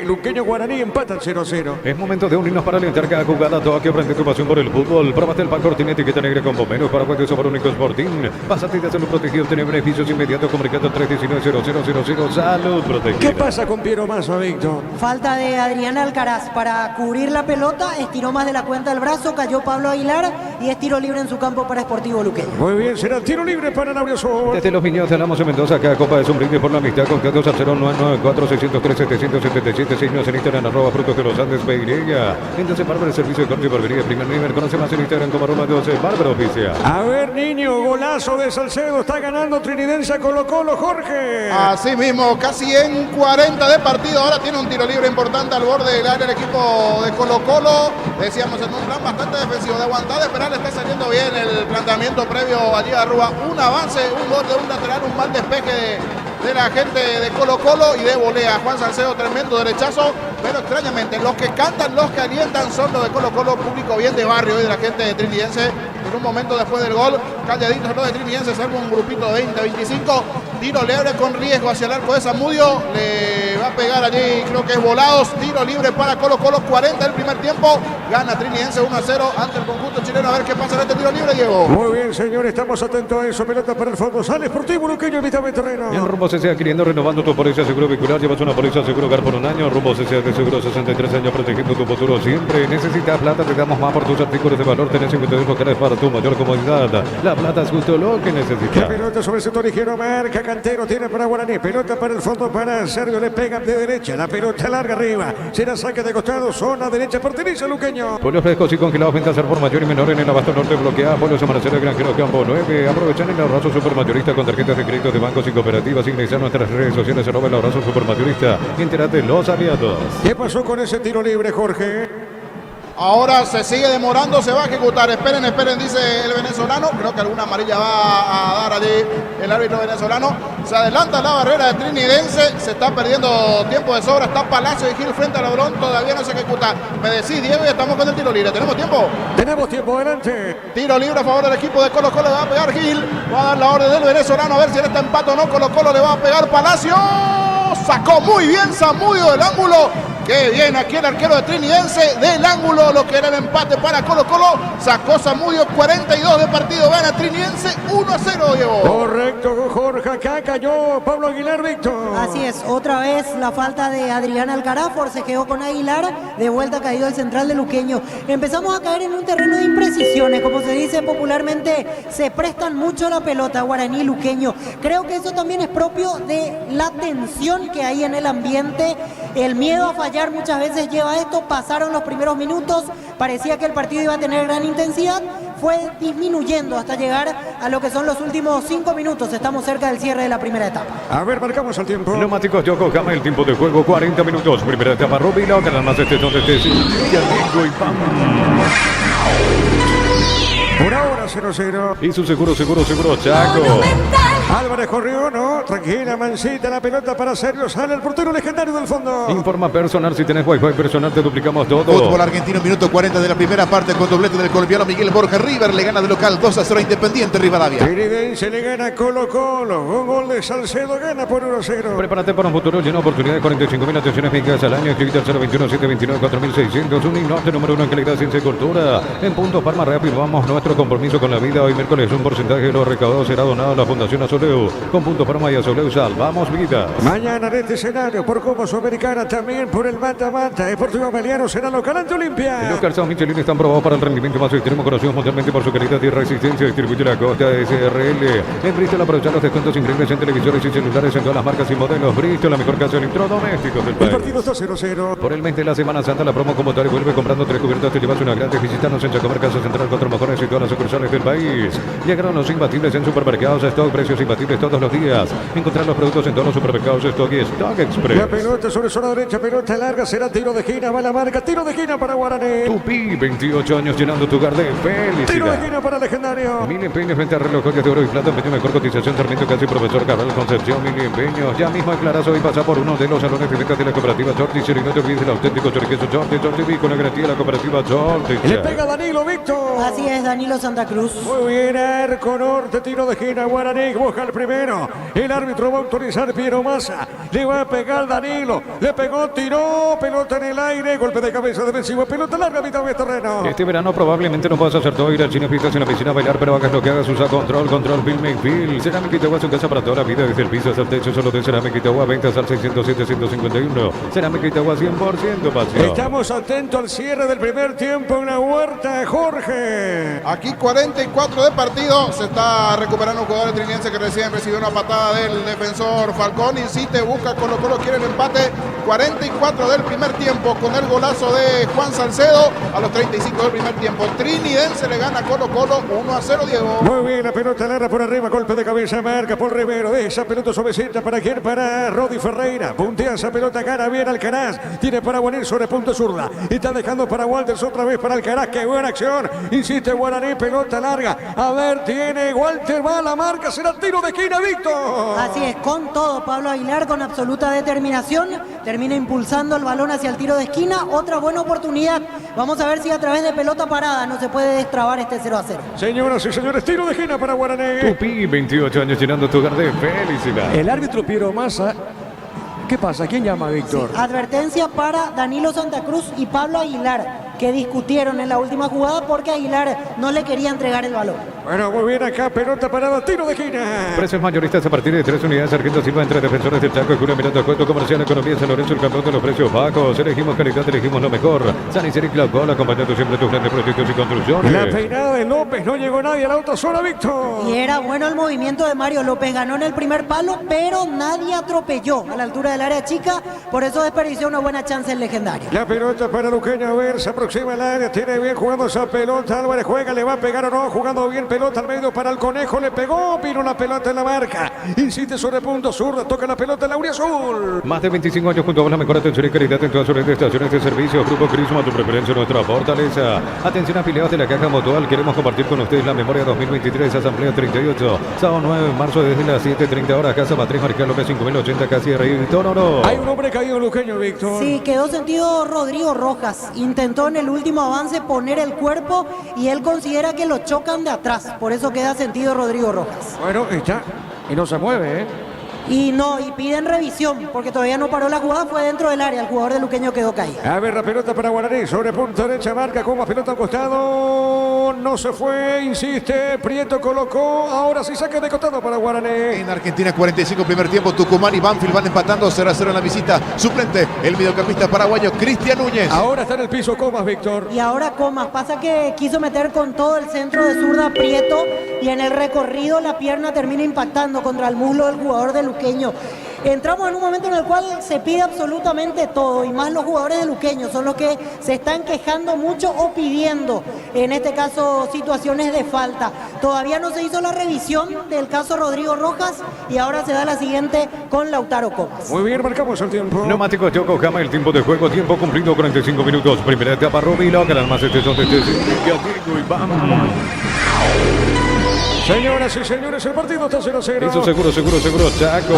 Luqueño Guaraní empatan 0-0. Es momento de unirnos para alentar cada jugada. Todo que aprende tu pasión por el fútbol. Probaste el Pacor, tiene etiqueta negra con bomberos para juegos sobre único Sporting. Pásate de salud protegido, tiene beneficios inmediatos. Comunicando 319-0000. Salud protegida. ¿Qué pasa con Piero Massa, Víctor? Falta de Adrián Alcaraz para cubrir la pelota, estiró más de la cuenta el brazo, cayó Pablo Aguilar y es tiro libre en su campo para Sportivo Luqueño. Muy bien, será tiro libre para Laura Sol. Desde los Viñedos hablamos en Mendoza, cada copa es un brindis por la amistad. Contactos al 0994-603-777, signos en Instagram, @ Frutos de los Andes, Peirella. Entonces, Bárbara, el servicio de corte y barbería de primer nivel. Conoce más en Instagram como @12, Bárbara Oficial. A ver, niño, golazo de Salcedo. Está ganando Trinidense a Colo Colo, Jorge. Así mismo, casi en 40 de partido. Ahora tiene un tiro libre importante al borde del área el equipo de Colo Colo. Decíamos en un plan bastante defensivo, de aguantar, de esperar. Le está saliendo bien el planteamiento previo allí a Rúa. Un avance, un gol de un lateral, un mal despeje de la gente de Colo Colo y de volea. Juan Salcedo, tremendo derechazo, pero extrañamente los que cantan, los que alientan son los de Colo Colo, público bien de barrio y de la gente de Trinidense. En un momento después del gol, calladitos los de Trinidense, salvo un grupito de 20-25. Tiro libre con riesgo hacia el arco de Zamudio. Le va a pegar allí, creo que es Volados. Tiro libre para Colo Colo, 40 del primer tiempo. Gana Trinidense 1-0 ante el conjunto chileno. A ver qué pasa en este tiro libre, Diego. Muy bien, señores, estamos atentos a eso. Pelota para el fondo. Sale Sportivo Luqueño, mitad de terreno. En Rumbo CCA, adquiriendo, renovando tu póliza seguro vehicular. Llevas una póliza seguro hogar por un año. Rumbo CCA de seguro 63 años, protegiendo tu futuro siempre. Necesitas plata, te damos más por tus artículos de valor. Tenés 52 locales para tu mayor comodidad. La plata es justo lo que La necesitas. pelota sobre el sector ligero, marca Cantero, tiene para Guaraní, pelota para el fondo para Sergio, le pega de derecha, la pelota larga arriba, será saque de costado, zona derecha, pertenece al Luqueño. Pollos frescos y congelados, ventas al por mayor y menor en el abasto norte bloqueada. Pollos Amanecer de Granjero Campo 9. Aprovechan el abrazo supermayorista con tarjetas de crédito de bancos y cooperativas. Ingresa a nuestras redes sociales, @el abrazo supermayorista. Y entérate los aliados. ¿Qué pasó con ese tiro libre, Jorge? Ahora se sigue demorando, se va a ejecutar. Esperen, dice el venezolano. Creo que alguna amarilla va a dar allí el árbitro venezolano. Se adelanta la barrera de Trinidense. Se está perdiendo tiempo de sobra. Está Palacio y Gil frente al balón. Todavía no se ejecuta. Me decís, Diego, y estamos con el tiro libre. ¿Tenemos tiempo? Tenemos tiempo, adelante. Tiro libre a favor del equipo de Colo Colo. Le va a pegar Gil. Va a dar la orden del venezolano. A ver si en este empate o no. Colo Colo le va a pegar Palacio. Sacó muy bien Zamudio del ángulo. Qué bien aquí el arquero de Trinidense del ángulo, lo que era el empate para Colo Colo. Sacó Zamudio, 42 de partido, gana Trinidense 1-0, Diego. Correcto, Jorge, acá cayó Pablo Aguilar, Víctor. Así es, otra vez la falta de Adrián Alcaraz, forcejeó con Aguilar, de vuelta caído el central de Luqueño. Empezamos a caer en un terreno de imprecisiones, como se dice popularmente, se prestan mucho la pelota Guaraní Luqueño. Creo que eso también es propio de la tensión que hay en el ambiente, el miedo a fallar muchas veces lleva a esto. Pasaron los primeros minutos, parecía que el partido iba a tener gran intensidad, fue disminuyendo hasta llegar a lo que son los últimos 5 minutos. Estamos cerca del cierre de la primera etapa. A ver, marcamos el tiempo. Neumáticos Yokohama, el tiempo de juego 40 minutos. Primera etapa, Rubilo, que nada más estés donde estés. Y amigo y pam. Por ahora 0-0. Y su seguro, Chaco. Álvarez corrió, ¿no? Tranquila, mansita, la pelota para Sergio. Sale el portero legendario del fondo. Informa personal, si tenés Wi-Fi personal te duplicamos todo. Fútbol argentino, minuto 40 de la primera parte con doblete del colombiano Miguel Borja. River le gana de local 2-0 a Independiente Rivadavia. Trinidense le gana Colo Colo. Un gol de Salcedo, gana por 1-0. Prepárate para un futuro lleno de oportunidades. 45.000 atenciones fijas al año. Escribite al 021-729-4600. Un norte número 1 en calidad, ciencia y cultura. En punto, Palma rápido, vamos nuestro compromiso con la vida. Hoy miércoles un porcentaje de lo recaudado será donado a la Fundación Azoleu. Con punto Palma y Azoleu salvamos vidas. Mañana en este escenario por Copa Sudamericana, también por el mata-mata. Deportivo Meliano será local ante Olimpia. Los calzados Michelin están probados para el rendimiento más extremo, conocidos mundialmente por su calidad y resistencia. Distribuye la Costa SRL. En Bristol aprovechar los descuentos increíbles en televisores y celulares en todas las marcas y modelos. Bristol, la mejor casa de electrodomésticos del El país. partido está 0-0. Por el mes de la Semana Santa, la promo como tal y vuelve comprando 3 cubiertas, te llevas una gratis. Visítanos en Chacomer, Casa Central, 4 Mojones y todas las sucursales del país. Llegaron los imbatibles en supermercados Stock, precios imbatibles todos los días. Encontrar los productos en todos los supermercados Stock y Stock Express. La pelota sobre zona derecha, pelota larga, será tiro de esquina, va la marca, tiro de esquina para Guaraní. Tupi, 28 años llenando tu hogar de Tiro de felicidad. esquina para Legendario. Mil empeños frente a reloj, joyas de oro y plata, empeño mejor cotización, Sarmiento casi profesor Cabral Concepción, Mil empeños. Ya mismo declarazo y pasa por uno de los salones de ventas de la cooperativa Chortis. Y no te olvides el auténtico choriqueso Chortis con la garantía de la cooperativa Chortis. Le pega Danilo, Víctor. Así es, Danilo Santa Cruz. Muy bien, arco norte, tiro de esquina, Guaraní, busca el primero. El árbitro va a autorizar Piero Massa. Le va a pegar Danilo. Le pegó, tiró, pelota en el aire, golpe de cabeza defensivo, pelota larga, mitad de terreno. Este verano probablemente no puedas hacer todo, ir al cine, pistas en la piscina, bailar, pero hagas lo que hagas, usa control, film make feel. Cerámica Itagua, su casa para toda la vida, desde el piso hasta el techo, solo de Cerámica Itagua, ventas al 607-151. Cerámica Itagua, 100% pasión. Estamos atentos al cierre del primer tiempo en la Huerta, Jorge. Aquí 44 de partido. Se está recuperando un jugador de Trinidense que recién recibió una patada del defensor Falcón. Insiste, busca Colo Colo, quiere el empate. 44 del primer tiempo con el golazo de Juan Salcedo a los 35 del primer tiempo. Trinidense le gana a Colo Colo 1-0, Diego. Muy bien, la pelota larga por arriba, golpe de cabeza, marca por Rivero. De esa pelota suavecita, ¿para quién? Para Rodi Ferreira. Puntea esa pelota, gana bien Alcaraz. Tiene para Guaraní sobre punto zurda. Está dejando para Walters otra vez para Alcaraz. Qué buena acción. Insiste Guaraní, pelota larga. A ver, tiene Walter, va a la marca. Será tiro de esquina, Víctor. Así es, con todo, Pablo Aguilar con absoluta determinación. Termina impulsando el balón hacia el tiro de esquina. Otra buena oportunidad. Vamos a ver si a través de pelota parada no se puede destrabar este 0-0. Señoras y señores, tiro de esquina para Guaraní. Tupi, 28 años llenando tu hogar de felicidad. El árbitro Piero Massa. ¿Qué pasa? ¿Quién llama, Víctor? Advertencia para Danilo Santa Cruz y Pablo Aguilar, que discutieron en la última jugada porque Aguilar no le quería entregar el balón. Bueno, muy bien acá, pelota parada, tiro de esquina. Precios mayoristas a partir de 3 unidades. Sargento Silva entre Defensores del Chaco. Cura Miranda, Cuento Comercial, Economía San Lorenzo, el campeón de los precios bajos. Elegimos calidad, elegimos lo mejor. San Isidro Claucola, acompañando siempre tus grandes proyectos y construcciones. La peinada de López, no llegó nadie a la autozona, Víctor. Y era bueno el movimiento de Mario López, ganó en el primer palo, pero nadie atropelló a la altura del área chica, por eso desperdició una buena chance el legendario. La pelota para Luqueño, a ver, se aproxima al área, tiene bien jugando esa pelota, Álvarez juega, le va a pegar o no, jugando bien, pelota al medio para el Conejo, le pegó, vino la pelota en la marca, insiste sobre punto zurda, toca la pelota en la Azul. Más de 25 años junto a la mejor atención y calidad en todas sus estaciones de servicio. Grupo Crisma, tu preferencia, nuestra fortaleza. Atención afiliados de la Caja Mutual, queremos compartir con ustedes la memoria 2023, Asamblea 38, sábado 9 de marzo desde las 7:30 horas, Casa Matriz, Marcial López 5080, casi Rey Tonoro. Hay un hombre caído en Luqueño, Víctor. Sí, quedó sentido Rodrigo Rojas, intentó en el último avance poner el cuerpo y él considera que lo chocan de atrás, por eso queda sentido Rodrigo Rojas. Bueno, está, y no se mueve, Y piden revisión, porque todavía no paró la jugada, fue dentro del área, el jugador de Luqueño quedó caído. A ver, la pelota para Guaraní, sobre punta derecha, marca como pelota al costado, no se fue, insiste, Prieto colocó, ahora sí saca de costado para Guaraní. En Argentina, 45 primer tiempo, Tucumán y Banfield van empatando 0-0 en la visita. Suplente, el mediocampista paraguayo Cristian Núñez. Ahora está en el piso Comas, Víctor. Y ahora Comas, pasa que quiso meter con todo el centro de zurda Prieto y en el recorrido la pierna termina impactando contra el muslo del jugador de Luqueño. Entramos en un momento en el cual se pide absolutamente todo y más los jugadores de Luqueño son los que se están quejando mucho o pidiendo, en este caso, situaciones de falta. Todavía no se hizo la revisión del caso Rodrigo Rojas y ahora se da la siguiente con Lautaro Comas. Muy bien, marcamos el tiempo. Neumáticos Yokohama, el tiempo de juego, tiempo cumplido 45 minutos. Primera etapa, Robilo, que las más son de y vamos. Señoras y señores, el partido está 0-0. Eso seguro, Chaco.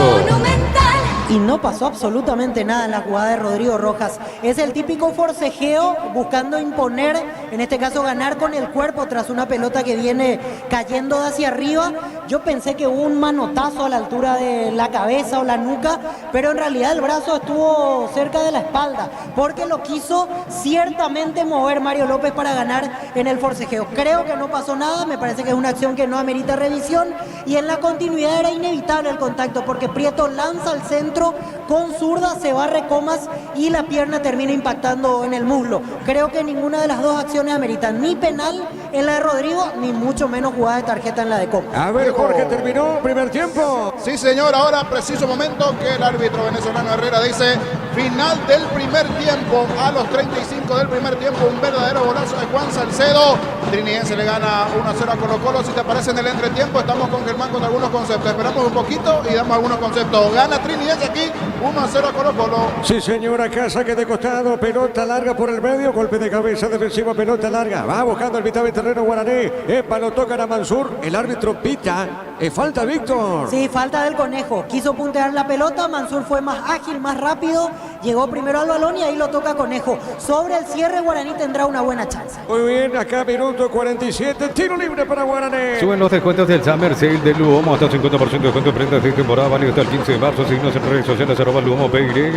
Y no pasó absolutamente nada en la jugada de Rodrigo Rojas. Es el típico forcejeo buscando imponer, en este caso ganar con el cuerpo tras una pelota que viene cayendo de hacia arriba. Yo pensé que hubo un manotazo a la altura de la cabeza o la nuca, pero en realidad el brazo estuvo cerca de la espalda, porque lo quiso ciertamente mover Mario López para ganar en el forcejeo. Creo que no pasó nada, me parece que es una acción que no amerita revisión y en la continuidad era inevitable el contacto, porque Prieto lanza al centro con zurda, se barre Comas y la pierna termina impactando en el muslo. Creo que ninguna de las dos acciones ameritan ni penal en la de Rodrigo, ni mucho menos jugada de tarjeta en la de Comas. A ver, Jorge, terminó primer tiempo. Sí, señor, ahora preciso momento que el árbitro venezolano Herrera dice final del primer tiempo. A los 35 del primer tiempo, un verdadero golazo de Juan Salcedo. Trinidense le gana 1-0 a Colo Colo. Si te parece, en el entretiempo estamos con Germán con algunos conceptos. Esperamos un poquito y damos algunos conceptos. Gana Trinidense aquí 1-0 a Colo Colo. Sí, señor, acá saque de costado, pelota larga por el medio, golpe de cabeza defensiva, pelota larga. Va buscando el mitad de terreno Guaraní. Epa, lo tocan a Mansur. El árbitro pita. Falta, Víctor. Sí, falta del Conejo. Quiso puntear la pelota, Mansur fue más ágil, más rápido. Llegó primero al balón y ahí lo toca Conejo. Sobre el cierre, Guaraní tendrá una buena chance. Muy bien, acá minuto 47, tiro libre para Guaraní. Suben los descuentos del Summer Sale de Luomo hasta 50% de descuento en prendas de temporada, válido hasta el 15 de marzo. Síguenos en redes sociales, @LuomoPY.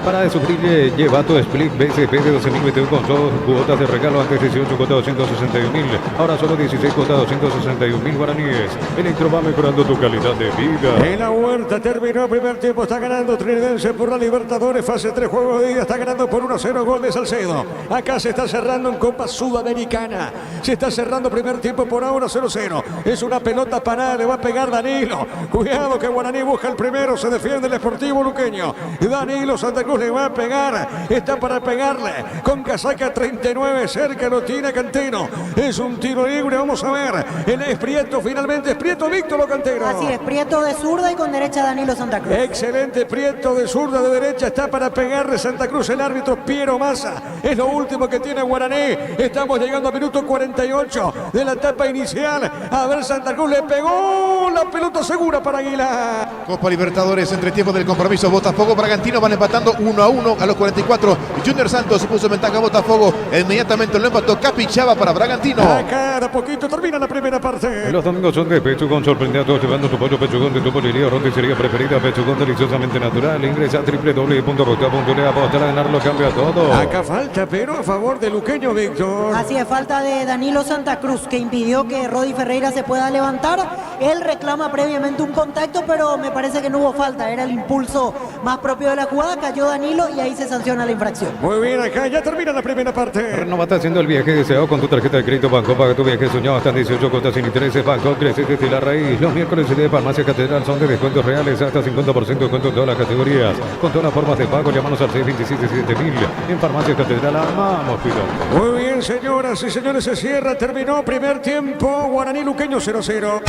Para de suscribirle, lleva tu split BCP de 12.000 con dos cuotas de regalo, antes 18 cuotas 261.000. Ahora solo 16 cuotas 261.000 guaraníes. Electro va mejorando tu calidad de vida. En la Huerta terminó el primer tiempo, está ganando Trinidense por la Libertadores, fase 3 juegos de ida, está ganando por 1-0, gol de Salcedo. Acá se está cerrando en Copa Sudamericana, se está cerrando primer tiempo por ahora 0-0. Es una pelota parada, le va a pegar Danilo. Cuidado que Guaraní busca el primero, se defiende el Sportivo Luqueño. Danilo Santa Cruz le va a pegar, está para pegarle. Con casaca 39, cerca lo tiene Cantero. Es un tiro libre, vamos a ver. El es Prieto, finalmente es Prieto, Víctor Cantero. Así es, Prieto de zurda y con derecha Danilo Santa Cruz. Excelente, Prieto de zurda, de derecha, está para pegarle Santa Cruz, el árbitro Piero Massa. Es lo último que tiene Guaraní. Estamos llegando a minuto 48 de la etapa inicial. A ver, Santa Cruz le pegó la pelota segura para Aguilar. Copa Libertadores, entretiempo del compromiso. Botafogo, Bragantino van empatando 1-1 a los 44. Junior Santos se puso en ventaja a Botafogo. Inmediatamente lo empató Capixaba para Bragantino. Acá de a poquito termina la primera parte. Los domingos son de Pechu con sorprende a todos llevando tu pollo pechugón de tu pollería, roticería preferida, pechugón deliciosamente natural. Ingresa a www.aposta.le, apostar a ganar lo cambia todo. Acá falta, pero a favor de Luqueño, Víctor. Así es, falta de Danilo Santa Cruz, que impidió que Rodi Ferreira se pueda levantar. Él reclama previamente un contacto, pero me parece que no hubo falta. Era el impulso más propio de la jugada. Cayó Danilo y ahí se sanciona la infracción. Muy bien, acá ya termina la primera parte. Renovate haciendo el viaje deseado con tu tarjeta de crédito Banco. Paga tu viaje soñado hasta 18 cuotas sin intereses. Banco, crece desde la raíz. Los miércoles de Farmacia Catedral son de descuentos reales hasta 50% de descuento en todas las categorías. Con todas las formas de pago, llámanos al 627-7000. En Farmacia Catedral amamos Pidonte. Muy bien, señoras y señores, se cierra, terminó primer tiempo. Guaraní Luqueño 0-0.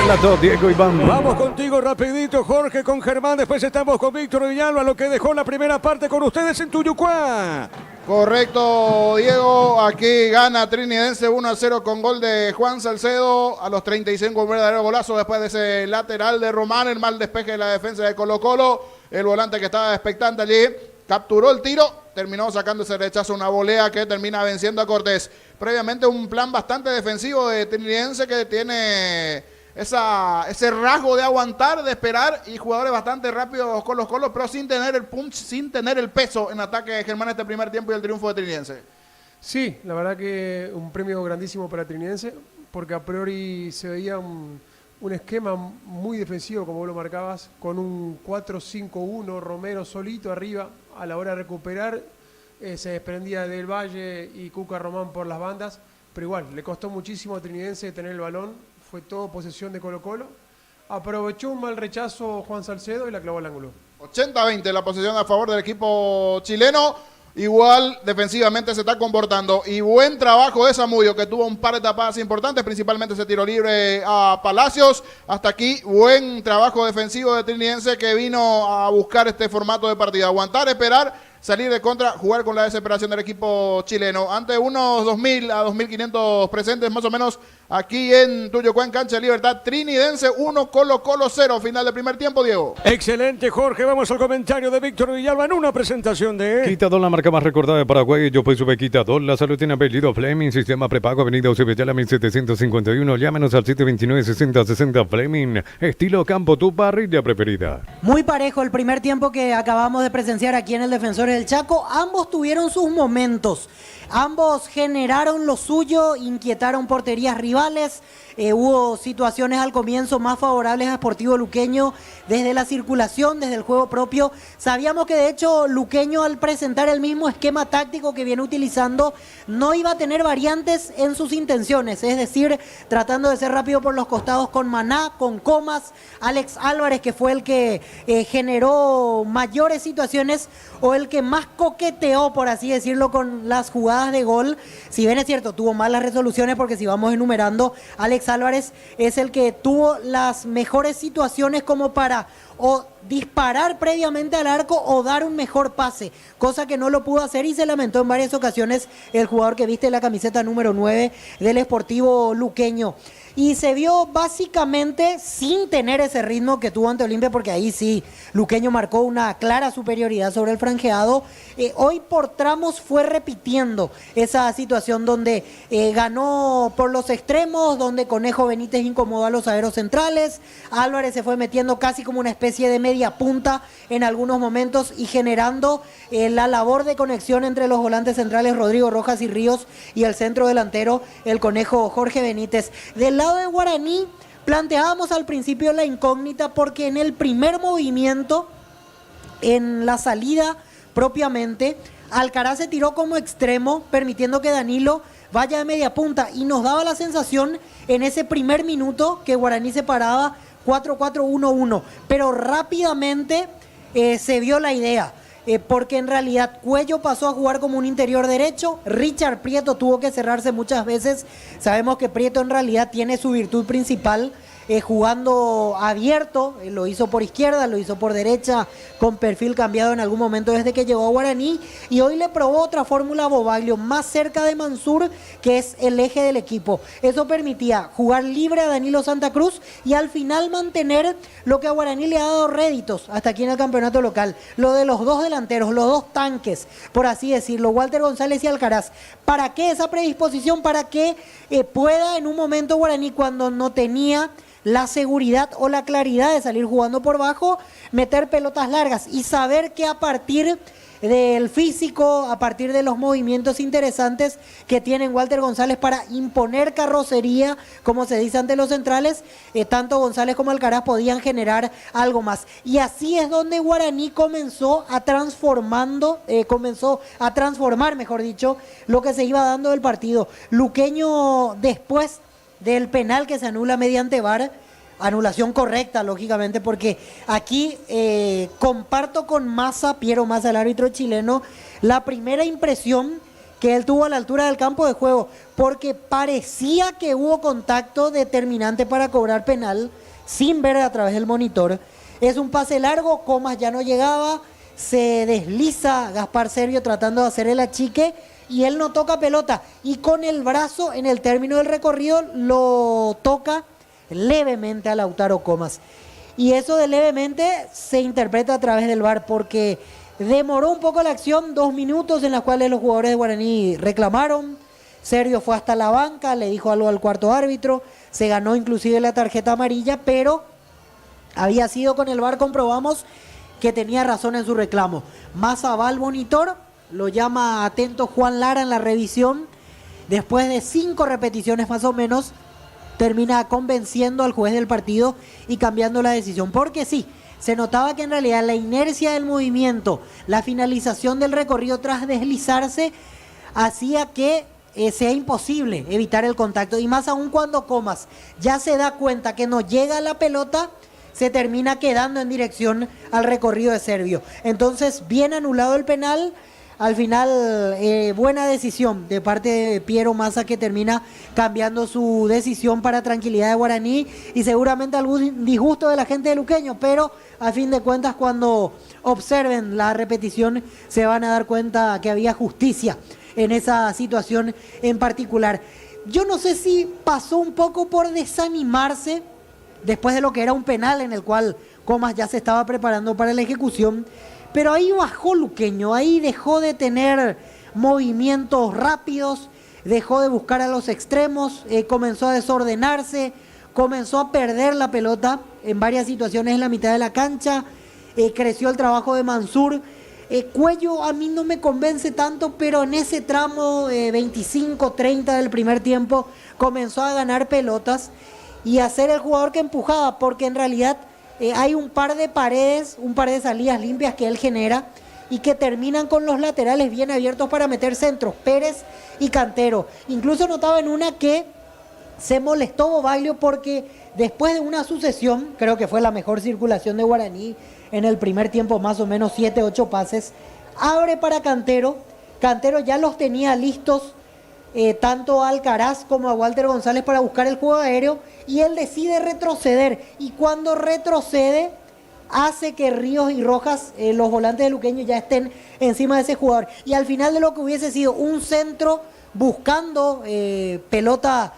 Relató Diego Iván. Vamos contigo rapidito, Jorge, con Germán. Después estamos con Víctor Villalba, lo que dejó la primera parte con ustedes en Tuyucuá. Correcto, Diego. Aquí gana Trinidense 1-0 con gol de Juan Salcedo a los 35, un verdadero golazo después de ese lateral de Román, el mal despeje de la defensa de Colo-Colo. El volante que estaba expectante allí capturó el tiro, terminó sacando ese rechazo, una volea que termina venciendo a Cortés. Previamente un plan bastante defensivo de Trinidense que tiene ese rasgo de aguantar, de esperar, y jugadores bastante rápidos con los Colos, pero sin tener el punch, sin tener el peso en ataque de Germán este primer tiempo y el triunfo de Trinidense. Sí, la verdad que un premio grandísimo para Trinidense, porque a priori se veía un esquema muy defensivo, como vos lo marcabas, con un 4-5-1, Romero solito arriba, a la hora de recuperar, se desprendía del Valle y Cuca Román por las bandas, pero igual, le costó muchísimo a Trinidense tener el balón. Fue todo posesión de Colo-Colo. Aprovechó un mal rechazo Juan Salcedo y la clavó al ángulo. 80-20 la posesión a favor del equipo chileno. Igual defensivamente se está comportando. Y buen trabajo de Zamudio, que tuvo un par de tapadas importantes, principalmente ese tiro libre a Palacios. Hasta aquí, buen trabajo defensivo de Trinidense, que vino a buscar este formato de partida. Aguantar, esperar, salir de contra, jugar con la desesperación del equipo chileno. Ante unos 2.000 a 2.500 presentes más o menos aquí en Tuyucuá, en Cancha de Libertad. Trinidense 1, Colo-Colo 0. Final del primer tiempo, Diego. Excelente, Jorge. Vamos al comentario de Víctor Villalba en una presentación de... Quitador, la marca más recordada de Paraguay. Yo soy Sube Quitador. La salud tiene apellido Fleming. Sistema prepago, avenida Ocibellala 1751. Llámenos al 729-6060 Fleming. Estilo campo, tu parrilla preferida. Muy parejo el primer tiempo que acabamos de presenciar aquí en el Defensores del Chaco. Ambos tuvieron sus momentos. Ambos generaron lo suyo, inquietaron porterías rivales. Hubo situaciones al comienzo más favorables a Sportivo Luqueño desde la circulación, desde el juego propio. Sabíamos que de hecho Luqueño, al presentar el mismo esquema táctico que viene utilizando, no iba a tener variantes en sus intenciones, es decir, tratando de ser rápido por los costados con Maná, con Comas, Alex Álvarez, que fue el que generó mayores situaciones o el que más coqueteó, por así decirlo, con las jugadas de gol. Si bien es cierto, tuvo malas resoluciones, porque si vamos enumerando, Alex Álvarez es el que tuvo las mejores situaciones como para o disparar previamente al arco o dar un mejor pase, cosa que no lo pudo hacer, y se lamentó en varias ocasiones el jugador que viste la camiseta número 9 del Sportivo Luqueño. Y se vio básicamente sin tener ese ritmo que tuvo ante Olimpia, porque ahí sí, Luqueño marcó una clara superioridad sobre el franjeado. Hoy por tramos fue repitiendo esa situación donde ganó por los extremos, donde Conejo Benítez incomodó a los zagueros centrales, Álvarez se fue metiendo casi como una especie de media punta en algunos momentos y generando la labor de conexión entre los volantes centrales Rodrigo Rojas y Ríos y el centro delantero, el Conejo Jorge Benítez. Del lado de Guaraní planteábamos al principio la incógnita, porque en el primer movimiento, en la salida propiamente, Alcaraz se tiró como extremo, permitiendo que Danilo vaya de media punta, y nos daba la sensación en ese primer minuto que Guaraní se paraba 4-4-1-1, pero rápidamente se vio la idea. Porque en realidad Cuello pasó a jugar como un interior derecho, Richard Prieto tuvo que cerrarse muchas veces. Sabemos que Prieto en realidad tiene su virtud principal jugando abierto, lo hizo por izquierda, lo hizo por derecha, con perfil cambiado en algún momento desde que llegó a Guaraní, y hoy le probó otra fórmula a Bobaglio, más cerca de Mansur, que es el eje del equipo. Eso permitía jugar libre a Danilo Santa Cruz y al final mantener lo que a Guaraní le ha dado réditos hasta aquí en el campeonato local, lo de los dos delanteros, los dos tanques, por así decirlo, Walter González y Alcaraz. ¿Para qué esa predisposición? Para que pueda en un momento Guaraní, cuando no tenía la seguridad o la claridad de salir jugando por bajo, meter pelotas largas y saber que a partir del físico, a partir de los movimientos interesantes que tienen Walter González para imponer carrocería, como se dice ante los centrales, tanto González como Alcaraz podían generar algo más. Y así es donde Guaraní comenzó a transformar, mejor dicho, lo que se iba dando del partido. Luqueño, después del penal que se anula mediante VAR, anulación correcta, lógicamente, porque aquí comparto con Massa, Piero Massa, el árbitro chileno, la primera impresión que él tuvo a la altura del campo de juego, porque parecía que hubo contacto determinante para cobrar penal, sin ver a través del monitor. Es un pase largo, Comas ya no llegaba, se desliza Gaspar Servio tratando de hacer el achique, y él no toca pelota, y con el brazo en el término del recorrido lo toca levemente a Lautaro Comas. Y eso de levemente se interpreta a través del VAR, porque demoró un poco la acción, 2 minutos en los cuales los jugadores de Guaraní reclamaron. Servio fue hasta la banca, le dijo algo al cuarto árbitro, se ganó inclusive la tarjeta amarilla, pero había sido con el VAR, comprobamos que tenía razón en su reclamo. Massa va al monitor, lo llama atento Juan Lara en la revisión, después de 5 repeticiones más o menos, termina convenciendo al juez del partido y cambiando la decisión, porque sí, se notaba que en realidad la inercia del movimiento, la finalización del recorrido tras deslizarse, hacía que sea imposible evitar el contacto, y más aún cuando Comas ya se da cuenta que no llega a la pelota, se termina quedando en dirección al recorrido de Servio. Entonces, bien anulado el penal. Al final, buena decisión de parte de Piero Massa, que termina cambiando su decisión para tranquilidad de Guaraní y seguramente algún disgusto de la gente de Luqueño, pero a fin de cuentas, cuando observen la repetición se van a dar cuenta que había justicia en esa situación en particular. Yo no sé si pasó un poco por desanimarse después de lo que era un penal en el cual Comas ya se estaba preparando para la ejecución, pero ahí bajó Luqueño, ahí dejó de tener movimientos rápidos, dejó de buscar a los extremos, comenzó a desordenarse, comenzó a perder la pelota en varias situaciones en la mitad de la cancha, creció el trabajo de Mansur. Cuello a mí no me convence tanto, pero en ese tramo 25-30 del primer tiempo comenzó a ganar pelotas y a ser el jugador que empujaba, porque en realidad hay un par de paredes, un par de salidas limpias que él genera y que terminan con los laterales bien abiertos para meter centros, Pérez y Cantero. Incluso notaba en una que se molestó Bobaglio porque después de una sucesión, creo que fue la mejor circulación de Guaraní en el primer tiempo, más o menos 7-8 pases, abre para Cantero, Cantero ya los tenía listos, tanto a Alcaraz como a Walter González para buscar el juego aéreo, y él decide retroceder, y cuando retrocede hace que Ríos y Rojas, los volantes de Luqueño, ya estén encima de ese jugador, y al final de lo que hubiese sido un centro buscando pelota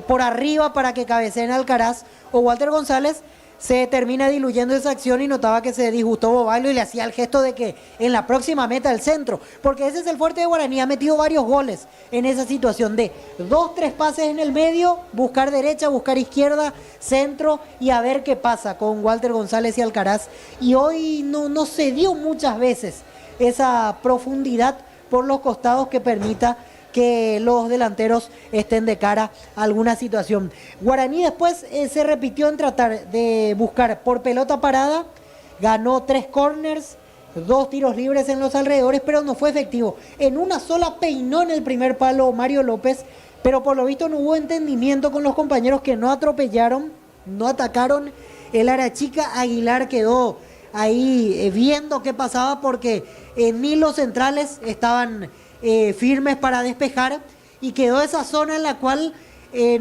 por arriba para que cabeceen Alcaraz o Walter González, se termina diluyendo esa acción, y notaba que se disgustó Bobaglio y le hacía el gesto de que en la próxima meta el centro, porque ese es el fuerte de Guaraní, ha metido varios goles en esa situación de 2-3 pases en el medio, buscar derecha, buscar izquierda, centro, y a ver qué pasa con Walter González y Alcaraz. Y hoy no se dio muchas veces esa profundidad por los costados que permita que los delanteros estén de cara a alguna situación. Guaraní después se repitió en tratar de buscar por pelota parada, ganó 3 corners, 2 tiros libres en los alrededores, pero no fue efectivo. En una sola peinó en el primer palo Mario López, pero por lo visto no hubo entendimiento con los compañeros, que no atropellaron, no atacaron el área chica. Aguilar quedó ahí viendo qué pasaba, porque ni los centrales estaban firmes para despejar, y quedó esa zona en la cual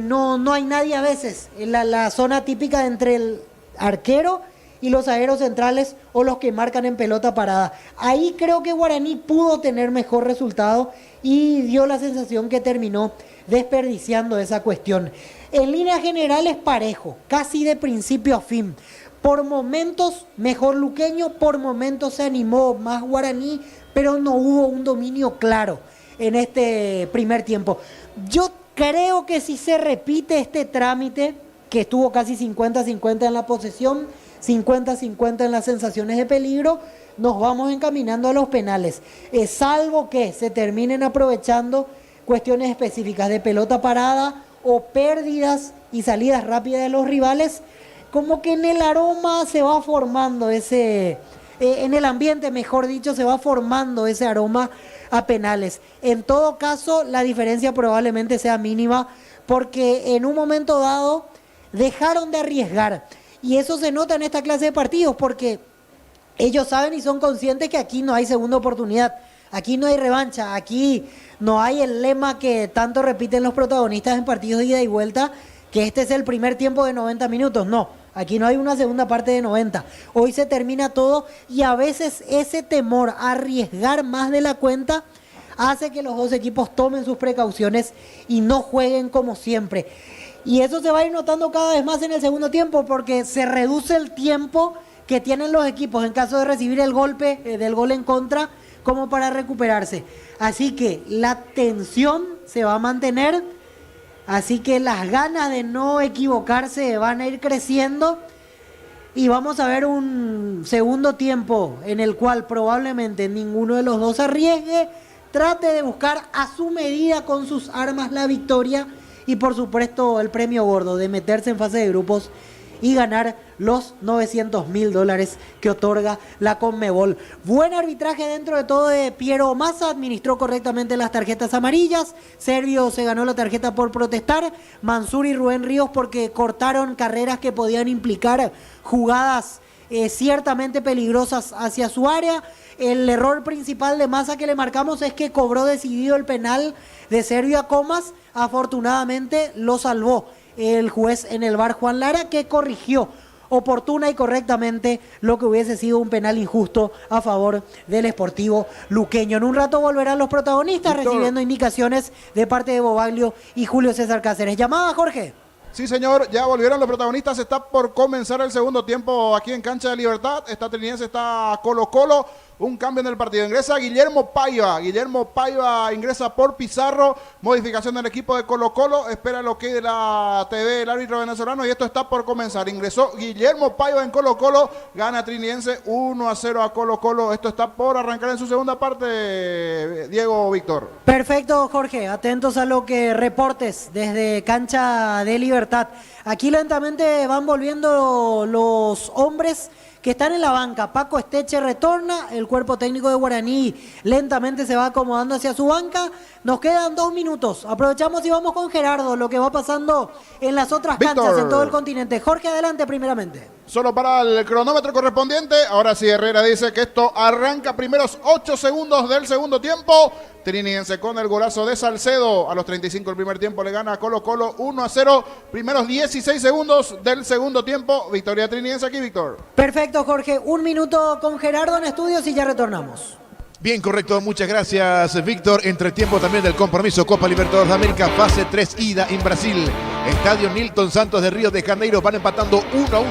no hay nadie a veces en la zona típica entre el arquero y los zagueros centrales o los que marcan en pelota parada. Ahí creo que Guaraní pudo tener mejor resultado y dio la sensación que terminó desperdiciando esa cuestión. En líneas generales parejo, casi de principio a fin. Por momentos mejor Luqueño, por momentos se animó más Guaraní, pero no hubo un dominio claro en este primer tiempo. Yo creo que si se repite este trámite, que estuvo casi 50-50 en la posesión, 50-50 en las sensaciones de peligro, nos vamos encaminando a los penales. Salvo que se terminen aprovechando cuestiones específicas de pelota parada o pérdidas y salidas rápidas de los rivales, como que en el aroma se va formando en el ambiente, mejor dicho, se va formando ese aroma a penales. En todo caso, la diferencia probablemente sea mínima, porque en un momento dado dejaron de arriesgar. Y eso se nota en esta clase de partidos, porque ellos saben y son conscientes que aquí no hay segunda oportunidad, aquí no hay revancha, aquí no hay el lema que tanto repiten los protagonistas en partidos de ida y vuelta, que este es el primer tiempo de 90 minutos. No, aquí no hay una segunda parte de 90. Hoy se termina todo y a veces ese temor a arriesgar más de la cuenta hace que los dos equipos tomen sus precauciones y no jueguen como siempre. Y eso se va a ir notando cada vez más en el segundo tiempo, porque se reduce el tiempo que tienen los equipos en caso de recibir el golpe del gol en contra como para recuperarse. Así que la tensión se va a mantener, así que las ganas de no equivocarse van a ir creciendo y vamos a ver un segundo tiempo en el cual probablemente ninguno de los dos arriesgue, trate de buscar a su medida con sus armas la victoria y por supuesto el premio gordo de meterse en fase de grupos y ganar los $900.000 que otorga la Conmebol. Buen arbitraje dentro de todo de Piero Massa, administró correctamente las tarjetas amarillas. Servio se ganó la tarjeta por protestar. Mansur y Rubén Ríos porque cortaron carreras que podían implicar jugadas ciertamente peligrosas hacia su área. El error principal de Massa que le marcamos es que cobró decidido el penal de Servio a Comas. Afortunadamente lo salvó el juez en el VAR Juan Lara, que corrigió oportuna y correctamente lo que hubiese sido un penal injusto a favor del Sportivo Luqueño. En un rato volverán los protagonistas recibiendo indicaciones de parte de Bobaglio y Julio César Cáceres. ¿Llamada, Jorge? Sí, señor, ya volvieron los protagonistas, está por comenzar el segundo tiempo aquí en Cancha de Libertad, está Trinidense, está Colo-Colo, un cambio en el partido, ingresa Guillermo Paiva ingresa por Pizarro, modificación del equipo de Colo-Colo, espera lo que de la TV el árbitro venezolano y esto está por comenzar, ingresó Guillermo Paiva en Colo-Colo, gana Trinidense 1-0 a Colo-Colo, esto está por arrancar en su segunda parte, Diego Víctor. Perfecto, Jorge, atentos a lo que reportes desde Cancha de Libertad. Aquí lentamente van volviendo los hombres que están en la banca. Paco Esteche retorna, el cuerpo técnico de Guaraní lentamente se va acomodando hacia su banca. Nos quedan 2 minutos, aprovechamos y vamos con Gerardo, lo que va pasando en las otras canchas en todo el continente. Jorge, adelante primeramente. Solo para el cronómetro correspondiente, ahora sí Herrera dice que esto arranca primeros 8 segundos del segundo tiempo. Trinidense con el golazo de Salcedo, a los 35 del primer tiempo le gana a Colo-Colo 1-0, primeros 16 segundos del segundo tiempo, victoria Trinidense aquí, Víctor. Perfecto, Jorge, 1 minuto con Gerardo en estudios y ya retornamos. Bien, correcto, muchas gracias, Víctor. Entretiempo también del compromiso Copa Libertadores de América, fase 3, ida en Brasil. Estadio Nilton Santos de Río de Janeiro, van empatando 1-1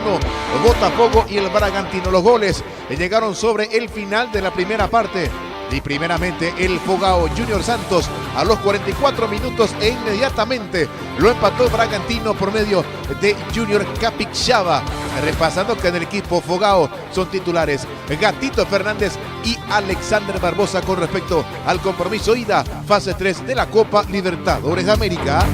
Botafogo y el Bragantino. Los goles llegaron sobre el final de la primera parte. Y primeramente el Fogao Junior Santos a los 44 minutos e inmediatamente lo empató Bragantino por medio de Junior Capixaba. Repasando que en el equipo Fogao son titulares Gatito Fernández y Alexander Barbosa con respecto al compromiso ida fase 3 de la Copa Libertadores de América.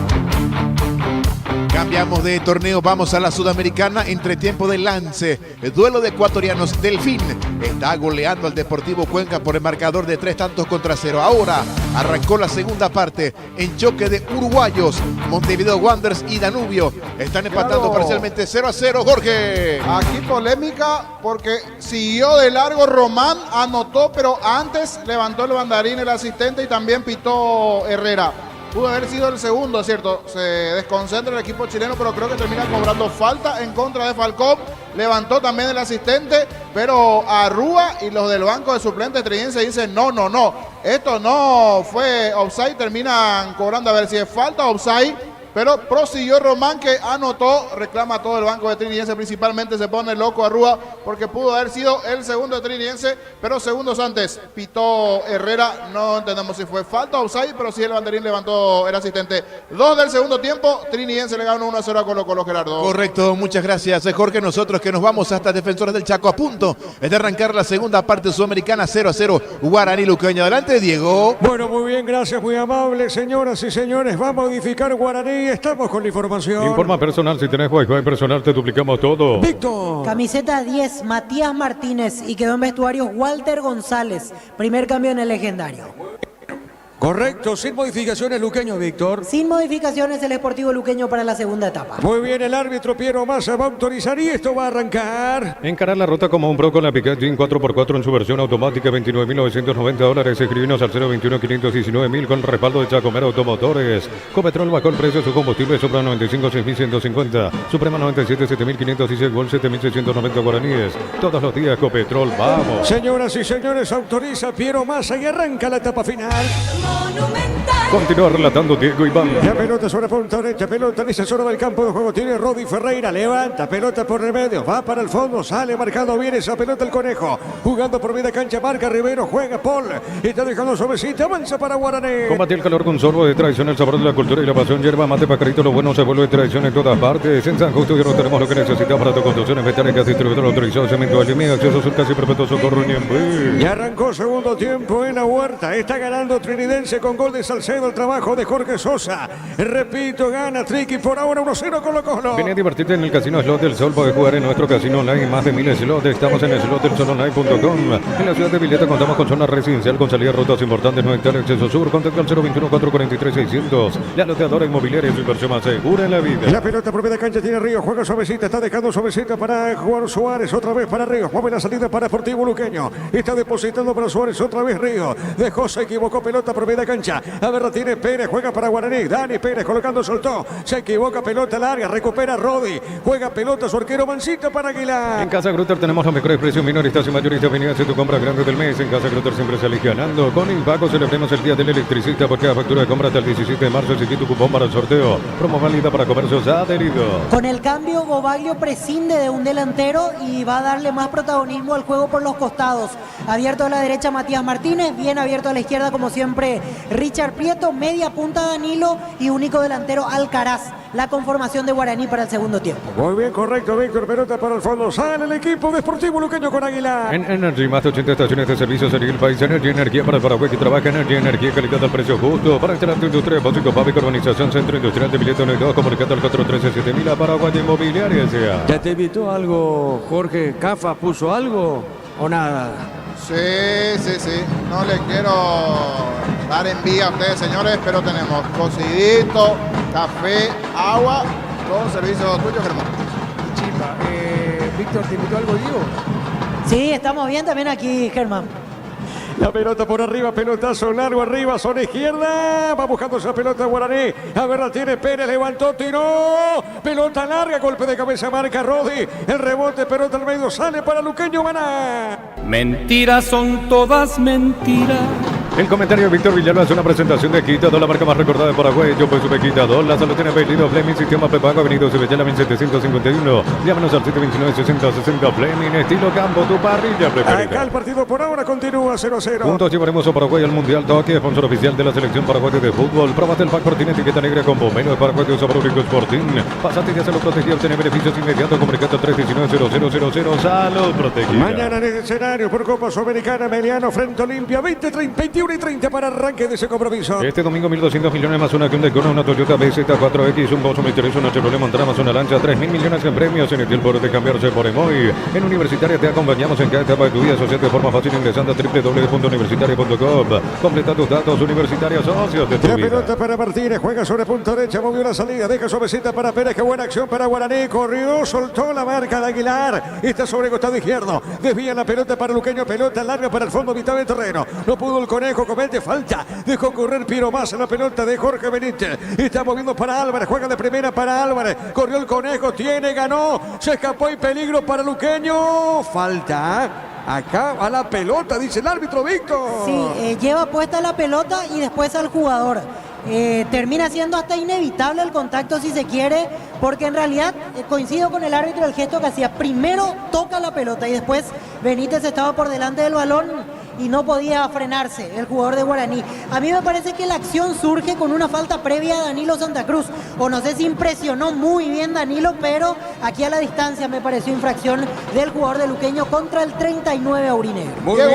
Cambiamos de torneo, vamos a la Sudamericana, entretiempo de Lance, el duelo de ecuatorianos. Delfín está goleando al Deportivo Cuenca por el marcador de 3-0. Ahora arrancó la segunda parte en choque de uruguayos. Montevideo Wanderers y Danubio están empatando parcialmente 0-0, Jorge. Aquí polémica porque siguió de largo Román, anotó, pero antes levantó el banderín el asistente y también pitó Herrera. pudo haber sido el segundo, ¿cierto? Se desconcentra el equipo chileno, pero creo que termina cobrando falta en contra de Falcón. Levantó también el asistente, pero Arrúa y los del banco de suplentes trinidense dicen no. Esto no fue offside, terminan cobrando a ver si es falta o offside. Pero prosiguió Román, que anotó, reclama todo el banco de Trinidense, principalmente se pone loco Arrúa porque pudo haber sido el segundo de Trinidense, pero segundos antes pitó Herrera, no entendemos si fue falta o offside, pero sí el banderín levantó el asistente. 2 del segundo tiempo, Trinidense le ganó 1-0 a Colo-Colo, Gerardo. Correcto, muchas gracias Jorge. Nosotros que nos vamos hasta Defensores del Chaco, a punto de arrancar la segunda parte sudamericana. 0-0 Guaraní Luqueño. Adelante, Diego. Bueno, muy bien, gracias, muy amable, señoras y señores. Va a modificar Guaraní. Estamos con la información. Informa personal, si tenés Wi-Fi personal te duplicamos todo. Víctor. Camiseta 10, Matías Martínez, y quedó en vestuarios Walter González. Primer cambio en el legendario. Correcto, sin modificaciones, Luqueño, Víctor. Sin modificaciones el Sportivo Luqueño para la segunda etapa. Muy bien, el árbitro Piero Massa va a autorizar y esto va a arrancar. Encarar la ruta como un pro con la Pickup Jean 4x4 en su versión automática, $29.990. Escribinos al 021-519.000 con respaldo de Chacomero Automotores. Copetrol bajó el precio de su combustible, Supra 95, 6.150. Suprema 97, 7.500 y Gol 7.690 guaraníes. Todos los días Copetrol, vamos. Señoras y señores, autoriza Piero Massa y arranca la etapa final. Continúa relatando Diego Iván. La pelota sobre punta derecha, pelota en esa zona del campo de juego. Tiene Rodi Ferreira, levanta, pelota por el medio, va para el fondo, sale marcando bien esa pelota el Conejo. Jugando por media cancha, marca Rivero, juega Paul. Está dejando suavecita, avanza para Guaraní. Combate el calor con sorbo de tradición, el sabor de la cultura y la pasión. Yerba mate, pacarito, lo bueno se vuelve tradición en todas partes. En San Justo ya no tenemos lo que necesitamos para tu construcciones metálicas, distribuidor autorizado, cemento alimento, acceso sur casi perpetuo, socorro Niembé. Y arrancó segundo tiempo en la Huerta. Está ganando Trinidense con gol de Salcedo, el trabajo de Jorge Sosa. Repito, gana Triqui por ahora 1-0 Colo-Colo. Ven a divertirte en el casino Slot del Sol. Puedes jugar en nuestro casino online, más de 1000 slots. Estamos en slotdelsolonline.com. En la ciudad de Villeta contamos con zona residencial con salida a rutas importantes, no hectáreas, acceso sur. Contacto al 021-443-600. La loteadora inmobiliaria, su inversión más segura en la vida. La pelota por media cancha tiene Ríos, juega suavecita, está dejando suavecita para Juan Suárez, otra vez para Ríos, mueve la salida para Sportivo Luqueño, está depositando para Suárez, otra vez Ríos, dejó, se equivocó, pelota por media cancha, a ver, la tiene Pérez, juega para Guaraní, Dani Pérez colocando, soltó, se equivoca, pelota larga, recupera Rodi, juega pelota su arquero Mancita para Aguilar. En Casa Grutter tenemos los mejores precios, minoristas y mayoristas. Vení a hacer tu compra grande del mes. En Casa Grutter siempre salís ganando. Con Impago celebremos el Día del Electricista por cada factura de compra hasta el 17 de marzo. Exigí tu cupón para el sorteo. Promo válida para comercios adheridos. Con el cambio, Gobaglio prescinde de un delantero y va a darle más protagonismo al juego por los costados. Abierto a la derecha Matías Martínez, bien abierto a la izquierda como siempre Richard Prieto, media punta Danilo y único delantero Alcaraz. La conformación de Guaraní para el segundo tiempo. Muy bien, correcto, Víctor, pelota para el fondo, sale el equipo de Sportivo Luqueño con Aguilar. En Energy, más de 80 estaciones de servicio en el país. Energy, energía para el Paraguay que trabaja. Energy, energía, calidad al precio justo. Para instalar tu industria, depósito, fábrica, urbanización, centro industrial de Villeta 92, comunicando al 413-7000 a Paraguay Inmobiliaria sea. ¿Ya te invitó algo, Jorge? ¿Cafa puso algo o nada? Sí. No le quiero dar envidia a ustedes, señores, pero tenemos cocidito, café, agua, todo servicio tuyo, Germán. Chimba. Víctor, ¿te invitó algo, Diego? Sí, estamos bien también aquí, Germán. La pelota por arriba, pelotazo largo arriba, zona izquierda. Va buscando esa pelota Guaraní. A ver, la tiene Pérez, levantó, tiró. Pelota larga, golpe de cabeza, marca Rodi. El rebote, pelota al medio, sale para Luqueño, Maná. Mentiras son todas mentiras. El comentario de Víctor Villalba es una presentación de Quitador, la marca más recordada de Paraguay. Yo pues supe Quitador, la salud tiene apellido Fleming, sistema prepago, Avenida Cebellala 1751. Llámanos al 729-6060 Fleming, estilo campo, tu parrilla preferida. Acá el partido por ahora continúa 0-0. Juntos llevaremos a Paraguay al Mundial Toque, sponsor oficial de la selección paraguaya de fútbol. Probate el pack por tiene etiqueta negra con bomeno de Paraguay de Sabor Único Sporting. Pasate y hazlo protegido, obtener beneficios inmediatos. Comunicado 319-0000. Salud protegida. Mañana en el escenario por Copa Sudamericana, Meliano frente a Olimpia, 21 y 30 para arranque de ese compromiso. Este domingo 1.200 millones más una Hyundai Kona, una Toyota BZ4X, un Bosso misterioso, una Chevrolet Montana más una lancha, 3.000 millones en premios en el tiempo de cambiarse por Emoy. En Universitaria te acompañamos en cada etapa de tu vida. Asociate de forma fácil ingresando a www.universitaria.com. Completa tus datos. Universitaria, socios de tu La vida. pelota para Martínez, juega sobre punta derecha, movió la salida, deja suavecita para Pérez, qué buena acción para Guaraní, corrió, soltó la marca de Aguilar, está sobre costado izquierdo, desvía la pelota para Luqueño, pelota larga para el fondo, mitad del terreno, no pudo el Conejo. Conejo comete falta. Dejó correr Piero Massa la pelota de Jorge Benítez. Está moviendo para Álvarez. Juega de primera para Álvarez. Corrió el Conejo. Ganó. Se escapó y peligro para Luqueño. Falta. Acá a la pelota, dice el árbitro Víctor. Sí, lleva puesta la pelota y después al jugador. Termina siendo hasta inevitable el contacto si se quiere, porque en realidad coincido con el árbitro el gesto que hacía. Primero toca la pelota y después Benítez estaba por delante del balón y no podía frenarse el jugador de Guaraní. A mí me parece que la acción surge con una falta previa a Danilo Santa Cruz. O no sé si impresionó muy bien Danilo, pero aquí a la distancia me pareció infracción del jugador de Luqueño contra el 39 aurinegro. Muy bien.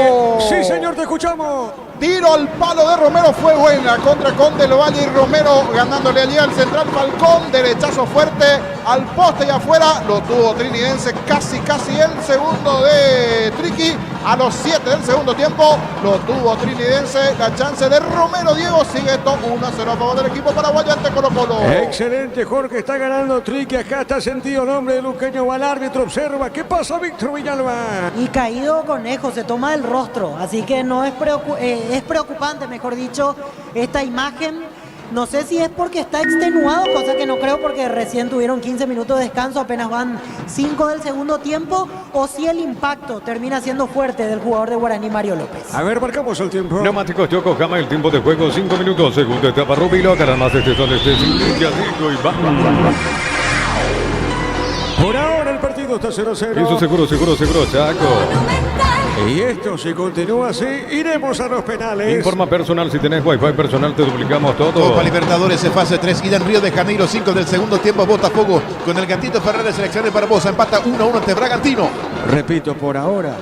Sí, señor, te escuchamos. Tiro al palo de Romero fue buena contra Conde Lovalle y Romero ganándole allí al central Falcón. Derechazo fuerte al poste y afuera. Lo tuvo Trinidense casi el segundo de Triqui. A los 7 del segundo tiempo lo tuvo Trinidense. La chance de Romero. Diego sigue esto 1-0 a favor del equipo paraguayo ante Colo-Colo. Excelente, Jorge. Está ganando Triqui. Acá está sentido el hombre de Luqueño. Va al árbitro. Observa. ¿Qué pasa, Víctor Villalba? Y caído Conejo. Se toma el rostro. Así que no es es preocupante, mejor dicho, esta imagen. No sé si es porque está extenuado, cosa que no creo porque recién tuvieron 15 minutos de descanso, apenas van 5 del segundo tiempo, o si el impacto termina siendo fuerte del jugador de Guaraní, Mario López. A ver, marcamos el tiempo. Neumáticos Yokohama, el tiempo de juego 5 minutos. Segunda etapa, Rubilo, más este son este Cinco y va. Por ahora el partido está 0-0. Eso seguro, Chaco. Y esto, si continúa así, iremos a los penales. Informa personal, si tenés wifi personal te duplicamos todo. Copa Libertadores en fase 3, ida en Río de Janeiro, 5 del segundo tiempo, Botafogo con el Gatito Fernández, selección de Barbosa, empata 1-1 ante Bragantino. Repito, por ahora,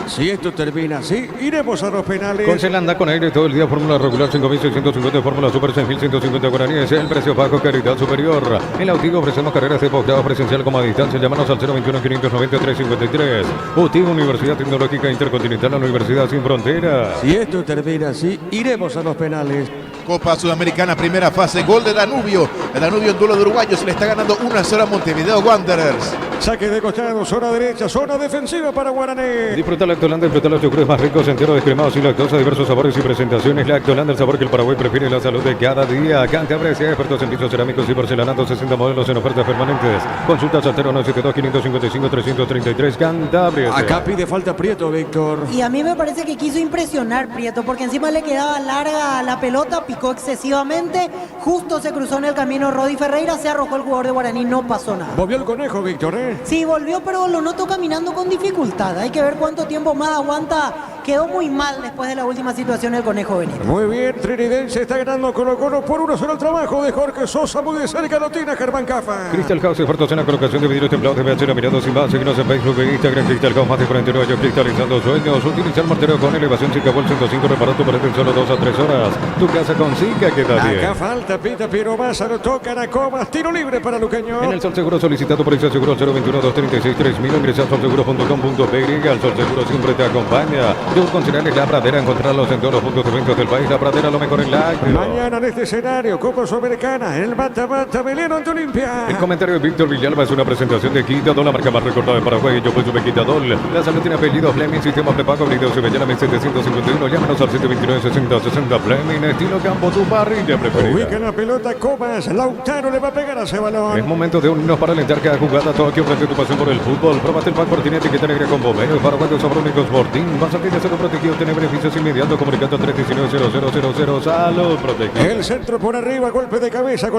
si esto termina así, iremos a los penales. Con Zelanda, con aire todo el día, fórmula regular 5.650, fórmula super 6.150 guaraníes, el precio bajo, calidad superior. En la UTI ofrecemos carreras de posgrado presencial como a distancia. Llámanos al 021-593-53. UTI, Universidad Tecnológica Intercontinental, la Universidad Sin Fronteras. Si esto termina así, iremos a los penales. Copa Sudamericana, primera fase, gol de Danubio. El Danubio en duelo de uruguayos le está ganando 1-0 a Montevideo Wanderers. Saque de costado, zona derecha, zona defensiva para Guaraní. Disfruta Lactolanda, disfruta los yogures más ricos, enteros, descremados y lactosa, diversos sabores y presentaciones. Lactolanda, el sabor que el Paraguay prefiere, la salud de cada día. Cantabria, expertos en pisos cerámicos y porcelanatos, 60 modelos en ofertas permanentes. Consultas al 0972-555-333, Cantabria. Acá pide falta Prieto, Víctor. Y a mí me parece que quiso impresionar Prieto, porque encima le quedaba larga la pelota, picó excesivamente, justo se cruzó en el camino Rodi Ferreira, se arrojó el jugador de Guaraní, no pasó nada. Volvió el Conejo, Víctor, Sí, volvió, pero lo noto caminando con dificultad. Hay que ver cuánto tiempo más aguanta. Quedó muy mal después de la última situación el Conejo Benítez. Muy bien, Trinidense está ganando Colo-Colo por 1-0 el trabajo de Jorge Sosa. Muy de cerca lo tiene Germán Cafa. Crystal House, expertos en la colocación de vidrios templados de VHR, mirando sin base. Síguenos en Facebook e Instagram. Crystal House, más de 49 años cristalizando sueños. Utiliza el mortero con elevación Zika Vol 105, reparado para en solo 2 a 3 horas. Tu casa con Zika queda bien. Acá falta, pita Piero Massa, lo tocan a Comas. Tiro libre para Luqueño. En el Sol Seguro solicitado por Isa Seguro 021-236-3000. Ingresa a solseguro.com.py. El Sol Seguro siempre te acompaña. Tus concesionarios La Pradera, encontrarlos en todos los puntos de eventos del país. La Pradera, lo mejor en la acción. Mañana en este escenario, Copa Sudamericana, en el mata-mata, Belén ante Olimpia. El comentario de Víctor Villalba es una presentación de Quitadol, la marca más recordada de Paraguay. Yo pues supe Quitadol. La salud tiene apellido Fleming, sistema prepago, video se veía 751. Llámanos al 729-6060 Fleming, estilo campo, tu parrilla preferida. Ubica la pelota, Comas, Lautaro le va a pegar a ese balón. Es momento de unirnos para alentar cada jugada. Tokio, ofrece tu pasión por el fútbol. Próbate el pack por tiene etiqueta negra con Bomero. Paraguayos Sabrónicos Sporting. Vas a tener cero protegido, tiene beneficios inmediatos. Comunicando a 319-0000. Salud protegido. El centro por arriba, golpe de cabeza,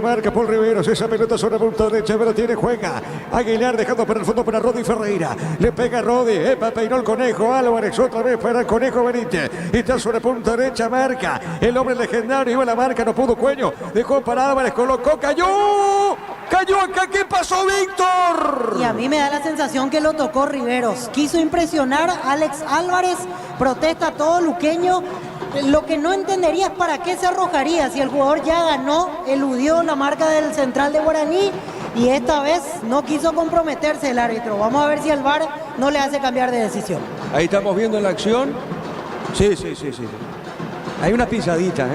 marca Paul Riveros. Esa pelota sobre la punta derecha, pero tiene, juega. Aguilar dejando para el fondo para Rodi Ferreira. Le pega Rodi, peinó el Conejo Álvarez, otra vez para el Conejo Benítez. Está sobre punta derecha, marca. El hombre legendario iba a la marca, no pudo Cuello. Dejó para Álvarez, colocó, cayó. Cayó acá, ¿qué pasó, Víctor? Y a mí me da la sensación que lo tocó Riveros. Quiso impresionar a Alex Álvarez, protesta todo luqueño. Lo que no entendería es para qué se arrojaría si el jugador ya ganó, eludió la marca del central de Guaraní y esta vez no quiso comprometerse el árbitro. Vamos a ver si el VAR no le hace cambiar de decisión. Ahí estamos viendo la acción. Sí. Hay una pisadita,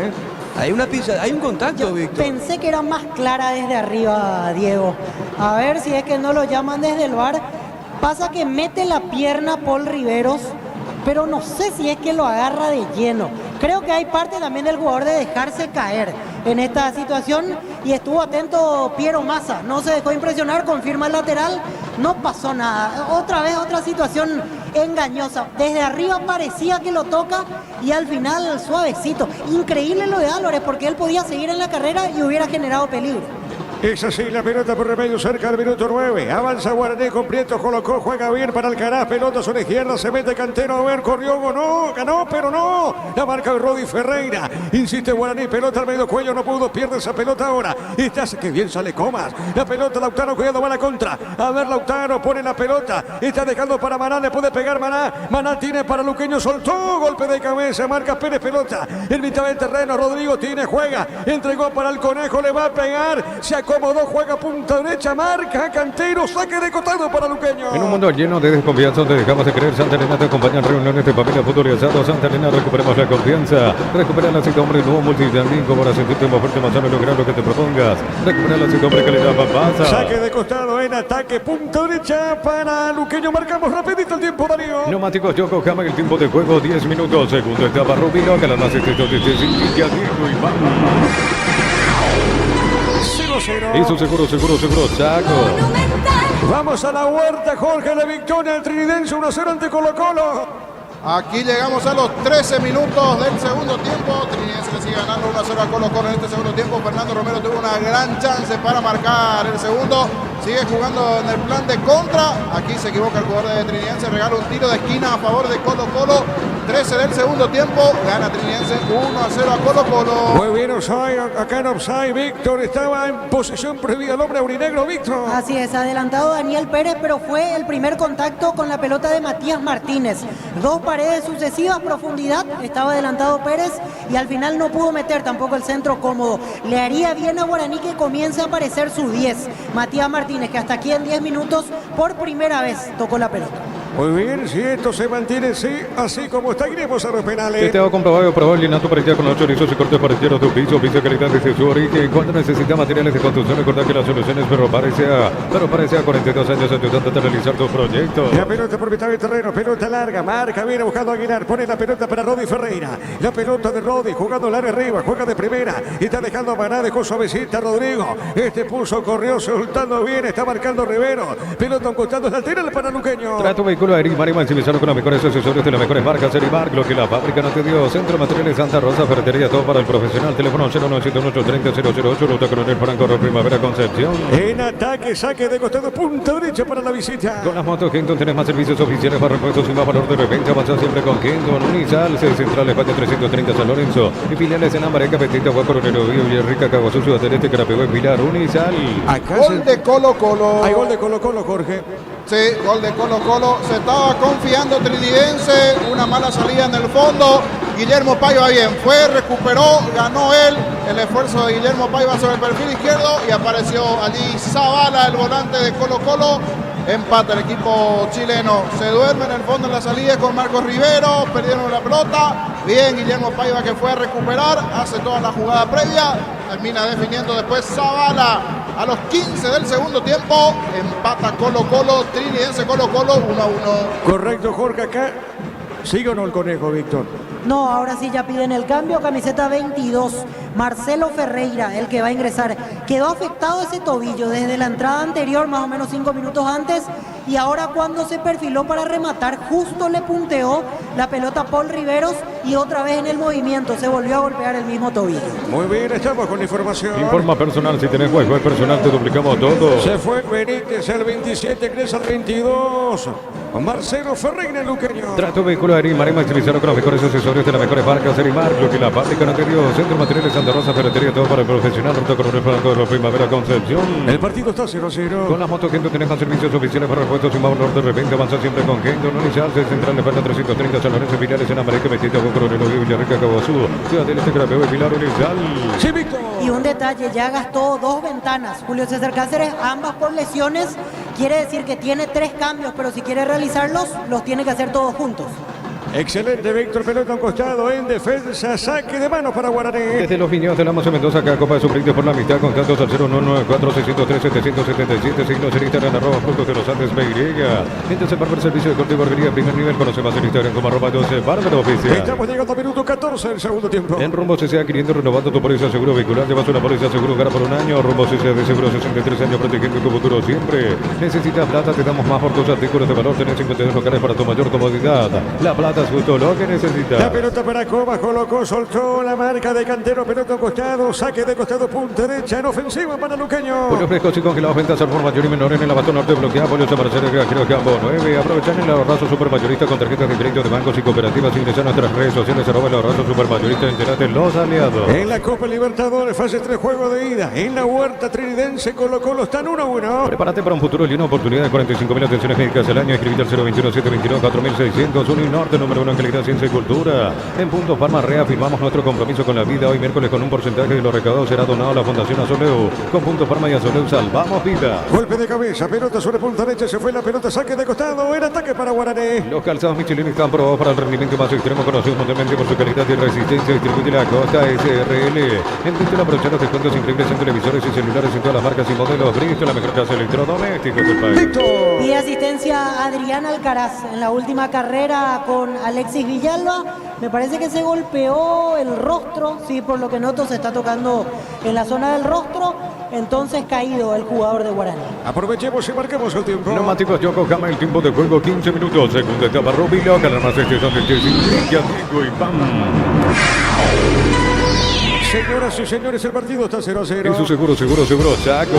Hay una pisada, hay un contacto, Víctor. Pensé que era más clara desde arriba, Diego. A ver si es que no lo llaman desde el VAR. Pasa que mete la pierna Paul Riveros pero no sé si es que lo agarra de lleno. Creo que hay parte también del jugador de dejarse caer en esta situación y estuvo atento Piero Massa, no se dejó impresionar, confirma el lateral, no pasó nada. Otra vez otra situación engañosa, desde arriba parecía que lo toca y al final suavecito. Increíble lo de Álvarez porque él podía seguir en la carrera y hubiera generado peligro. Es así, la pelota por remedio cerca del minuto 9. Avanza Guaraní con Prieto, colocó, juega bien para Alcaraz. Pelota sobre izquierda, se mete Cantero. A ver, corrió, ganó, pero no. La marca de Rodi Ferreira. Insiste Guaraní, pelota al medio cuello, no pudo, pierde esa pelota ahora. Y hace que bien sale Comas. La pelota, Lautaro, cuidado, va a la contra. A ver, Lautaro pone la pelota. Está dejando para Maná, le puede pegar Maná. Maná tiene para Luqueño, soltó. Golpe de cabeza, marca Pérez, pelota. En mitad del terreno, Rodrigo tiene, juega. Entregó para el Conejo, le va a pegar. Se acomodó, juega punta derecha, marca Cantero, saque de costado para Luqueño. En un mundo lleno de desconfianza donde dejamos de creer, Santa Elena te acompaña en reuniones de familia, fútbol y asado. Santa Elena, recuperemos la confianza. Recupera la cita, hombre, nuevo multivitamínico para sentirte más fuerte, más sano y lograr lo que te propongas. Recupera la cita, hombre, calidad, pasa. Saque de costado en ataque, punta derecha para Luqueño. Marcamos rapidito el tiempo, Darío. Neumáticos Yokohama, el tiempo de juego 10 minutos. Segundo etapa Rubino, que la más estricto de Cintilladito y vamos. 0-0. Hizo seguro, Chaco. Vamos a la huerta, Jorge, la victoria del Trinidense 1-0 ante Colo-Colo. Aquí llegamos a los 13 minutos del segundo tiempo. Trinidense le sigue ganando 1-0 a Colo-Colo en este segundo tiempo. Fernando Romero tuvo una gran chance para marcar el segundo. Sigue jugando en el plan de contra. Aquí se equivoca el jugador de Trinidense. Regala un tiro de esquina a favor de Colo-Colo. 13 del segundo tiempo. Gana Trinidense 1-0 a Colo-Colo. Muy bien, offside, acá en offside. Víctor estaba en posición prohibida. El hombre aurinegro, Víctor. Así es, adelantado Daniel Pérez, pero fue el primer contacto con la pelota de Matías Martínez. Dos paredes sucesivas, profundidad, estaba adelantado Pérez y al final no pudo meter tampoco el centro cómodo. Le haría bien a Guaraní que comience a aparecer su 10. Matías Martínez, que hasta aquí en 10 minutos por primera vez tocó la pelota. Muy bien, si esto se mantiene así como está, iremos a los penales. Este ha comprobado el linato para con los chorizos y cortes pareceros de piso, piso calidad de su origen. Cuando necesita materiales de construcción, recordad que las soluciones pero parece a 42 años ayudando a realizar tus proyectos. La pelota por mitad del terreno, pelota larga, marca, viene buscando a Aguilar, pone la pelota para Rodi Ferreira. La pelota de Rodi, jugando larga arriba, juega de primera, y está dejando a Maná, dejó suavecita Rodrigo. Este pulso corrió, soltando bien, está marcando Rivero. Pelota un costado lateral para Luqueño. Trato vehículo Erimar y maximizarlo con los mejores accesorios de las mejores marcas. Erimar, lo que la fábrica no te dio. Centro Materiales Santa Rosa, ferretería, todo para el profesional. Teléfono 0978-30-008, Ruta Coronel Franco, Primavera, Concepción. En ataque, saque de costado, punta derecha para la visita. Con las motos Kenton tenés más servicios oficiales para repuestos y más valor de repente. Avanza siempre con Kenton. Unizal, sede central, España 330 San Lorenzo. Y filiales en Ambareca, Petita, Agua Coronel, Río, Villarrica, Caguazú, Ciudad del Este, Carapegó y Pilar. Unizal. Gol de Colo-Colo. Hay gol de Colo-Colo, Jorge. Sí, gol de Colo-Colo. Se estaba confiando Trinidense. Una mala salida en el fondo. Guillermo Paiva bien. Fue, recuperó, ganó él. El esfuerzo de Guillermo Paiva sobre el perfil izquierdo. Y apareció allí Zavala, el volante de Colo-Colo. Empata el equipo chileno. Se duerme en el fondo en la salida con Marcos Rivero. Perdieron la pelota. Bien, Guillermo Paiva que fue a recuperar. Hace toda la jugada previa. Termina definiendo después Zavala. A los 15 del segundo tiempo, empata Colo-Colo, Trinidense Colo-Colo 1-1. Correcto, Jorge, acá. ¿Sigue o no el Conejo, Víctor? No, ahora sí ya piden el cambio, camiseta 22, Marcelo Ferreira, el que va a ingresar. Quedó afectado ese tobillo desde la entrada anterior, más o menos 5 minutos antes, y ahora cuando se perfiló para rematar, justo le punteó la pelota Paul Riveros y otra vez en el movimiento se volvió a golpear el mismo tobillo. Muy bien, estamos con información. Informa personal, si tenés Wi-Fi personal te duplicamos todo. Se fue Benítez el 27, ingresa el 22. Marcelo Ferreira, el Luqueño. Trato vehículo Erimar y maximizarlo con los mejores accesorios de las mejores marcas. Erimar, lo que la fábrica no te dio. Centro Materiales Santa Rosa, ferretería, todo para el profesional. Ruta Coronel Franco de la Primavera, Concepción. El partido está 0-0. Con la moto Kendo tenés más servicios oficiales para repuestos y más valor de repente. Avanza siempre con Kendo. No inicial, central de España 330 San Lorenzo, filiales en América, Metita, Agua Coronel, Villarrica, Caguazú, Ciudad del Este, Carapegó y Pilar, Unizal. Sí, Víctor. Y un detalle, ya gastó 2 ventanas Julio César Cáceres, ambas por lesiones. Quiere decir que tiene 3 cambios, pero si quiere realizarlos, los tiene que hacer todos juntos. Excelente, Víctor. Pelota a un costado en defensa. Saque de manos para Guaraní. Desde los viñedos de la Mazo Mendoza, acá Copa de Suplentes por la mitad, contactos al 0994603-777, signos en Instagram, @frutos de los Andes Beirega. Entonces, para el servicio de corte y barbería, primer nivel, conoce más en Instagram como @12 Bárbaro Oficial. Estamos llegando a minuto 14 del segundo tiempo. En Rumbo CCA, queriendo renovando tu póliza seguro vehicular, llevas una póliza seguro gara por un año. Rumbo CCA de seguro 63 años, protegiendo tu futuro siempre. Necesitas plata, te damos más por tus artículos de valor. Tenés 52 locales para tu mayor comodidad. La plata es justo lo que necesitas. La pelota para Comas, colocó, soltó la marca de Cantero, pelota a costado, saque de costado, punta derecha, en ofensiva para Luqueño. Pollos frescos y congelados, ventas al por mayor y menor en el abastón norte, bloqueado, pollos a parecer, creo que ambos 9. Aprovechan el ahorrazo supermayorista con tarjetas de crédito de bancos y cooperativas. Ingresa a nuestras redes sociales, @ el ahorrazo supermayorista, entérate los aliados. En la Copa Libertadores, fase 3, juego de ida. En la Huerta Trinidense, Colo-Colo están 1-1. Prepárate para un futuro y una oportunidad de 45.000 atenciones médicas al año. Escribite al 021-722-4600. Uninorte, número 1 en calidad, ciencia y cultura. En Punto Farma reafirmamos nuestro compromiso con la vida. Hoy miércoles, con un porcentaje de los recaudados será donado a la Fundación Azoleu. Con Punto Farma y Azoleu salvamos vida. Golpe de cabeza, pelota sobre punta derecha, se fue la pelota, saque de costado, era ataque para Guaraní. Los calzados Michelin están probados para el rendimiento más extremo, conocidos mundialmente por su calidad y resistencia. Distribuye la Costa SRL. En Bristol aprovechar los descuentos increíbles en televisores y celulares en todas las marcas y modelos. Bristol, la mejor casa de electrodomésticos del país. Y asistencia a Adrián Alcaraz en la última carrera con Alexis Villalba. Me parece que se golpeó el rostro, sí, por lo que noto se está tocando en la zona del rostro. Entonces caído el jugador de Guaraní. Aprovechemos y marquemos el tiempo. Neumáticos Yokohama, el tiempo de juego 15 minutos. Segunda etapa, Rubilo, que la más extensión del Jessica, y ¡pam! Señoras y señores, el partido está 0-0. Eso seguro, Chaco.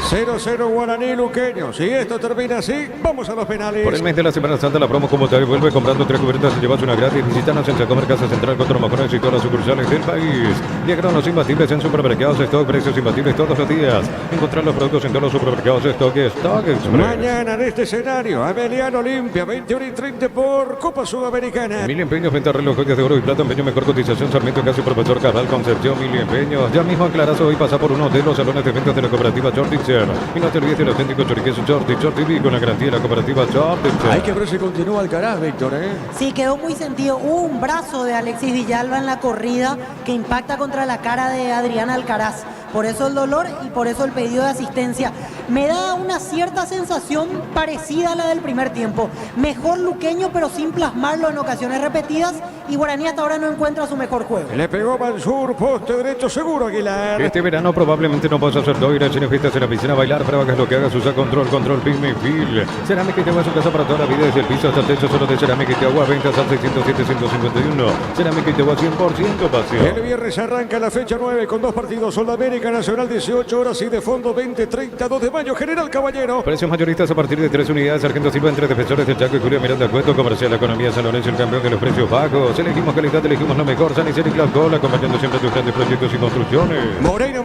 0-0 Guaraní Luqueño. Si esto termina así, vamos a los penales. Por el mes de la Semana Santa, la promo como te vuelve comprando 3 cubiertas y llevas una gratis. Visítanos en Chacomer Casa Central, Contra Mojones y todas las sucursales del país. Llegaron los imbatibles en supermercados Stock, precios imbatibles todos los días. Encontrar los productos en todos los supermercados Stock Express. Mañana en este escenario, Ameliano Olimpia, 21:30 por Copa Sudamericana. Mil empeños, venta reloj, joyas de oro y plata, empeño, mejor cotización, Sarmiento, Casi Profesor Cabral, Concepción, Mil empeños. Ya mismo aclarazo y pasa por uno de los salones de ventas de la cooperativa Chortitzer. Y no te olvides del auténtico choriqueso Chorti con la garantía de la cooperativa Chortitzer. Hay que ver si continúa Alcaraz, Víctor, ¿eh? Sí, quedó muy sentido. Hubo un brazo de Alexis Villalba en la corrida que impacta contra la cara de Adrián Alcaraz. Por eso el dolor y por eso el pedido de asistencia. Me da una cierta sensación parecida a la del primer tiempo. Mejor Luqueño, pero sin plasmarlo en ocasiones repetidas. Y Guaraní hasta ahora no encuentra su mejor juego. Le pegó Mansur, poste derecho seguro Aguilar. Este verano probablemente no vas a hacer todo, ir a cine, fiestas en la piscina, bailar, pero hagas lo que hagas, usa control, Pigme Fil. Cerámica y te agua a su casa para toda la vida, desde el piso hasta el techo, solo de Cerámica y te agua, ventas al 607-151. Cerámica y te agua 100% pasión. El viernes arranca la fecha 9 con 2 partidos. Sudamérica Nacional 18 horas y de fondo 20-30, 2 de mayo, General Caballero. Precios mayoristas a partir de 3 unidades. Sargento Silva entre defensores del Chaco y Julio Miranda Cueto. Comercial Economía San Lorenzo, el campeón de los precios bajos. Elegimos calidad, elegimos lo mejor. San Isidro y Claucola, acompañando siempre tus grandes proyectos y construcciones. Moreira,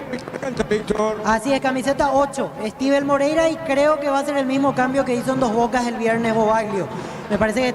Víctor. Así es, camiseta 8, Estíbal Moreira, y creo que va a ser el mismo cambio que hizo en Dos Bocas el viernes Bobaglio. Me parece que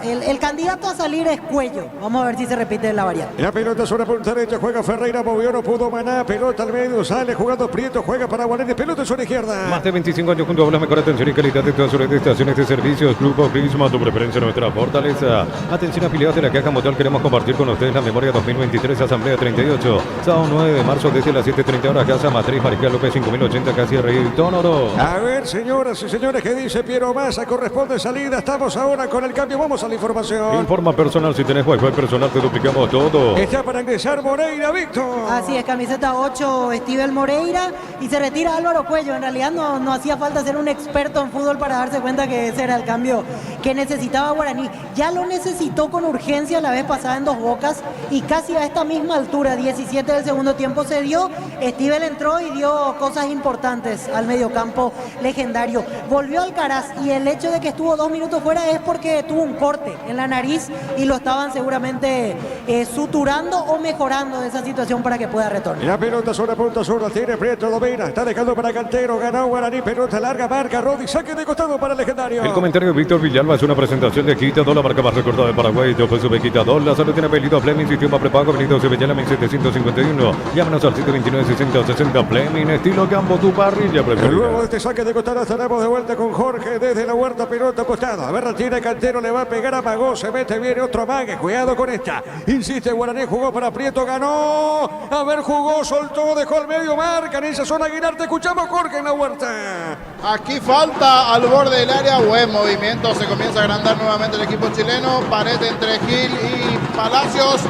el candidato a salir es Cuello. Vamos a ver si se repite la variante. La pelota sobre punta derecha, juega Ferreira, movió, no pudo Maná, pelota al medio, sale jugando Prieto, juega para Guaraní, pelota sobre izquierda. Más de 25 años junto a la mejor atención y calidad de todas sus estaciones de servicios. Grupo Prisma, tu preferencia, nuestra fortaleza. Atención, afiliados de la Caja Mutual, queremos compartir con ustedes la memoria 2023, Asamblea 38. Sábado 9 de marzo desde las 7:30 horas, Casa Matriz, Mariscal López 5080, casi Rey Tónoro. A ver, señoras y señores, ¿qué dice Piero Massa? Corresponde salida, estamos ahora con el cambio, vamos a la información. Informa personal, si tenés Wi-Fi personal te duplicamos todo. Está para ingresar Moreira, Víctor. Así es, camiseta 8, Estíbal Moreira, y se retira Álvaro Cuello. En realidad no hacía falta ser un experto en fútbol para darse cuenta que ese era el cambio que necesitaba Guaraní. Ya lo necesitó con urgencia la vez pasada en Dos Bocas, y casi a esta misma altura, 17 del segundo tiempo, se dio. Estíbal entró y dio cosas importantes al mediocampo legendario. Volvió Alcaraz, y el hecho de que estuvo 2 minutos fuera es porque tuvo un corte en la nariz y lo estaban seguramente suturando o mejorando de esa situación para que pueda retornar. La pelota sobre punta sur, la tiene Prieto, domina, está dejando para Cantero, ganó Guaraní, pelota larga, marca Rodi, saque de costado para el legendario. El comentario de Víctor Villalba es una presentación de Quitador, la marca más recordada de Paraguay. Yo fue su Quitador, la salud tiene apellido Fleming, sistema prepago, venido Sevillana 1751. Llámanos al 729-6060 Fleming, estilo Campo, tu parrilla preferida. Luego de este saque de costado estaremos de vuelta con Jorge desde la Huerta, pelota costado. ver, la tiene Cantero, le va a pegar a Magó, se mete, viene otro amague, cuidado con esta. Insiste Guaraní, jugó para Prieto, ganó. A ver, jugó, soltó, dejó al medio, marca en esa zona Aguilar, te escuchamos Jorge en la huerta. Aquí falta al borde del área, buen movimiento, se comienza a agrandar nuevamente el equipo chileno, pared entre Gil y Palacios,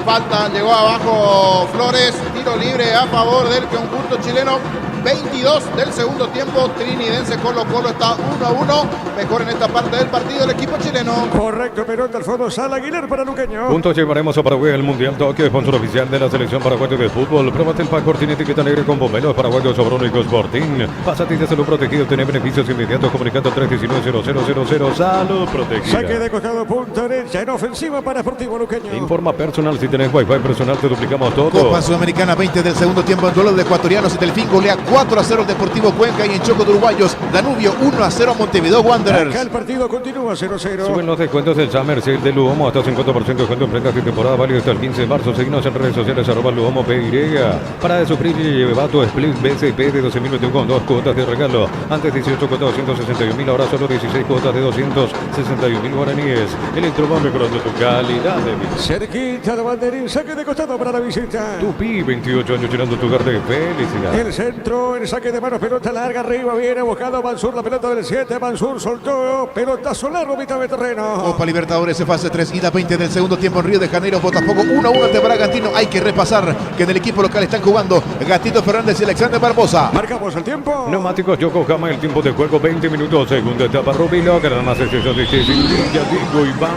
falta, llegó abajo Flores, tiro libre a favor del conjunto chileno. 22 del segundo tiempo, Trinidense Colo-Colo está 1-1, mejor en esta parte del partido el equipo chileno. Correcto, pelota al fondo, sale Aguilar para Luqueño. Juntos llevaremos a Paraguay al Mundial Tokio, sponsor oficial de la selección paraguaya de fútbol. Pruébate el pack Cortina etiqueta negra con pomelos paraguayos Sobrónicos Sporting. Pásate de salud protegido, tiene beneficios inmediatos comunicando 319-0000. Salud protegida. Saque de costado, punta derecha, en ofensiva para Sportivo Luqueño. Informa personal, si tenés wifi personal te duplicamos todo. Copa Sudamericana 20 del segundo tiempo en duelo de ecuatorianos y Delfín golea 4-0 al Deportivo Cuenca y en choco de uruguayos Danubio 1-0 a Montevideo Wanderers. Acá el partido continúa 0-0. Suben los descuentos del Summer Sale de Luomo hasta 50% de descuento en prendas de temporada válido hasta el 15 de marzo. Seguinos en redes sociales @Luomo PY. Para de sufrir y lleva tu split BCP de 12.021 con 2 cuotas de regalo. Antes 18 cuotas de 261.000, ahora solo 16 cuotas de 261.000 guaraníes. Electromo mejorando tu calidad de vida. Cerquita de banderín, saque de costado para la visita. Tupi, 28 años llenando tu hogar de felicidad. El centro, el saque de manos, pelota larga arriba, viene buscando Mansur, la pelota del 7, Mansur soltó, pelotazo largo, mitad de terreno. Copa Libertadores fase 3, ida 20 del segundo tiempo en Río de Janeiro, Botafogo 1-1 ante Bragantino. Hay que repasar que en el equipo local están jugando Gatito Fernández y Alexander Barbosa. Marcamos el tiempo. Neumáticos Yokohama, el tiempo de juego 20 minutos, segunda etapa Rubilo, que nada más es eso de que ya digo Iván.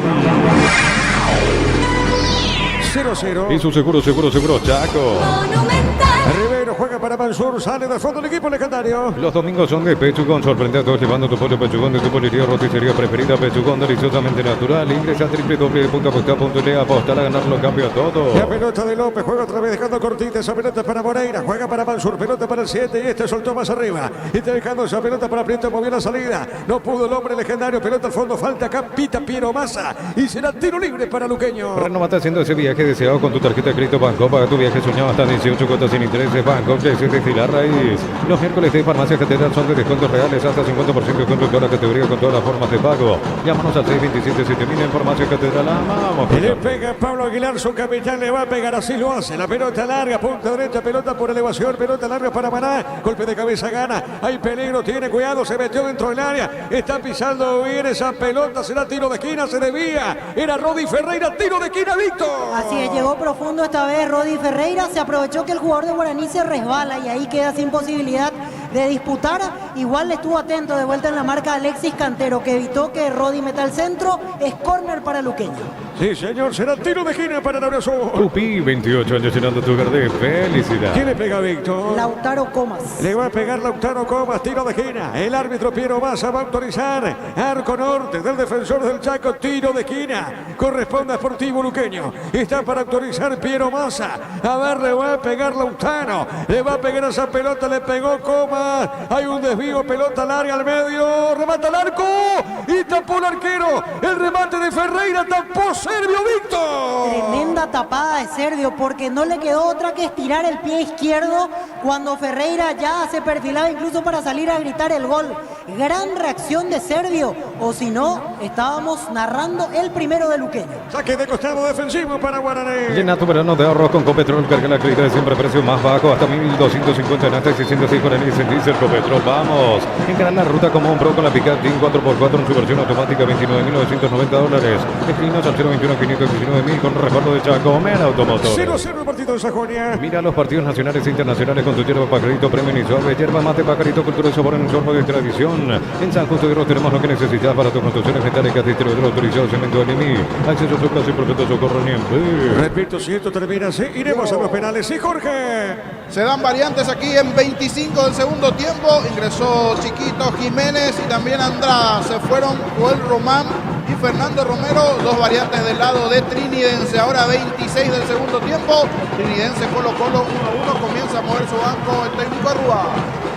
0-0. Y su seguro, Chaco. Rivero juega para Mansur, sale del fondo del equipo legendario. Los domingos son de Pechugón, sorprende a todos llevando tu pollo Pechugón de tu pollería roticería preferida. Pechugón, deliciosamente natural. Ingresa a www.apostar.le, apostar a ganar lo cambia todo. La pelota de López juega otra vez dejando cortita esa pelota para Moreira, juega para Mansur, pelota para el 7 y este soltó más arriba. Y está dejando esa pelota para Prieto, movió la salida. No pudo el hombre legendario, pelota al fondo, falta acá, pita Piero Massa y será tiro libre para Luqueño. Renovate haciendo ese viaje deseado con tu tarjeta de crédito Banco. Paga tu viaje soñado hasta 18 cuotas sin intereses. Banco, que se decide la raíz. Los miércoles de Farmacia Catedral son de descuentos reales hasta 50% de descuento en toda la categoría con todas las formas de pago. Llámanos al 627-7000 en Farmacia Catedral. Amamos. Le pega Pablo Aguilar, su capitán, le va a pegar, así lo hace. La pelota larga, punta derecha, pelota por elevación, pelota larga para Maná. Golpe de cabeza, gana. Hay peligro, tiene cuidado, se metió dentro del área. Está pisando bien esa pelota, será tiro de esquina, se desvía. Era Rodi Ferreira, tiro de esquina, Víctor. Así es, llegó profundo esta vez Rodi Ferreira, se aprovechó que el jugador de Guaraní se resbala y ahí queda sin posibilidad de disputar. Igual le estuvo atento de vuelta en la marca Alexis Cantero, que evitó que Rodi meta al centro. Es córner para Luqueño. Sí, señor, será tiro de esquina para el Azul. Tupi, 28 años llenando tu hogar de felicidad. ¿Quién le pega, Víctor? Lautaro Comas. Le va a pegar Lautaro Comas, tiro de esquina. El árbitro Piero Massa va a autorizar. Arco norte del defensor del Chaco, tiro de esquina. Corresponde a Sportivo Luqueño. Está para autorizar Piero Massa. A ver, le va a pegar Lautaro. Le va a pegar esa pelota, le pegó Comas. Hay un desvío, pelota larga al medio. Remata el arco y tapó el arquero. El remate de Ferreira tapó Servio, Víctor. Tremenda tapada de Servio, porque no le quedó otra que estirar el pie izquierdo cuando Ferreira ya se perfilaba incluso para salir a gritar el gol. Gran reacción de Servio, o si no, estábamos narrando el primero de Luqueño. Saque de costado defensivo para Guaraní. Llena tu verano de ahorros con Copetrol, carga la calidad de siempre, precio más bajo, hasta 1.250 en hasta 606 guaraníes en diésel. Copetrol, vamos. Encarar la ruta como un pro con la Pickup DIN 4x4 en su versión automática, $29.990. Escribinos al 021-519.000 con respaldo de Chaco, Mera Automotor. 0-0 el partido de Sajonia. Mira los partidos nacionales e internacionales con tu hierba Pajarito Premium y Suave. Hierba mate Pajarito, cultura y sabor en un sorbo de tradición. En San Justo de Ros tenemos lo que necesitas para tus construcciones metálicas, distribuidor autorizado, cemento Enemy. Acceso a su plazo y perfecto socorro Niembe. Repito, si esto termina así, iremos a los penales. Sí, Jorge. Se dan variantes aquí en 25 del segundo tiempo. Ingresó Chiquito Jiménez y también Andrada. Se fueron Joel Román y Fernando Romero. Dos variantes del lado de Trinidense. Ahora 26 del segundo tiempo. Trinidense Colo-Colo 1-1. Comienza a mover su banco el técnico Arrua.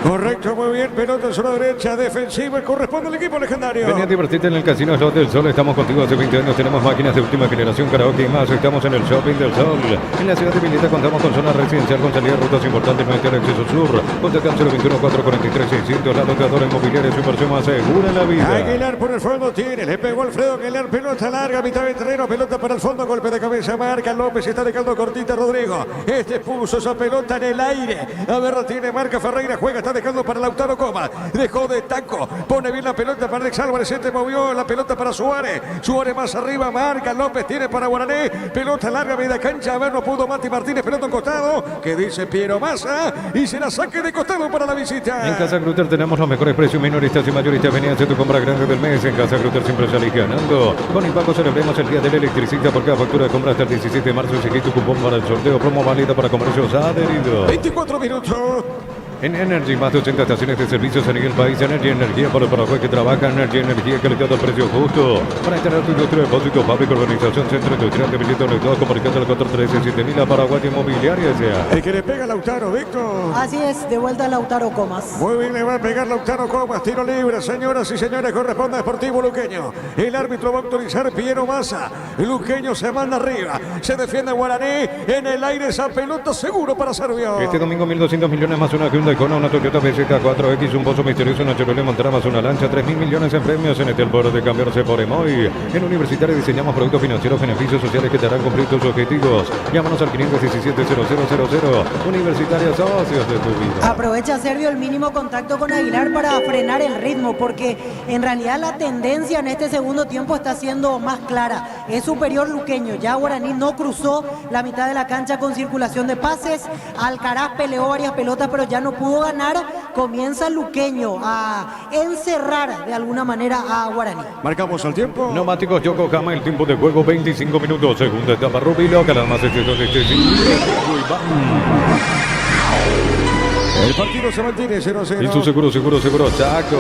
Correcto, muy bien. Pelota en zona derecha, defensiva. Corresponde al equipo legendario. Venía a divertirte en el Casino Slot del Sol. Estamos contigo hace 20 años. Tenemos máquinas de última generación, karaoke y más. Estamos en el Shopping del Sol. En la ciudad de Pileta contamos con zona residencial con salida de rutas importantes. No hay acceso sur. Contacta al 021-443-600. La loteadora inmobiliaria, su inversión más segura en la vida. Aguilar por el fondo tiene. Le pegó Alfredo Aguilar. Pelota larga, mitad de terreno. Pelota para el fondo. Golpe de cabeza. Marca López. Está dejando cortita Rodrigo. Este puso esa pelota en el aire. A ver, tiene marca Ferreira. Juega. Está dejando para Lautaro Comas. Dejó de taco. Pone bien la pelota para Alex Álvarez. Se movió la pelota para Suárez. Suárez más arriba. Marca López. Tiene para Guaraní. Pelota larga, media cancha. A ver, no pudo Mati Martínez. Pelota en costado. Que dice Piero Massa. Y se la saque de costado para la visita. En Casa Grutter tenemos los mejores precios minoristas y mayoristas. Venía a hacer tu compra grande del mes. En Casa Grutter siempre salís ganando. Con Impaco celebremos el día del electricista. Por cada factura de compra hasta el 17 de marzo. Seguí tu cupón para el sorteo. Promo válida para comercios adheridos. 24 minutos. En Energy, más de 80 estaciones de servicios a nivel país. Energy, energía para el Paraguay que trabaja. Energy, energía, calidad al precio justo. Para instalar tu industria, depósito, fábrica, organización, centro industrial de Billete de todo, comunicando al 413-7000 a Paraguay Inmobiliaria. El que le pega Lautaro, Víctor. Así es, de vuelta a Lautaro Comas. Muy bien, le va a pegar Lautaro Comas. Tiro libre, señoras y señores, corresponde a Sportivo Luqueño. El árbitro va a autorizar Piero Massa. Luqueño se manda arriba. Se defiende Guaraní. En el aire esa pelota seguro para Servio. Este domingo 1.200 millones más una Hyundai Kona, una Toyota BZ4X, un pozo misterioso, una Chevrolet Montana más una lancha, 3.000 millones en premios en este alboro de cambiarse por Emoy. En Universitario diseñamos productos financieros, beneficios sociales que te harán cumplir tus objetivos. Llámanos al 517-0000. Universitario, socios de tu vida. Aprovecha Servio el mínimo contacto con Aguilar para frenar el ritmo, porque en realidad la tendencia en este segundo tiempo está siendo más clara. Es superior Luqueño. Ya Guaraní no cruzó la mitad de la cancha con circulación de pases. Alcaraz peleó varias pelotas, pero ya no pudo ganar. Comienza Luqueño a encerrar de alguna manera a Guaraní. Marcamos el tiempo. Neumáticos Yokohama, el tiempo de juego 25 minutos. Segunda etapa Rubilo, que las más excesos de este El partido se mantiene 0-0. Y su seguro, Chaco.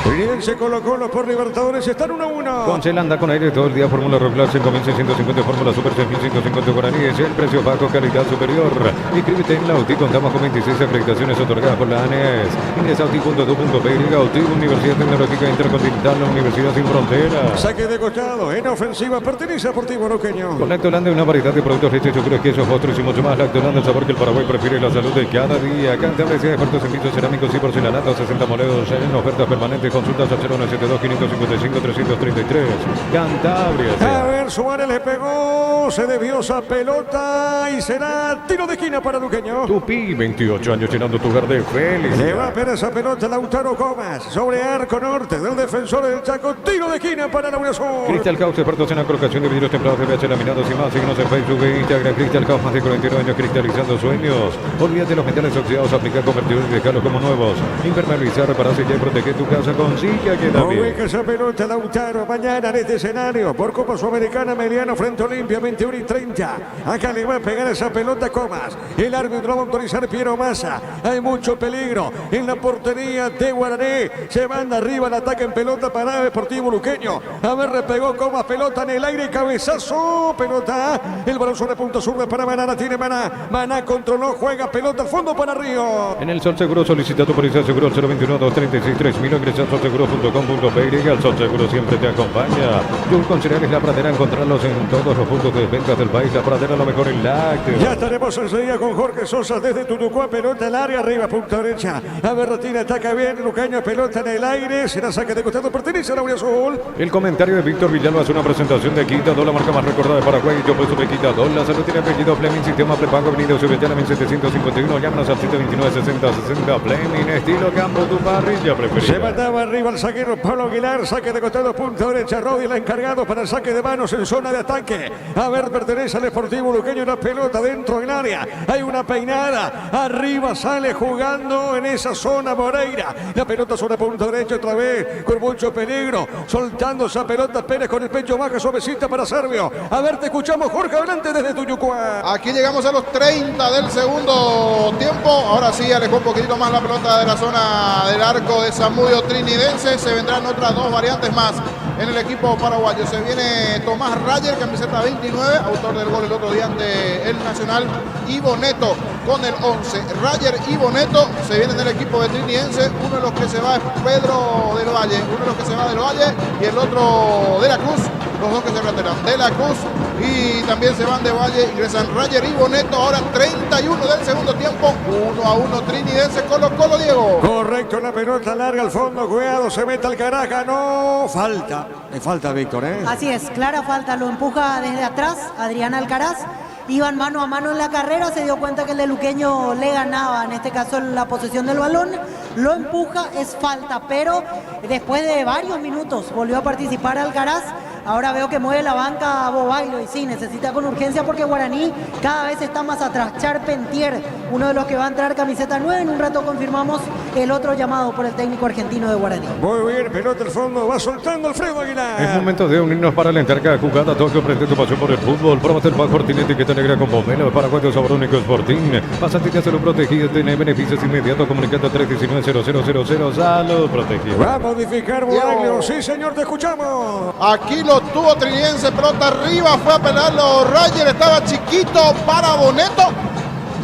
Trinidense Colo-Colo por Libertadores están 1-1. Con Shell anda con aire todo el día. Fórmula regular 150, Fórmula Super 6150 guaraníes. El precio bajo, calidad superior. Inscríbete en la UTI. Contamos con 26 acreditaciones otorgadas por la ANES. Ingresa a UTI.edu.py. UTI, Universidad Tecnológica Intercontinental, la Universidad Sin Fronteras. Saque de costado, en ofensiva, pertenece a Sportivo Luqueño. Con Lactolanda, una variedad de productos leches, seguros, quesos, postres y mucho más. Lactolanda, el sabor que el Paraguay prefiere, la salud de cada día. Cantabria, expertos en pisos cerámicos y porcelanatos, 60 monedas en ofertas permanentes. Consultas al 0172-555-333. Cantabria. A ver, Suárez le pegó, se desvió esa pelota y será tiro de esquina para Luqueño. Tupi, 28 años llenando tu hogar de felicidad. Le va a pegar esa pelota Lautaro Comas sobre arco norte del defensor del Chaco. Tiro de esquina para la Unión. Crystal House, expertos en la colocación de vidrios templados, PVC laminados y más. Síguenos en Facebook e Instagram. Crystal House, más de 49 años cristalizando sueños. Olvídate de los metales oxidados, aplicar convertidores y dejarlos como nuevos. Impermeabilizar, reparar, sellar y proteger tu casa con Silla que también. Ubica esa pelota Lautaro mañana en este escenario por Copa Sudamericana Mediano frente a Olimpia 21:30. Acá le va a pegar esa pelota Comas. El árbitro va a autorizar Piero Massa. Hay mucho peligro en la portería de Guaraní. Se manda arriba el ataque en pelota para Deportivo Luqueño. A ver, repegó Comas, pelota en el aire, cabezazo, pelota. El balón sobre punto zurda para Maná, la tiene Maná. Maná controló, juega pelota al fondo para Río. En el Sol Seguro solicita tu póliza de seguro al 021-236-3000. Ingresa a solseguro.com.py. El Sol Seguro siempre te acompaña. Yul con cereales La Pradera, encontrarlos en todos los puntos de ventas del país. La Pradera, lo mejor en lácteos. Ya estaremos enseguida con Jorge Sosa desde Tutucuá, pelota al área, arriba, punta derecha. A ver, Rotina ataca bien, Luqueño, pelota en el aire, será saque de costado, pertenece a la Unión Azul. El comentario de Víctor Villalba es una presentación de Quitador, la marca más recordada de Paraguay. Yo por de Quitador, la salud tiene apellido Fleming, sistema prepago, avenida Subetiana 1751. Llámanos al 729-6060 Fleming, estilo campo, tu parrilla preferida. Se mandaba arriba el zaguero Pablo Aguilar, saque de costado, punta derecha, Rodi, el encargado para el saque de manos en zona de ataque. A ver, pertenece al Deportivo Luqueño, la pelota dentro del área. Hay una peinada, arriba sale jugando en esa zona Moreira. La pelota sobre punta derecha otra vez, con mucho peligro. Soltando esa pelota Pérez con el pecho baja, suavecita para Servio. A ver, te escuchamos, Jorge, adelante desde Tuyucuá. Aquí llegamos a los 30 del segundo tiempo. Ahora sí alejó un poquitito más la pelota de la zona del arco de Zamudio Trinidense. Se vendrán otras dos variantes más en el equipo paraguayo. Se viene Tomás Rayer, camiseta 29, autor del gol el otro día ante el Nacional. Y Boneto con el 11. Rayer y Boneto se vienen del equipo de Trinidense. Uno de los que se va es Pedro del Valle. Uno de los que se va del Valle y el otro de la Cruz. Los dos que se retiran, de la Cruz y también se van de Valle, ingresan Rayer y Boneto. Ahora 31 del segundo tiempo, 1-1 Trinidense, Colo-Colo, Diego. Correcto, la pelota larga al fondo, cuidado, se mete al Caraja, no, falta, le falta a Víctor, Así es, clara falta, lo empuja desde atrás Adrián Alcaraz. Iban mano a mano en la carrera, se dio cuenta que el de Luqueño le ganaba, en este caso en la posesión del balón, lo empuja, es falta, pero después de varios minutos volvió a participar Alcaraz. Ahora veo que mueve la banca a Bobailo y sí, necesita con urgencia porque Guaraní cada vez está más atrás. Charpentier, uno de los que va a entrar camiseta 9, en un rato confirmamos el otro llamado por el técnico argentino de Guaraní. Muy bien, pelota al fondo, va soltando Alfredo Aguilar. Es momento de unirnos para alentar cada jugada. Tokio, prende tu pasión por el fútbol. Pruébate el mejor tiene etiqueta negra con Pomelo. Paraguayo sabor único Sporting. Pasatilla salud protegido, tiene beneficios inmediatos. Comunicando 319-0000. Salud protegido. Va a modificar Bobailo. Sí, señor, te escuchamos. Aquí lo tuvo Trinidense, pelota arriba, fue a pelarlo Rayer, estaba chiquito para Boneto.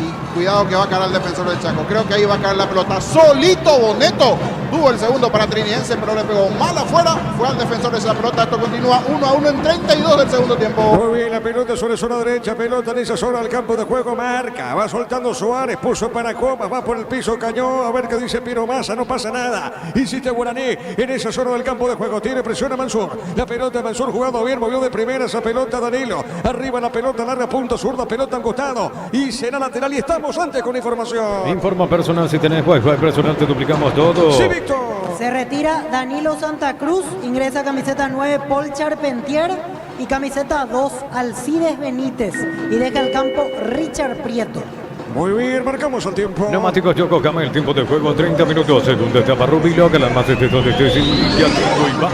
Y cuidado que va a caer el defensor del Chaco. Creo que ahí va a caer la pelota. Solito Boneto. Tuvo el segundo para Trinidense, pero le pegó mal afuera. Fue al defensor de esa pelota. Esto continúa 1-1 en 32 del segundo tiempo. Muy bien, la pelota sobre zona derecha. Pelota en esa zona del campo de juego. Marca. Va soltando Suárez. Puso para Comas. Va por el piso. Cañó. A ver qué dice Piro Massa. No pasa nada. Insiste Guaraní en esa zona del campo de juego. Tiene presión a Mansur. La pelota de Mansur jugando bien. Movió de primera esa pelota Danilo. Arriba la pelota larga. Punto zurda. Pelota en costado. Y será lateral. Y estamos antes con información. Informa personal. Si tenés Wi-Fi personal, te duplicamos todo. Sí, Víctor. Se retira Danilo Santa Cruz, ingresa camiseta 9 Paul Charpentier y camiseta 2 Alcides Benítez y deja el campo Richard Prieto. Muy bien, marcamos el tiempo. Neumáticos Yoko Kama, el tiempo de juego 30 minutos. Segunda etapa Rubilo, que las más de donde estés y ya tengo y vamos.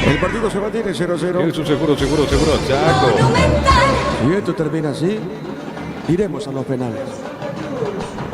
El partido se mantiene 0-0. Eso seguro, Chaco. Si esto termina así, iremos a los penales.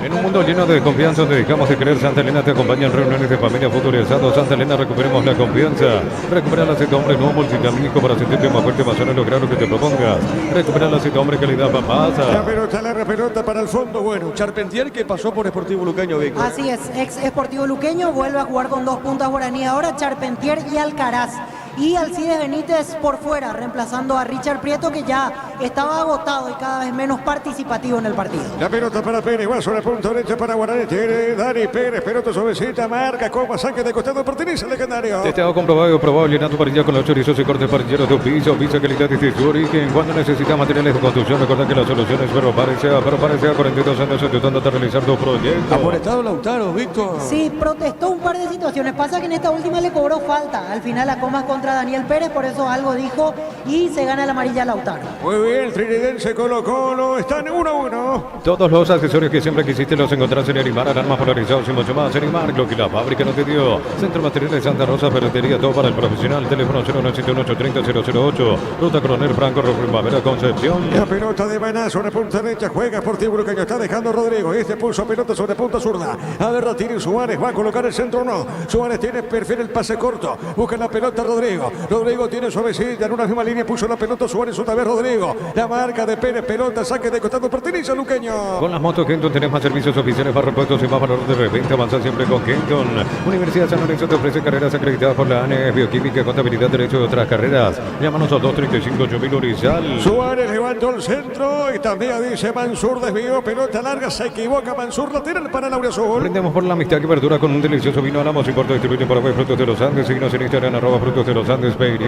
En un mundo lleno de confianza donde dejamos de creer, Santa Elena te acompaña en reuniones de familia futurizado. Santa Elena, recuperemos la confianza. Recupera la cita hombre nuevo multivitamínico para sentirte más fuerte, más sano, lograr lo que te propongas. Recupera la cita hombre calidad papasa. La pelota larga, pelota para el fondo. Bueno, Charpentier que pasó por Sportivo Luqueño, Víctor. Así es, ex Sportivo Luqueño vuelve a jugar con 2 puntas Guaraní ahora, Charpentier y Alcaraz. Y Alcides Benítez por fuera, reemplazando a Richard Prieto, que ya estaba agotado y cada vez menos participativo en el partido. la pelota para Pérez, va sobre la punta derecha para Guaraní. Tiene Dani Pérez, pelota suavecita, marca, Coma, saque de costado, pertenece al legendario. Testeado, comprobado y probado, llenando parrilla con los chorizos y cortes parrilleros de un piso. Pizza calidad y su origen. Cuando necesitas materiales de construcción, recuerda que la solución es Ferro Parecea, 42 años ayudándote a realizar tu proyecto. Amonestado Lautaro, Víctor. Sí, protestó un par de situaciones. Pasa que en esta última le cobró falta. Al final a Comas contra Daniel Pérez, por eso algo dijo y se gana la amarilla Lautaro. Muy bien, Trinidense Colo-Colo, están 1-1. Todos los accesorios que siempre quisiste los encontrás en Erimar, alarmas polarizados y mucho más. Erimar, lo que la fábrica no te dio. Centro Materiales Santa Rosa, ferretería, todo para el profesional. Teléfono 0971830-008. Ruta Coronel Franco, Primavera, Concepción. La pelota de Maná sobre punta derecha, juega Sportivo Luqueño, está dejando Rodrigo. Este pulso pelota sobre punta zurda. A ver, tiene Suárez, va a colocar el centro o no. Suárez tiene perfil el pase corto. Busca la pelota Rodrigo. Rodrigo tiene suavecilla en una misma línea, puso la pelota Suárez otra vez Rodrigo. La marca de Pérez, pelota, saque de costado, pertenece a Luqueño. Con las motos Kenton tenés más servicios oficiales para repuestos y más valor de reventa. Avanza siempre con Kenton. Universidad de San Lorenzo te ofrece carreras acreditadas por la ANE, bioquímica, contabilidad, derecho y otras carreras. Llámanos al 235-8000 Urizal. Suárez levantó el centro y también dice Mansur, desvió, pelota larga, se equivoca Mansur, lateral para Laura Azul. Brindemos por la amistad que perdura con un delicioso vino Alamos, importa distribuye para Frutos de los Andes. Síguenos en Instagram, @Frutos de los Andes, PY.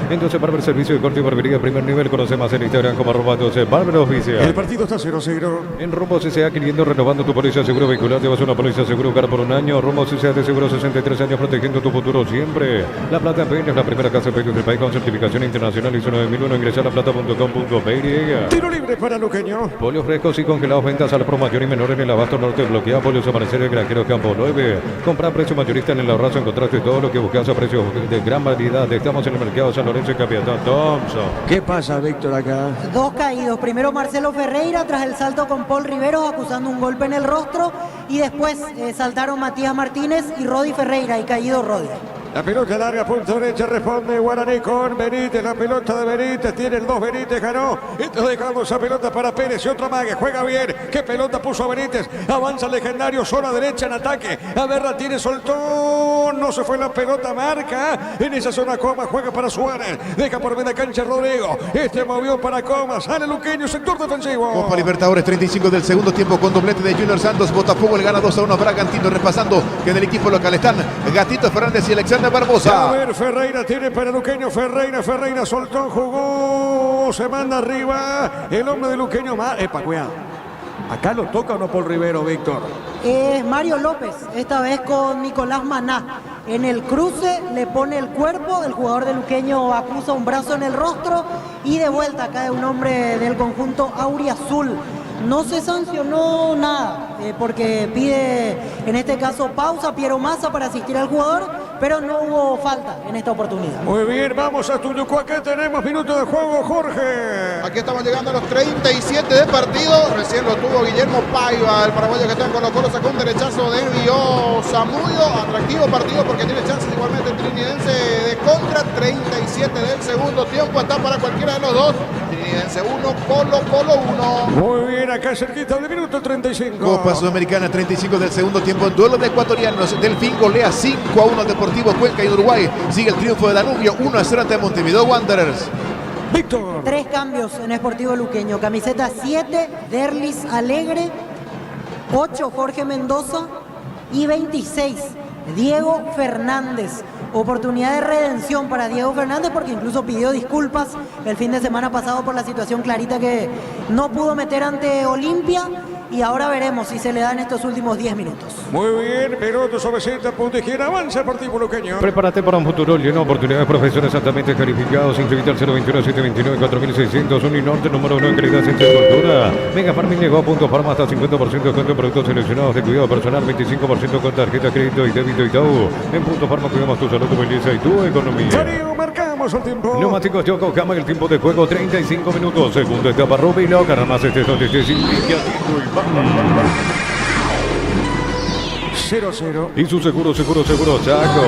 Entonces, Barber Servicio de Corte y Barbería primer nivel. Conoce más en Instagram como @12 Barber Oficial. El partido está 0-0. En Rumbo CCA, queriendo renovando tu póliza de seguro vehicular, llevas una póliza de seguro hogar por un año. Rumbo CCA de seguro 63 años, protegiendo tu futuro siempre. La Plata Peña es la primera casa de pedidos del país con certificación internacional ISO 9001. Ingresa a laplata.com.py. Tiro libre para Luqueño. Polios frescos y congelados, ventas al pro mayor y menor en el abasto norte. Bloquea Polios Amanecer de Granjero Campo 9. Compra a precio mayorista en el ahorrazo. Encontraste todo lo que buscas a precios de gran variedad. Estamos en el mercado San Lorenzo y Capitán Thompson. ¿Qué pasa, Víctor, acá? Marca. Dos caídos. Primero Marcelo Ferreira tras el salto con Paul Riveros acusando un golpe en el rostro. Y después saltaron Matías Martínez y Rodi Ferreira y caído Rodi. La pelota larga, punto derecha, responde Guaraní con Benítez, la pelota de Benítez, tiene el 2 Benítez, ganó, entonces dejamos esa pelota para Pérez y otra más que juega bien, qué pelota puso a Benítez, avanza el legendario, zona derecha en ataque, a ver, la tiene, soltó, no se fue la pelota, marca, en esa zona Coma, juega para Suárez, deja por media cancha Rodrigo, movió para Coma, sale Luqueño, sector defensivo. Copa Libertadores, 35 del segundo tiempo con doblete de Junior Santos, Botafogo le gana 2-1 a Bragantino, repasando que en el equipo local están Gatito Fernández y Alexander Barbosa. A ver, Ferreira tiene para Luqueño, Ferreira soltó, jugó, se manda arriba, el hombre de Luqueño, cuidado. Acá lo toca o no Paul Rivero, Víctor. Es Mario López, esta vez con Nicolás Maná. En el cruce le pone el cuerpo, el jugador de Luqueño acusa un brazo en el rostro y de vuelta cae un hombre del conjunto auriazul. No se sancionó nada, porque pide en este caso pausa Piero Massa para asistir al jugador, pero no hubo falta en esta oportunidad. Muy bien, vamos a Tuyucó, acá tenemos minutos de juego, Jorge. Aquí estamos llegando a los 37 de partido, recién lo tuvo Guillermo Paiva, el paraguayo que está en Colo-Colo, sacó un derechazo, desvió Zamudio, atractivo partido porque tiene chances igualmente el trinidense de contra, 37 del segundo tiempo, está para cualquiera de los dos, trinidense 1, Colo-Colo 1. Muy bien, acá cerquita del minuto 35. Copa Sudamericana, 35 del segundo tiempo, duelo de ecuatorianos, Delfín golea 5-1 al Deportivo Cuenca y Uruguay, sigue el triunfo de Danubio, 1-0 ante Montevideo Wanderers. Víctor. 3 cambios en Sportivo Luqueño, camiseta 7, Derlis Alegre, 8, Jorge Mendoza y 26, Diego Fernández. Oportunidad de redención para Diego Fernández porque incluso pidió disculpas el fin de semana pasado por la situación clarita que no pudo meter ante Olimpia y ahora veremos si se le dan estos últimos 10 minutos. Muy bien, Peroto suavecita, punto de izquierda, avanza el Sportivo Luqueño. Prepárate para un futuro lleno de oportunidades, profesores altamente calificados. Inscribite al 021-729-4600, Uninorte, número 1 en calidad, ciencia y cultura. Mega Farming llegó a punto farma hasta 50% de descuento en productos seleccionados de cuidado personal, 25% con tarjeta crédito y débito Itaú. En Punto Farma cuidamos tu salud, tu belleza y tu economía. Darío, marcamos el tiempo. Neumáticos Yokohama, el tiempo de juego 35 minutos. Segunda etapa, Rubilo, Carramas, este es donde esté indicativo y 0-0. Y su seguro, Chaco.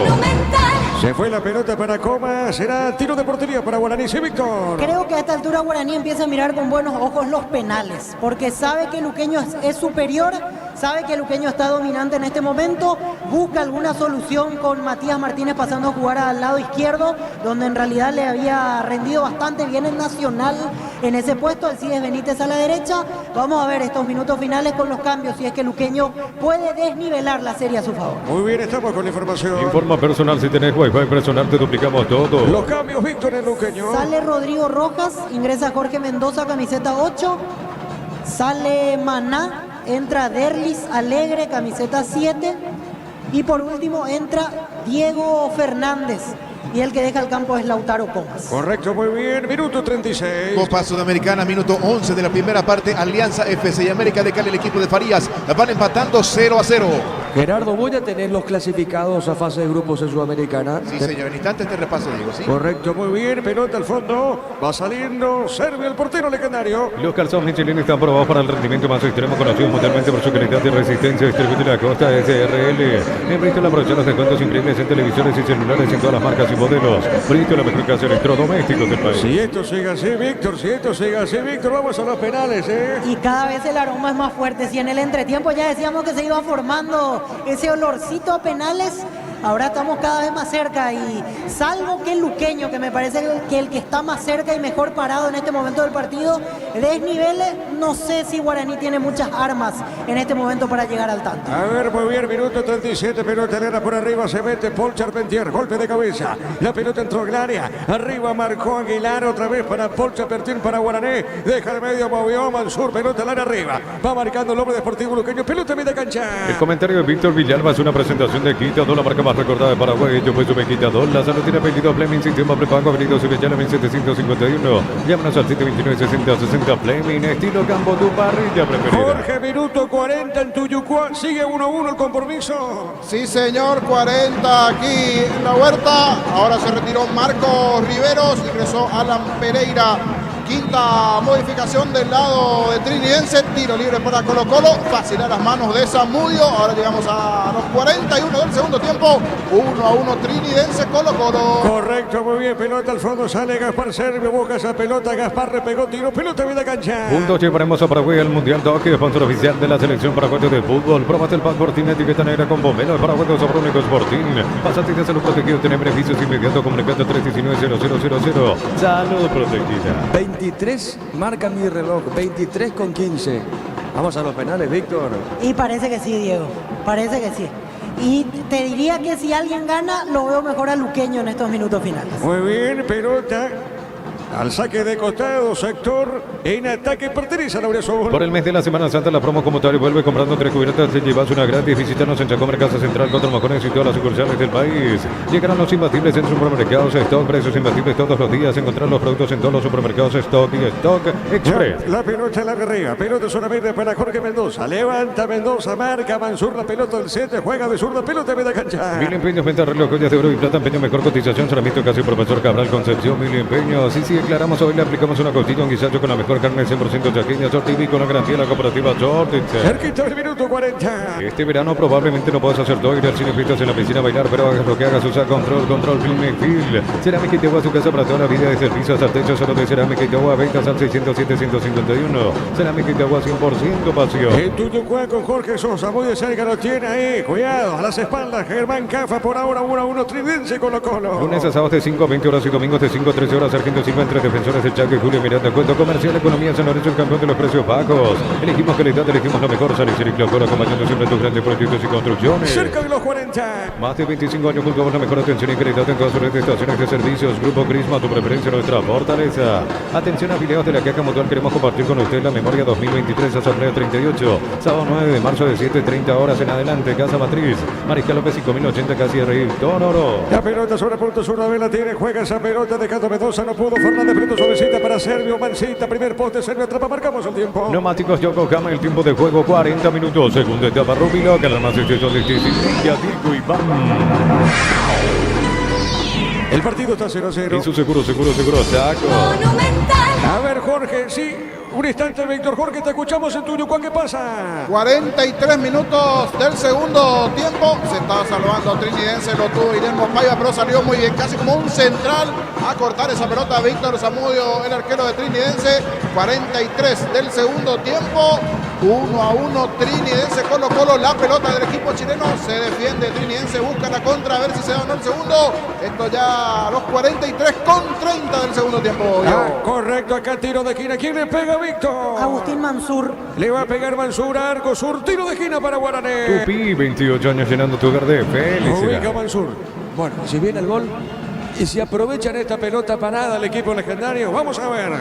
Se fue la pelota para Coma, será tiro de portería para Guaraní, sí, Víctor. Creo que a esta altura Guaraní empieza a mirar con buenos ojos los penales, porque sabe que Luqueño es superior, sabe que Luqueño está dominante en este momento, busca alguna solución con Matías Martínez pasando a jugar al lado izquierdo, donde en realidad le había rendido bastante bien el Nacional en ese puesto, Alcides Benítez a la derecha. Vamos a ver estos minutos finales con los cambios, si es que Luqueño puede desnivelar la serie a su favor. Muy bien, estamos con la información. Informa personal, si tenés Wi-Fi personal te duplicamos todo. Los cambios, Víctor, en Luqueño. Sale Rodrigo Rojas, ingresa Jorge Mendoza, camiseta 8. Sale Maná, entra Derlis Alegre, camiseta 7. Y por último entra Diego Fernández. Y el que deja el campo es Lautaro Comas. Correcto, muy bien. Minuto 36. Copa Sudamericana, minuto 11 de la primera parte. Alianza FC y América de Cali, el equipo de Farías, van empatando 0-0. Gerardo, voy a tener los clasificados a fase de grupos en Sudamericana. Sí, señor. En instantes te repaso, Diego. ¿Sí? Correcto, muy bien. Pelota al fondo. Va saliendo. Serve el portero legendario. Los calzones Michelin están probados para el rendimiento más extremo, conocidos mundialmente por su calidad y resistencia. Distribuye la Costa SRL. En Bristol aprovecha los descuentos increíbles en televisores y celulares en todas las marcas y modelos. Bristol, la mejor casa de electrodomésticos del país. Si esto sigue así, Víctor, vamos a los penales, Y cada vez el aroma es más fuerte. Si en el entretiempo ya decíamos que se iba formando ese olorcito a penales, ahora estamos cada vez más cerca y salvo que el Luqueño, que me parece que el que está más cerca y mejor parado en este momento del partido, desnivele, no sé si Guaraní tiene muchas armas en este momento para llegar al tanto. A ver, muy bien, minuto 37, pelota por arriba, se mete Paul Charpentier, golpe de cabeza, la pelota entró en el área, arriba marcó Aguilar, otra vez para Paul Charpentier, para Guaraní, deja el medio, movió Mansur, pelota al área arriba, va marcando el hombre de Sportivo Luqueño, pelota en media cancha. El comentario de Víctor Villalba es una presentación de Quitador, la marca más recordada de Paraguay. Yo fue su Quitador, la salud tiene apellido Fleming, sistema prepago, avenida Subellana 1751. Llámanos al 729-6060 Fleming, estilo campo, tu parrilla preferida. Jorge, minuto 40 en Tuyucuá, sigue 1-1 el compromiso. Sí, señor, 40 aquí en la huerta. Ahora se retiró Marcos Riveros, ingresó Alan Pereira. Quinta modificación del lado de Trinidense. Tiro libre para Colo Colo. Fácil a las manos de Zamudio. Ahora llegamos a los 41 del segundo tiempo. 1-1 Trinidense Colo Colo. Correcto, muy bien. Pelota al fondo. Sale Gaspar Servio. Busca esa pelota. Gaspar repegó. Tiro. Pelota media cancha. Puntos llevaremos a Paraguay al Mundial Doque, sponsor oficial de la selección paraguaya de fútbol. Probate el Passportín, etiqueta negra con bombero de Paraguay sobre único Sportín. Pásate de salud protegido. Tener beneficios inmediatos. Comunicando 319-0000. Salud protegida. 23 marca mi reloj, 23:15. Vamos a los penales, Víctor. Y parece que sí, Diego. Parece que sí. Y te diría que si alguien gana, lo veo mejor a Luqueño en estos minutos finales. Muy bien, pelota. Al saque de costado, sector en ataque pertenece a Laurea Sobol. Por el mes de la Semana Santa, la promo como tal vuelve comprando 3 cubiertas, te llevas una gratis. Visítanos en Chacomer, Casa Central, contra Mojones y todas las sucursales del país. Llegarán los imbatibles en supermercados Stock, precios imbatibles todos los días. Encontrar los productos en todos los supermercados Stock y Stock Express. La pelota la guerrera, pelota solamente para Jorge Mendoza. Levanta Mendoza, marca Mansur la pelota del set, juega de zurda, pelota media cancha. Mil empeños, venta reloj, joyas de oro y plata, empeño, mejor cotización, ceramito, casi profesor Cabral Concepción, Mil empeños. Sí, declaramos hoy le aplicamos una costilla, un guisacho con la mejor carne 100% chaqueña, Sortivi con la garantía de la cooperativa Sortivi. Cerquita del minuto 40. Este verano probablemente no puedas hacer todo, ir al cine, fiestas en la piscina, bailar, pero hagas lo que hagas, usa control, Film Fil. Cerámica y Tegua, su casa para toda la vida de servicio hasta el techo, solo de Cerámica y Tegua, ventas al 607-151. Cerámica y Tegua, 100% pasión. En Tutucuá con Jorge Sosa, muy de cerca lo tiene ahí, cuidado, a las espaldas, Germán Cafa por ahora, 1-1, Trinidense Colo Colo. Lunes a sábados de 5 a 20 horas y domingos de 5 a 13 horas, Sargento Silva entre defensores del Chaco y Julio Miranda. Cuento comercial, economía, San Lorenzo, el campeón de los precios bajos. Elegimos calidad, elegimos lo mejor. San Isidro y Clocoro, acompañando siempre tus grandes proyectos y construcciones. Cerca de los 40. Más de 25 años junto con la mejor atención y calidad en todas sus redes de estaciones de servicios. Grupo Crisma, tu preferencia, nuestra fortaleza. Atención, afiliados de la Caja Mutual, queremos compartir con usted la memoria 2023, Asamblea 38. Sábado 9 de marzo de 7:30 horas en adelante, Casa Matriz. Mariscal López 5080, casi Reír, Tonoro. La pelota sobre punto sur, la tiene, juega esa pelota de Cato Mendoza, no pudo. Fernández, pelota suavecita para Servio, Mancita, primer poste, Servio atrapa, marcamos el tiempo. Neumáticos Yokohama, el tiempo de juego 40 minutos. Segunda etapa, Rubilo, que la más extensión de Diego Iván. El partido está 0-0. En su seguro, Chaco. A ver, Jorge, sí. Un instante, Víctor. Jorge, te escuchamos en tuyo. ¿Qué pasa? 43 minutos del segundo tiempo. Se estaba salvando Trinidense, lo tuvo Guillermo Paiva, pero salió muy bien, casi como un central a cortar esa pelota. Víctor Zamudio, el arquero de Trinidense. 43 del segundo tiempo. 1-1 Trinidense Colo Colo. La pelota del equipo chileno se defiende. Trinidense busca la contra, a ver si se da o no el segundo. Esto ya a los 43:30 del segundo tiempo. Correcto, acá tiro de esquina. ¿Quién le pega, Víctor? Agustín Mansur. Le va a pegar Mansur a arco sur. Tiro de esquina para Guaraní. Tupi, 28 años llenando tu hogar de felicidad. Ubica Mansur. Bueno, si viene el gol y si aprovechan esta pelota parada el equipo legendario, vamos a ver.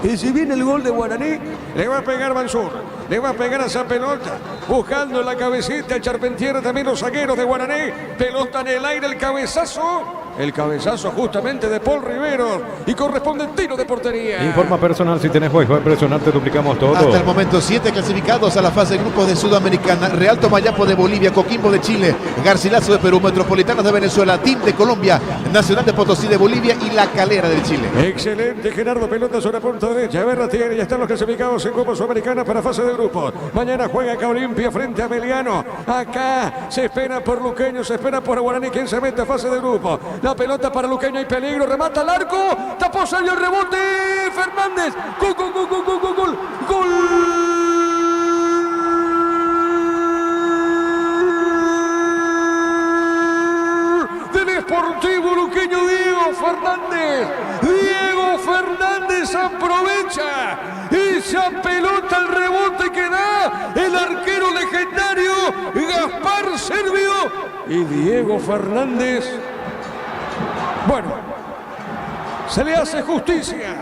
Y si viene el gol de Guaraní, le va a pegar Mansur. Le va a pegar a esa pelota. Buscando la cabecita, el Charpentier, también los zagueros de Guaraní. Pelota en el aire, el cabezazo. El cabezazo justamente de Paul Rivero. Y corresponde tiro de portería. Informa personal, si tenés Wi-Fi personal, te duplicamos todo. Hasta el momento, 7 clasificados a la fase de grupos de Sudamericana. Real Tomayapo de Bolivia, Coquimbo de Chile, Garcilaso de Perú, Metropolitanos de Venezuela, Team de Colombia, Nacional de Potosí de Bolivia y La Calera de Chile. Excelente, Gerardo, pelota sobre la punta derecha. A ver, la tiene, ya están los clasificados en Copa Sudamericana para fase de grupos. Mañana juega acá Olimpia frente a Meliano. Acá se espera por Luqueño, se espera por Guaraní, quien se mete a fase de grupo. La pelota para Luqueño, hay peligro, remata al arco, tapó, salió el rebote, Fernández, gol. Del Sportivo Luqueño, Diego Fernández aprovecha esa pelota, el rebote que da el arquero legendario Gaspar Servio y Diego Fernández. Bueno, se le hace justicia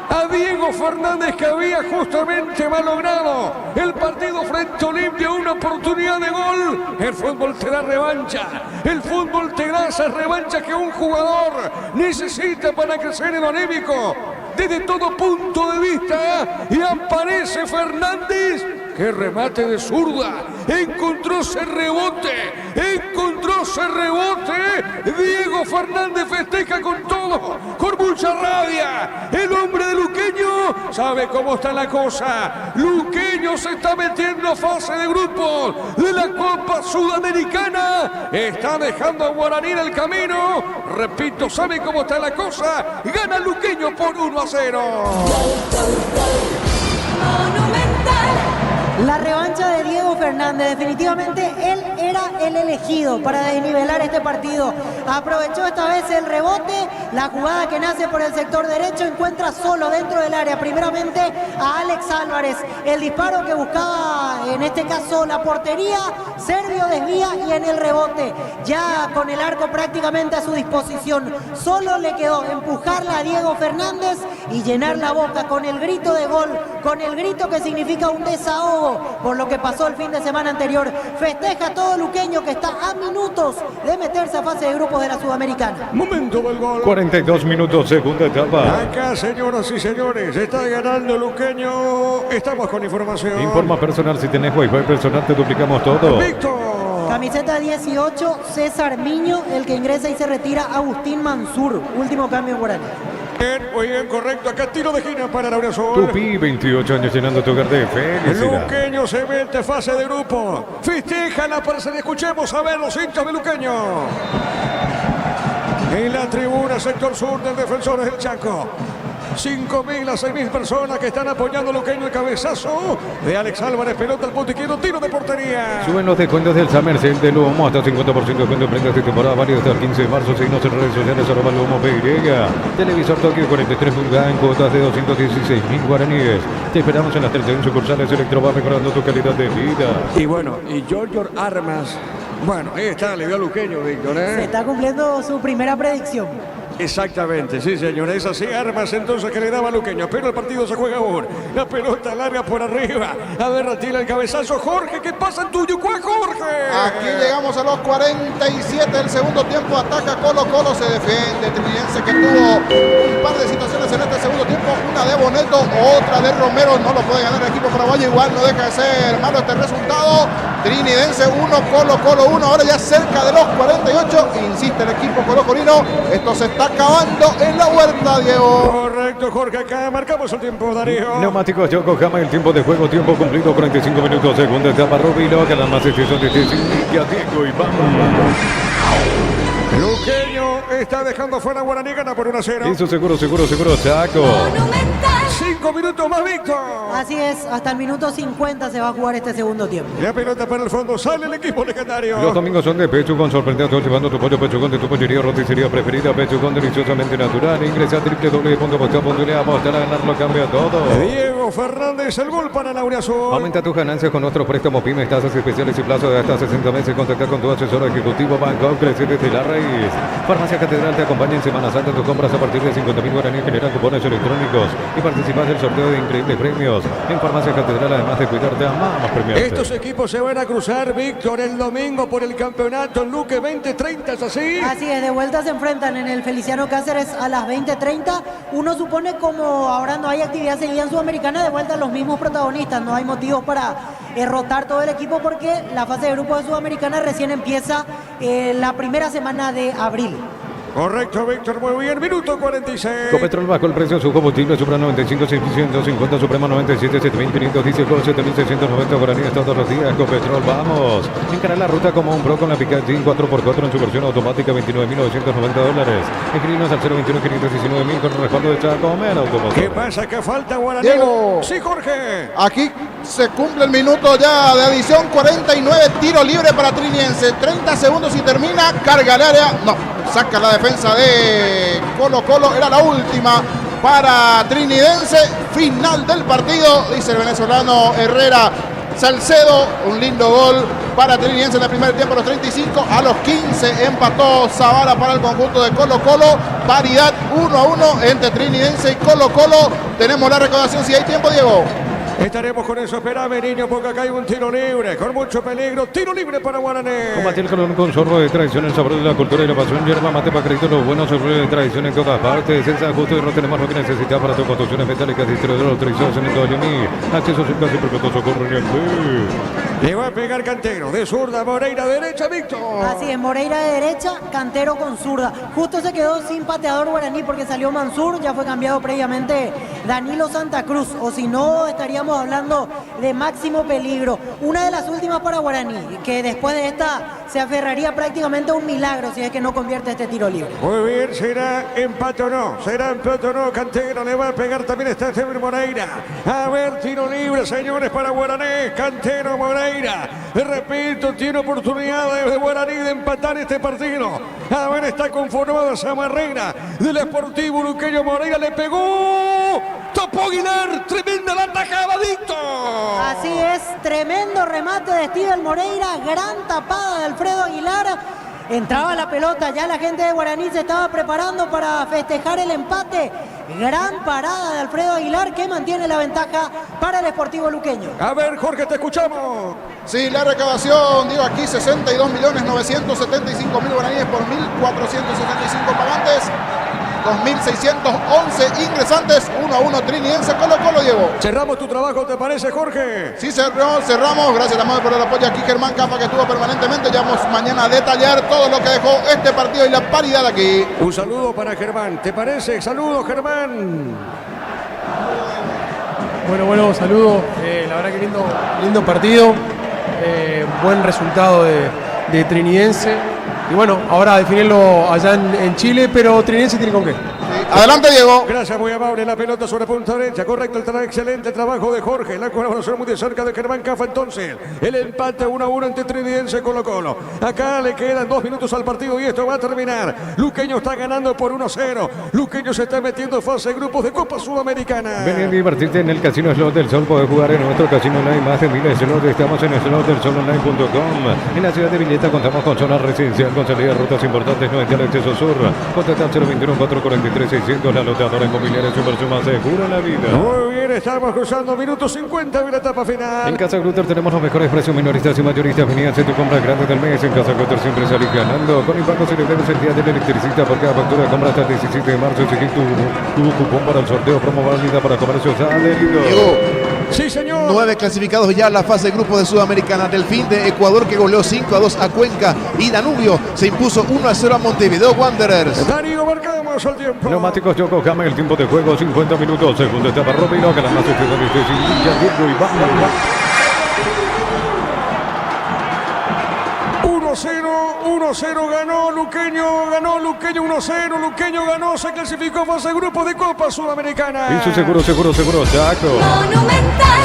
a Diego Fernández, que había justamente malogrado el partido frente a Olimpia, una oportunidad de gol. El fútbol te da revancha, el fútbol te da esa revancha que un jugador necesita para crecer en lo anímico desde todo punto de vista. Y aparece Fernández, que remate de zurda, encontró ese rebote. Diego Fernández festeja con todo, con mucha rabia. El hombre de Luqueño Luqueño. ¿Sabe cómo está la cosa? Luqueño se está metiendo a fase de grupos de la Copa Sudamericana. Está dejando a Guaraní en el camino. Repito, ¿sabe cómo está la cosa? Gana Luqueño por 1-0. La revancha de Diego Fernández, definitivamente él era el elegido para desnivelar este partido. Aprovechó esta vez el rebote, la jugada que nace por el sector derecho, encuentra solo dentro del área, primeramente a Alex Álvarez. El disparo que buscaba, en este caso la portería, Servio desvía y en el rebote, ya con el arco prácticamente a su disposición, solo le quedó empujarla a Diego Fernández y llenar la boca con el grito de gol, con el grito que significa un desahogo por lo que pasó el fin de semana anterior. Festeja todo Luqueño, que está a minutos de meterse a fase de grupos de la Sudamericana. Momento del gol. 42 minutos, segunda etapa. Acá, señoras y señores, está ganando Luqueño. Estamos con información. Informa personal, si tenés wifi personal te duplicamos todo. Víctor. Camiseta 18, César Miño, el que ingresa y se retira Agustín Mansur. Último cambio en Guaraní. Muy bien, correcto. Acá tiro de esquina para la Azul. Tupi, 28 años llenando tu hogar de felicidad. Luqueño se mete a fase de grupo. Festeja la parcela. Escuchemos a ver los hinchas de Luqueño. En la tribuna, sector sur del Defensores del Chaco. 5.000 a 6.000 personas que están apoyando a Luqueño. El cabezazo de Alex Álvarez, pelota al punto izquierdo, tiro de portería. Suben los descuentos del Summercell de Lumo hasta 50% de descuento en prendas de temporada válido hasta el 15 de marzo. Seguimos en redes sociales @Lumo Televisor Tokio 43 pulgadas en cuotas de 216.000 guaraníes. Te esperamos en las 31 sucursales. Electro va mejorando tu calidad de vida. Y bueno, y Giorgio Armas. Bueno, ahí está, le dio a Luqueño, Víctor, Se está cumpliendo su primera predicción. Exactamente, sí señor, es así, Armas entonces que le daba a Luqueño, pero el partido se juega aún, la pelota larga por arriba, a ver, retira el cabezazo, Jorge, ¿qué pasa en Tuyucuá, Jorge? Aquí llegamos a los 47 del segundo tiempo, ataca Colo Colo, se defiende Trinidense, que tuvo un par de situaciones en este segundo tiempo, una de Boneto, otra de Romero, no lo puede ganar el equipo paraguayo, igual no deja de ser malo este resultado. Trinidense 1, Colo Colo 1, ahora ya cerca de los 48, insiste el equipo colocolino, esto se está acabando en la huerta, Diego. Correcto, Jorge, acá marcamos el tiempo, Darío. Neumáticos Yokohama, el tiempo de juego, tiempo cumplido, 45 minutos, segunda etapa, Rubilo, que las más extensión de Diego y vamos. Luqueño está dejando fuera a Guaraní, gana por 1-0. Eso seguro, Chaco. 5 minutos más, Víctor. Así es, hasta el minuto 50 se va a jugar este segundo tiempo. La pelota para el fondo, sale el equipo legendario. Los domingos son de Pechugón, sorprendiendo, llevando tu pollo Pechugón de tu pollería, roticería preferida, Pechugón deliciosamente natural. Ingresa a www.posteo.le, apostar a ganarlo, cambia todo. Diego Fernández, el gol para la Azul. Aumenta tus ganancias con nuestros préstamos pymes, tasas especiales y plazos de hasta 60 meses. Contacta con tu asesor ejecutivo Banco, crece desde la raíz. Farmacia Catedral te acompaña en Semana Santa en tus compras a partir de 50.000 guaraníes, generan cupones electrónicos y participas del sorteo de increíbles premios. En Farmacia Catedral, además de cuidarte, amamos premiarte. Estos equipos se van a cruzar, Víctor, el domingo por el campeonato en Luque 2030, ¿es así? Así es, de vuelta se enfrentan en el Feliciano Cáceres a las 20:30. Uno supone, como ahora no hay actividad seguida en Sudamericana, de vuelta los mismos protagonistas. No hay motivos para rotar todo el equipo porque la fase de grupos de Sudamericana recién empieza la primera semana de abril. Correcto, Víctor, muy bien, minuto 46. Copetrol bajó el precio de su combustible, Supra 95, 650, Suprema 97, 7.500, dice con 7.690 guaraníes todos los días. Copetrol, vamos. Encarar la ruta como un pro con la Pickup Jean 4x4 en su versión automática, $29.990. Escribinos al 021-519.000 con respaldo de Chaco, ¿Qué pasa? ¿Qué falta, Guaraní? Diego. Sí, Jorge. Aquí se cumple el minuto ya de adición, 49, tiro libre para Trinidense, 30 segundos y termina, carga el área, no, saca la defensa de Colo Colo, era la última para Trinidense, final del partido, dice el venezolano Herrera Salcedo, un lindo gol para Trinidense en el primer tiempo, a los 35, a los 15 empató Zavala para el conjunto de Colo Colo, paridad 1-1 entre Trinidense y Colo Colo. Tenemos la recaudación, si hay tiempo, Diego. Estaremos con eso, esperame, niño, porque acá hay un tiro libre, con mucho peligro, tiro libre para Guaraní. Combatir el calor con sorbo de tradición, el sabor de la cultura y la pasión, yerba mate para crédito, los buenos sorberos de tradición en todas partes. En San Justo y no tenemos lo que necesitas para tu construcciones metálicas, distribuidor autorizado, cemento de Yomí, acceso a su casa y propio socorro en el Le va a pegar Cantero. De zurda, Moreira derecha, Víctor. Así es, Moreira de derecha, Cantero con zurda. Justo se quedó sin pateador guaraní porque salió Mansur, ya fue cambiado previamente Danilo Santa Cruz. O si no, estaríamos hablando de máximo peligro. Una de las últimas para Guaraní, que después de esta se aferraría prácticamente a un milagro si es que no convierte este tiro libre. Muy bien, será empate o no. Será empate o no. Cantero le va a pegar también está Moreira. A ver, tiro libre, señores, para Guaraní. Cantero, Moreira. Repito, tiene oportunidades de Guaraní de empatar este partido. A ver, está conformada esa barrera del Sportivo Luqueño. Moreira le pegó. Topó Aguilar. Tremenda la tajada, Víctor. Así es, tremendo remate de Steven Moreira. Gran tapada de Alfredo Aguilar. Entraba la pelota, ya la gente de Guaraní se estaba preparando para festejar el empate. Gran parada de Alfredo Aguilar que mantiene la ventaja para el Sportivo Luqueño. A ver, Jorge, te escuchamos. Sí, la recaudación, digo aquí 62.975.000 guaraníes por 1.465 pagantes. 2.611 ingresantes, 1-1 Trinidense Colo-Colo, Diego. Cerramos tu trabajo, ¿te parece, Jorge? Sí, cerramos. Gracias también por el apoyo aquí, Germán Capa, que estuvo permanentemente. Ya vamos mañana a detallar todo lo que dejó este partido y la paridad aquí. Un saludo para Germán, ¿te parece? Saludos, Germán. Bueno, saludo. La verdad que lindo partido. Buen resultado de Trinidense. Y bueno, ahora a definirlo allá en Chile, pero Trinidense tiene con qué. Adelante, Diego. Gracias, muy amable. La pelota sobre punta derecha. Correcto, excelente trabajo de Jorge. La colaboración muy de cerca de Germán Cafa. Entonces, el empate 1-1 entre Trinidense y Colo-Colo. Acá le quedan 2 minutos al partido y esto va a terminar. Luqueño está ganando por 1-0. Luqueño se está metiendo en fase de grupos de Copa Sudamericana. Ven a divertirte en el Casino Slot del Sol. Puedes jugar en nuestro casino online. Más de miles de slots. Estamos en slotdelsolonline.com. En la ciudad de Villeta contamos con zona residencial, con salida de rutas importantes, 90 al acceso sur. Contacta al 021-443-600. La lotadora inmobiliaria Super más segura la vida. Muy bien, estamos cruzando minutos 50 de la etapa final. En Casa Grutter tenemos los mejores precios minoristas y mayoristas. Vení a hacer tu compra grande del mes. En Casa Grutter siempre salís ganando. Con Impacto celebremos el día del electricista por cada factura de compra hasta el 17 de marzo. Seguí tu cupón para el sorteo promo válida para comercios adheridos. Sí, señor. 9 clasificados ya a la fase de grupo de Sudamericana. Delfín de Ecuador que goleó 5-2 a Cuenca. Y Danubio se impuso 1-0 a Montevideo Wanderers. Darío, marcamos el tiempo. Neumáticos Yokohama, el tiempo de juego 50 minutos. Segunda etapa Robino, que la más especialista es Villa Diego y vamos. 1-0 ganó Luqueño 1-0, Luqueño ganó, se clasificó fase de grupo de Copa Sudamericana. Y su seguro, Chaco.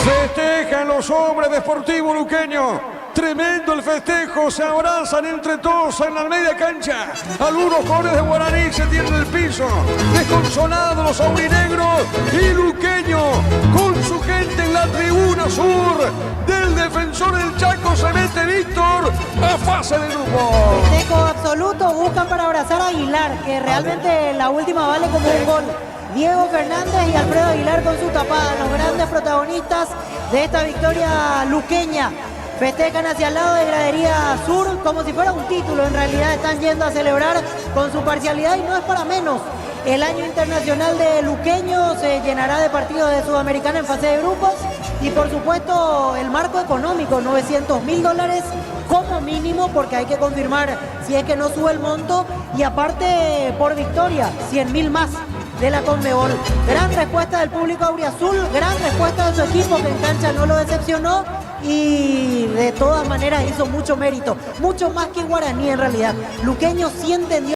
Festejan los hombres de Sportivo Luqueño. Tremendo el festejo, se abrazan entre todos en la media cancha. Algunos jóvenes de Guaraní se tienen el piso. Desconsolados los aurinegros y Luqueño con su gente en la tribuna sur del Defensor del Chaco se mete Víctor a fase de grupo. Festejo absoluto, buscan para abrazar a Aguilar, que realmente la última vale como un gol. Diego Fernández y Alfredo Aguilar con su tapada, los grandes protagonistas de esta victoria luqueña. Festejan hacia el lado de gradería sur como si fuera un título. En realidad están yendo a celebrar con su parcialidad y no es para menos. El año internacional de Luqueño se llenará de partidos de Sudamericana en fase de grupos y por supuesto el marco económico, $900.000 como mínimo, porque hay que confirmar si es que no sube el monto, y aparte por victoria, 100.000 más de la Conmebol. Gran respuesta del público auriazul, gran respuesta de su equipo que en cancha no lo decepcionó y de todas maneras hizo mucho mérito, mucho más que Guaraní en realidad. Luqueño sí entendió